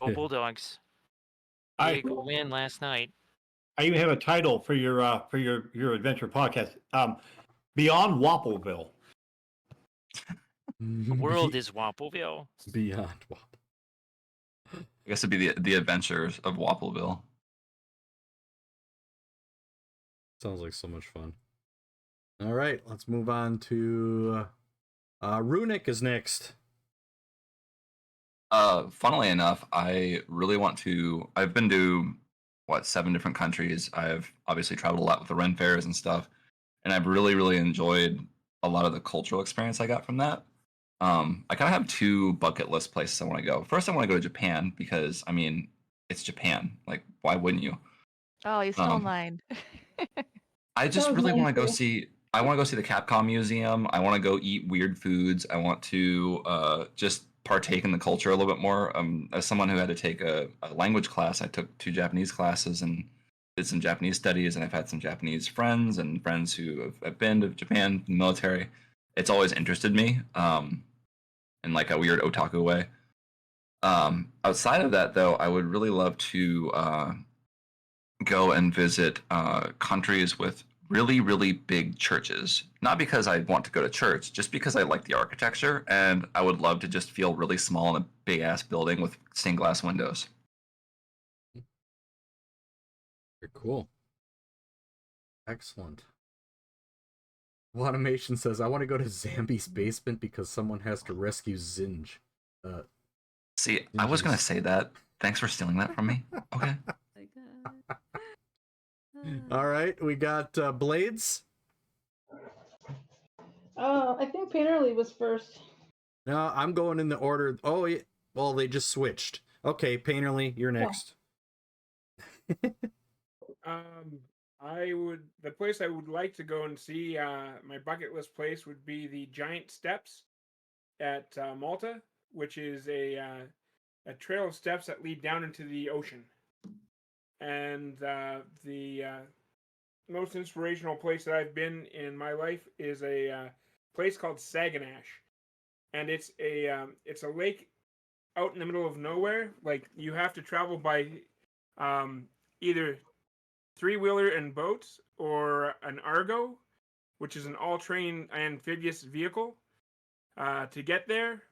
Go Bulldogs. I Big win last night. I even have a title for your adventure podcast. Beyond Wappleville. The world is Wappleville. Beyond Wapple. I guess it'd be the Adventures of Wappleville. Sounds like so much fun. All right, let's move on to Runic is next. Funnily enough, I really want to. I've been to 7 different countries. I've obviously traveled a lot with the Ren fairs and stuff, and I've really enjoyed a lot of the cultural experience I got from that. I kind of have 2 bucket list places I want to go. First, I want to go to Japan because I mean it's Japan. Like, why wouldn't you? Oh, you stole mine. I just was really mine want to go too. see. I want to go see the Capcom Museum. I want to go eat weird foods. I want to just partake in the culture a little bit more. As someone who had to take a language class, I took 2 Japanese classes and did some Japanese studies. And I've had some Japanese friends and friends who have been to Japan, military. It's always interested me, in like a weird otaku way. Outside of that, though, I would really love to go and visit countries with really big churches. Not because I want to go to church, just because I like the architecture, and I would love to just feel really small in a big ass building with stained glass windows. Very cool. Excellent. Automation says, I want to go to Zambies basement because someone has to rescue Zinj. See, I was gonna say that. Thanks for stealing that from me. Okay. All right, we got Blades. I think Painterly was first. No, I'm going in the order. Oh, yeah. Well, they just switched. Okay, Painterly, you're next. The place I would like to go and see, my bucket list place would be the Giant Steps at Malta, which is a trail of steps that lead down into the ocean. And the most inspirational place that I've been in my life is a place called Saginash, and it's a lake out in the middle of nowhere. Like, you have to travel by either three-wheeler and boats or an Argo, which is an all-terrain amphibious vehicle. To get there,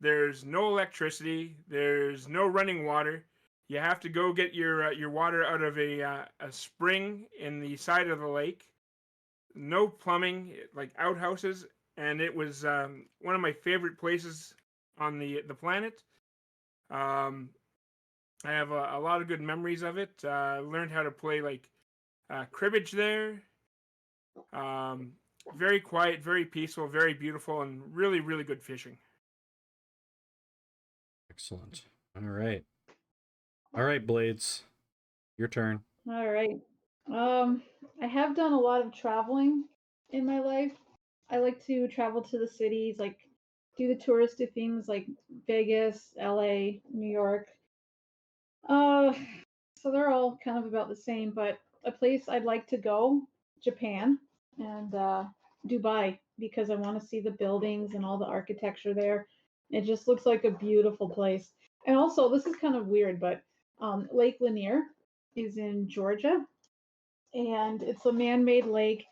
there's no electricity. There's no running water. You have to go get your water out of a spring in the side of the lake. No plumbing, like outhouses, and it was one of my favorite places on the planet. I have a lot of good memories of it. Learned how to play like cribbage there. Very quiet, very peaceful, very beautiful, and really, really good fishing. Excellent. All right, Blades. Your turn. All right. I have done a lot of traveling in my life. I like to travel to the cities, like do the touristy things like Vegas, LA, New York. So they're all kind of about the same, but a place I'd like to go, Japan and Dubai, because I want to see the buildings and all the architecture there. It just looks like a beautiful place. And also, this is kind of weird, but Lake Lanier is in Georgia, and it's a man-made lake,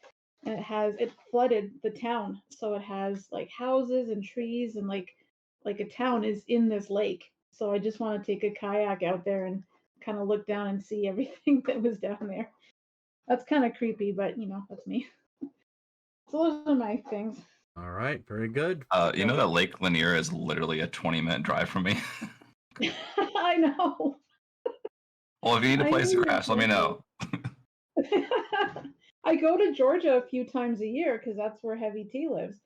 and it flooded the town, so it has like houses and trees, and like a town is in this lake. So I just want to take a kayak out there and kind of look down and see everything that was down there. That's kind of creepy, but that's me. So those are my things. All right, very good. You know that Lake Lanier is literally a 20-minute drive from me. I know. Well, if you need a I place to knew crash, let me know. I go to Georgia a few times a year because that's where Heavy T lives,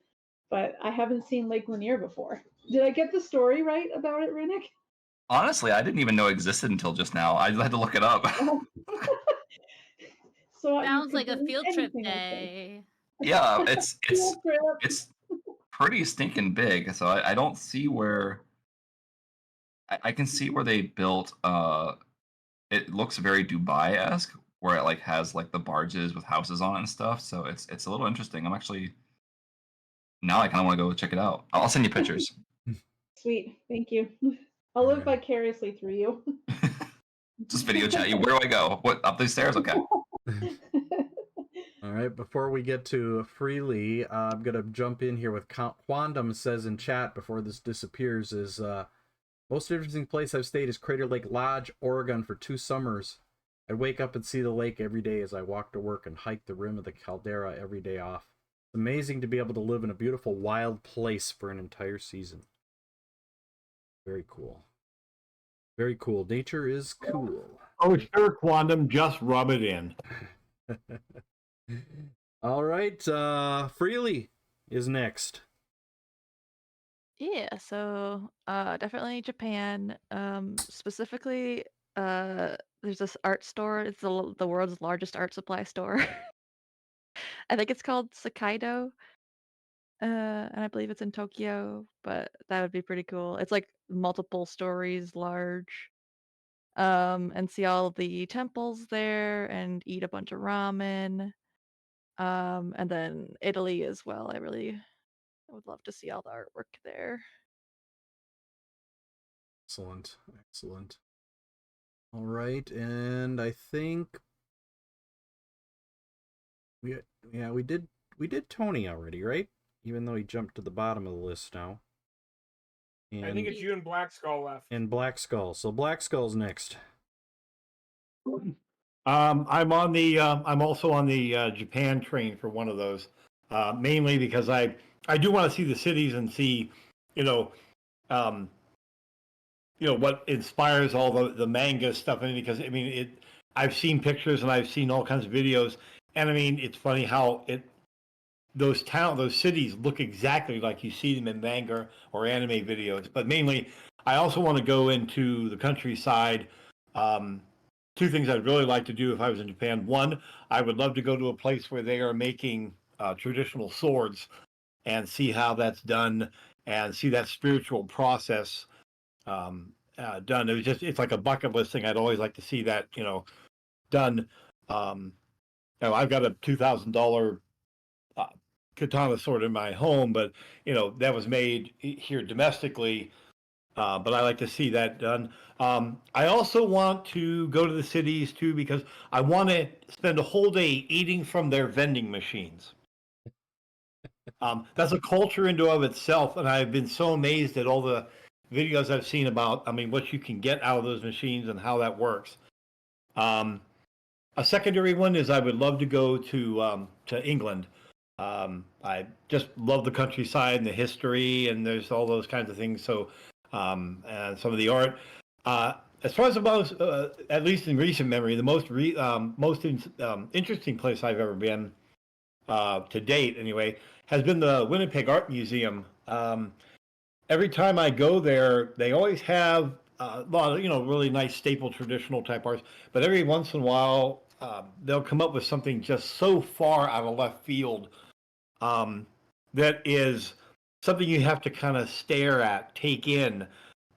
but I haven't seen Lake Lanier before. Did I get the story right about it, Rinnick? Honestly, I didn't even know it existed until just now. I just had to look it up. So you Sounds could like a believe field trip anything I say. day. Yeah, Field trip. it's pretty stinking big. So I don't see where I can see where they built. It looks very Dubai-esque, where it like has like the barges with houses on it and stuff. So it's a little interesting. I'm actually now I kind of want to go check it out. I'll send you pictures. Sweet, thank you. I'll live vicariously through you. Just video chat you. Where do I go? What, up these stairs? Okay. All right, before we get to Freely, I'm going to jump in here with Quandam says in chat before this disappears is most interesting place I've stayed is Crater Lake Lodge, Oregon for 2 summers. I'd wake up and see the lake every day as I walk to work and hike the rim of the caldera every day off. It's amazing to be able to live in a beautiful wild place for an entire season. Very cool. Very cool. Nature is cool. Oh, sure, Quantum, just rub it in. All right, Freely is next. Yeah, so definitely Japan. Specifically, there's this art store. It's the world's largest art supply store. I think it's called Sakaido, and I believe it's in Tokyo. But that would be pretty cool. It's like multiple stories large. And see all the temples there, and eat a bunch of ramen. And then Italy as well. I would love to see all the artwork there. Excellent. Excellent. All right, and I think we did Tony already, right? Even though he jumped to the bottom of the list now. And, I think it's you and Black Skull left. And Black Skull. So Black Skull's next. I'm also on the Japan train for one of those, mainly because I do want to see the cities and see, what inspires all the manga stuff. And because I've seen pictures and I've seen all kinds of videos, and it's funny how those cities look exactly like you see them in manga or anime videos. But mainly, I also want to go into the countryside. 2 things I'd really like to do if I was in Japan. One, I would love to go to a place where they are making traditional swords and see how that's done and see that spiritual process done. It's like a bucket list thing. I'd always like to see that, done. I've got a $2,000 katana sword in my home, but that was made here domestically. But I like to see that done. I also want to go to the cities too because I want to spend a whole day eating from their vending machines. That's a culture into of itself, and I've been so amazed at all the videos I've seen about, what you can get out of those machines and how that works. A secondary one is I would love to go to England. I just love the countryside and the history, and there's all those kinds of things. So, and some of the art. As far as the most, at least in recent memory, the most interesting place I've ever been to date, anyway, has been the Winnipeg Art Museum. Every time I go there, they always have a lot of really nice staple traditional type arts, but every once in a while they'll come up with something just so far out of left field that is something you have to kind of stare at, take in.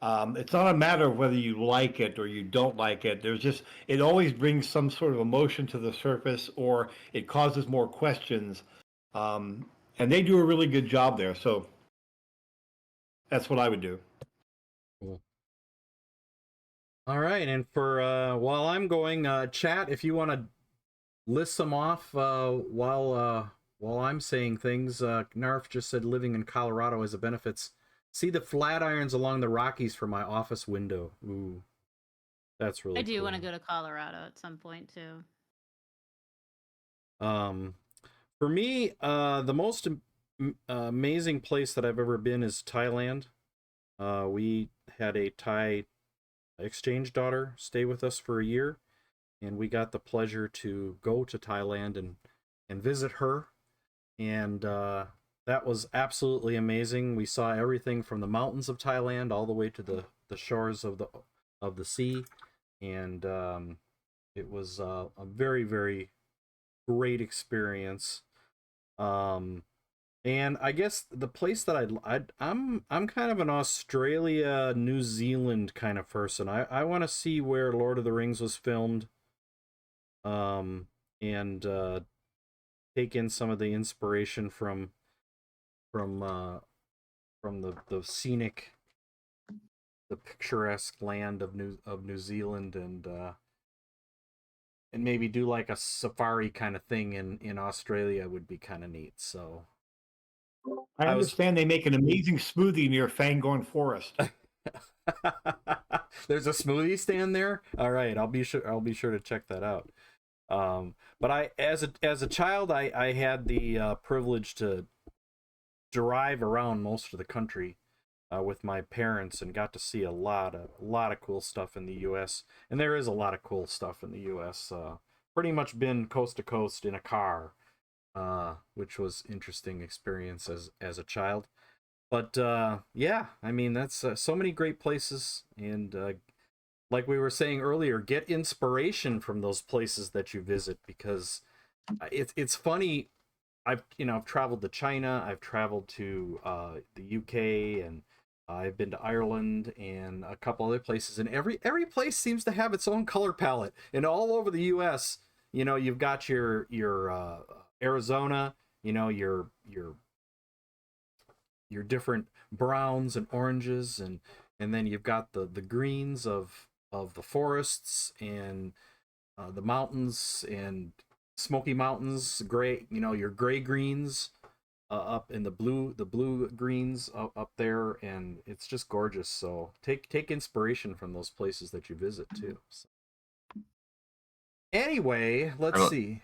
It's not a matter of whether you like it or you don't like it. It always brings some sort of emotion to the surface, or it causes more questions. And they do a really good job there. So that's what I would do. Cool. All right, and for while I'm going, chat, if you want to list some off while I'm saying things, Narf just said living in Colorado has a benefits. See the Flatirons along the Rockies from my office window. Ooh, that's really. I do cool. want to go to Colorado at some point too. For me, the most amazing place that I've ever been is Thailand. We had a Thai exchange daughter stay with us for a year, and we got the pleasure to go to Thailand and visit her, and that was absolutely amazing. We saw everything from the mountains of Thailand all the way to the shores of the sea, and it was a very, very great experience. And I guess the place that I'm kind of an Australia, New Zealand kind of person. I want to see where Lord of the Rings was filmed, and take in some of the inspiration from the scenic, the picturesque land of New Zealand, and maybe do like a safari kind of thing in Australia would be kind of neat. So I understand they make an amazing smoothie near Fangorn Forest. There's a smoothie stand there. All right, I'll be sure to check that out. But I, as a child, I had the privilege to drive around most of the country with my parents, and got to see a lot of cool stuff in the U.S. And there is a lot of cool stuff in the U.S. Pretty much been coast to coast in a car, which was interesting experience as a child. But yeah, I mean, that's so many great places, and like we were saying earlier, get inspiration from those places that you visit, because it's funny. I've traveled to China, I've traveled to the UK, and I've been to Ireland and a couple other places, and every place seems to have its own color palette. And all over the U.S., you've got your Arizona, your different browns and oranges, and then you've got the greens of the forests, and the mountains and Smoky Mountains, gray, your gray greens up in the blue greens up there, and it's just gorgeous. So take inspiration from those places that you visit too. So. Anyway, let's see.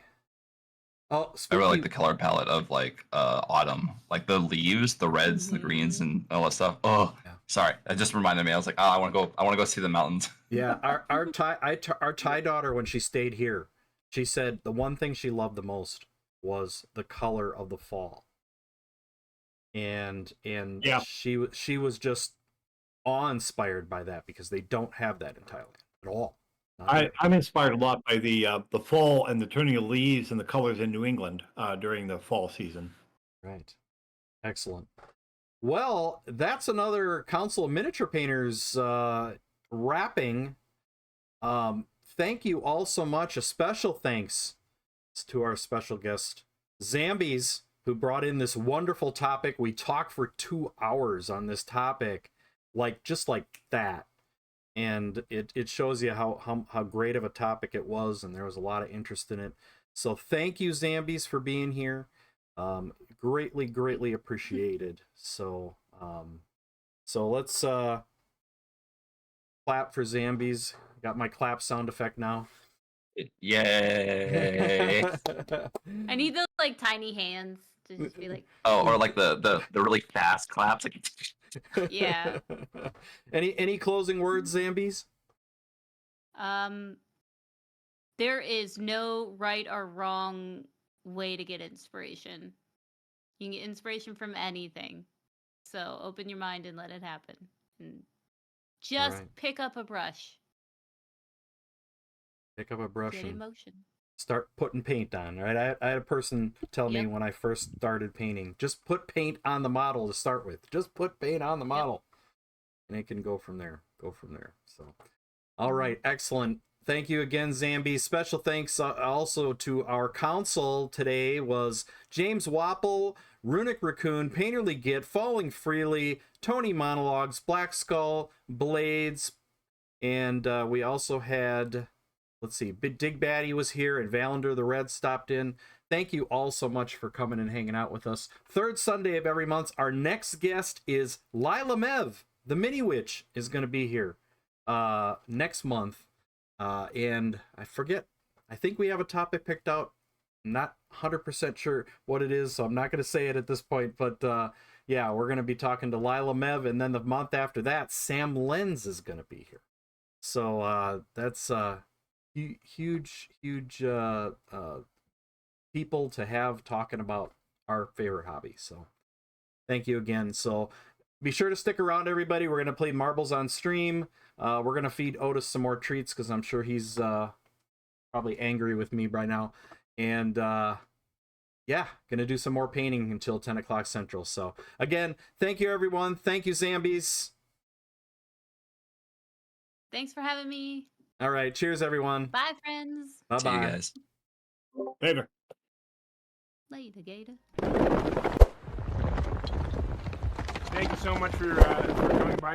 Oh, I really like the color palette of like autumn, like the leaves, the reds, the greens, and all that stuff. Oh, yeah. Sorry, that just reminded me. I was like, oh, I want to go see the mountains. Yeah, our Thai daughter, when she stayed here, she said the one thing she loved the most was the color of the fall, and yeah, she was just awe-inspired by that, because they don't have that in Thailand at all. I'm inspired a lot by the fall and the turning of leaves and the colors in New England during the fall season. Right. Excellent. Well, that's another Council of Miniature Painters wrapping. Thank you all so much. A special thanks to our special guest, Zambies, who brought in this wonderful topic. We talked for 2 hours on this topic, just like that. And it shows you how great of a topic it was, and there was a lot of interest in it. So thank you, Zambies, for being here. Greatly appreciated. So let's clap for Zambies. Got my clap sound effect now. Yay! I need those like tiny hands to just be like. Oh, or like the really fast claps. Like, Yeah. Any closing words, Zambies? There is no right or wrong way to get inspiration. You can get inspiration from anything. So open your mind and let it happen. And just Right. pick up a brush. Pick up a brush Get and in motion. start putting paint on, right? I had a person tell me when I first started painting, just put paint on the model to start with. Just put paint on the model. And it can go from there. So, all right, excellent. Thank you again, Zambi. Special thanks also to our council today was James Wapple, Runic Raccoon, Painterly Git, Falling Freely, Tony Monologues, Black Skull, Blades, and we also had, let's see, Big Dig Batty was here, and Valander the Red stopped in. Thank you all so much for coming and hanging out with us. Third Sunday of every month, our next guest is Lila Mev. The Mini Witch is going to be here next month. And I forget, I think we have a topic picked out. I'm not 100% sure what it is, so I'm not going to say it at this point. But yeah, we're going to be talking to Lila Mev. And then the month after that, Sam Lenz is going to be here. So that's huge people to have talking about our favorite hobby. So thank you again. So be sure to stick around, everybody. We're going to play marbles on stream. We're going to feed Otis some more treats because I'm sure he's probably angry with me right now. And yeah, going to do some more painting until 10 o'clock Central. So again, thank you, everyone. Thank you, Zambies. Thanks for having me. All right. Cheers, everyone. Bye, friends. Bye-bye. see you guys. Later. Later, Gator. Thank you so much for coming by.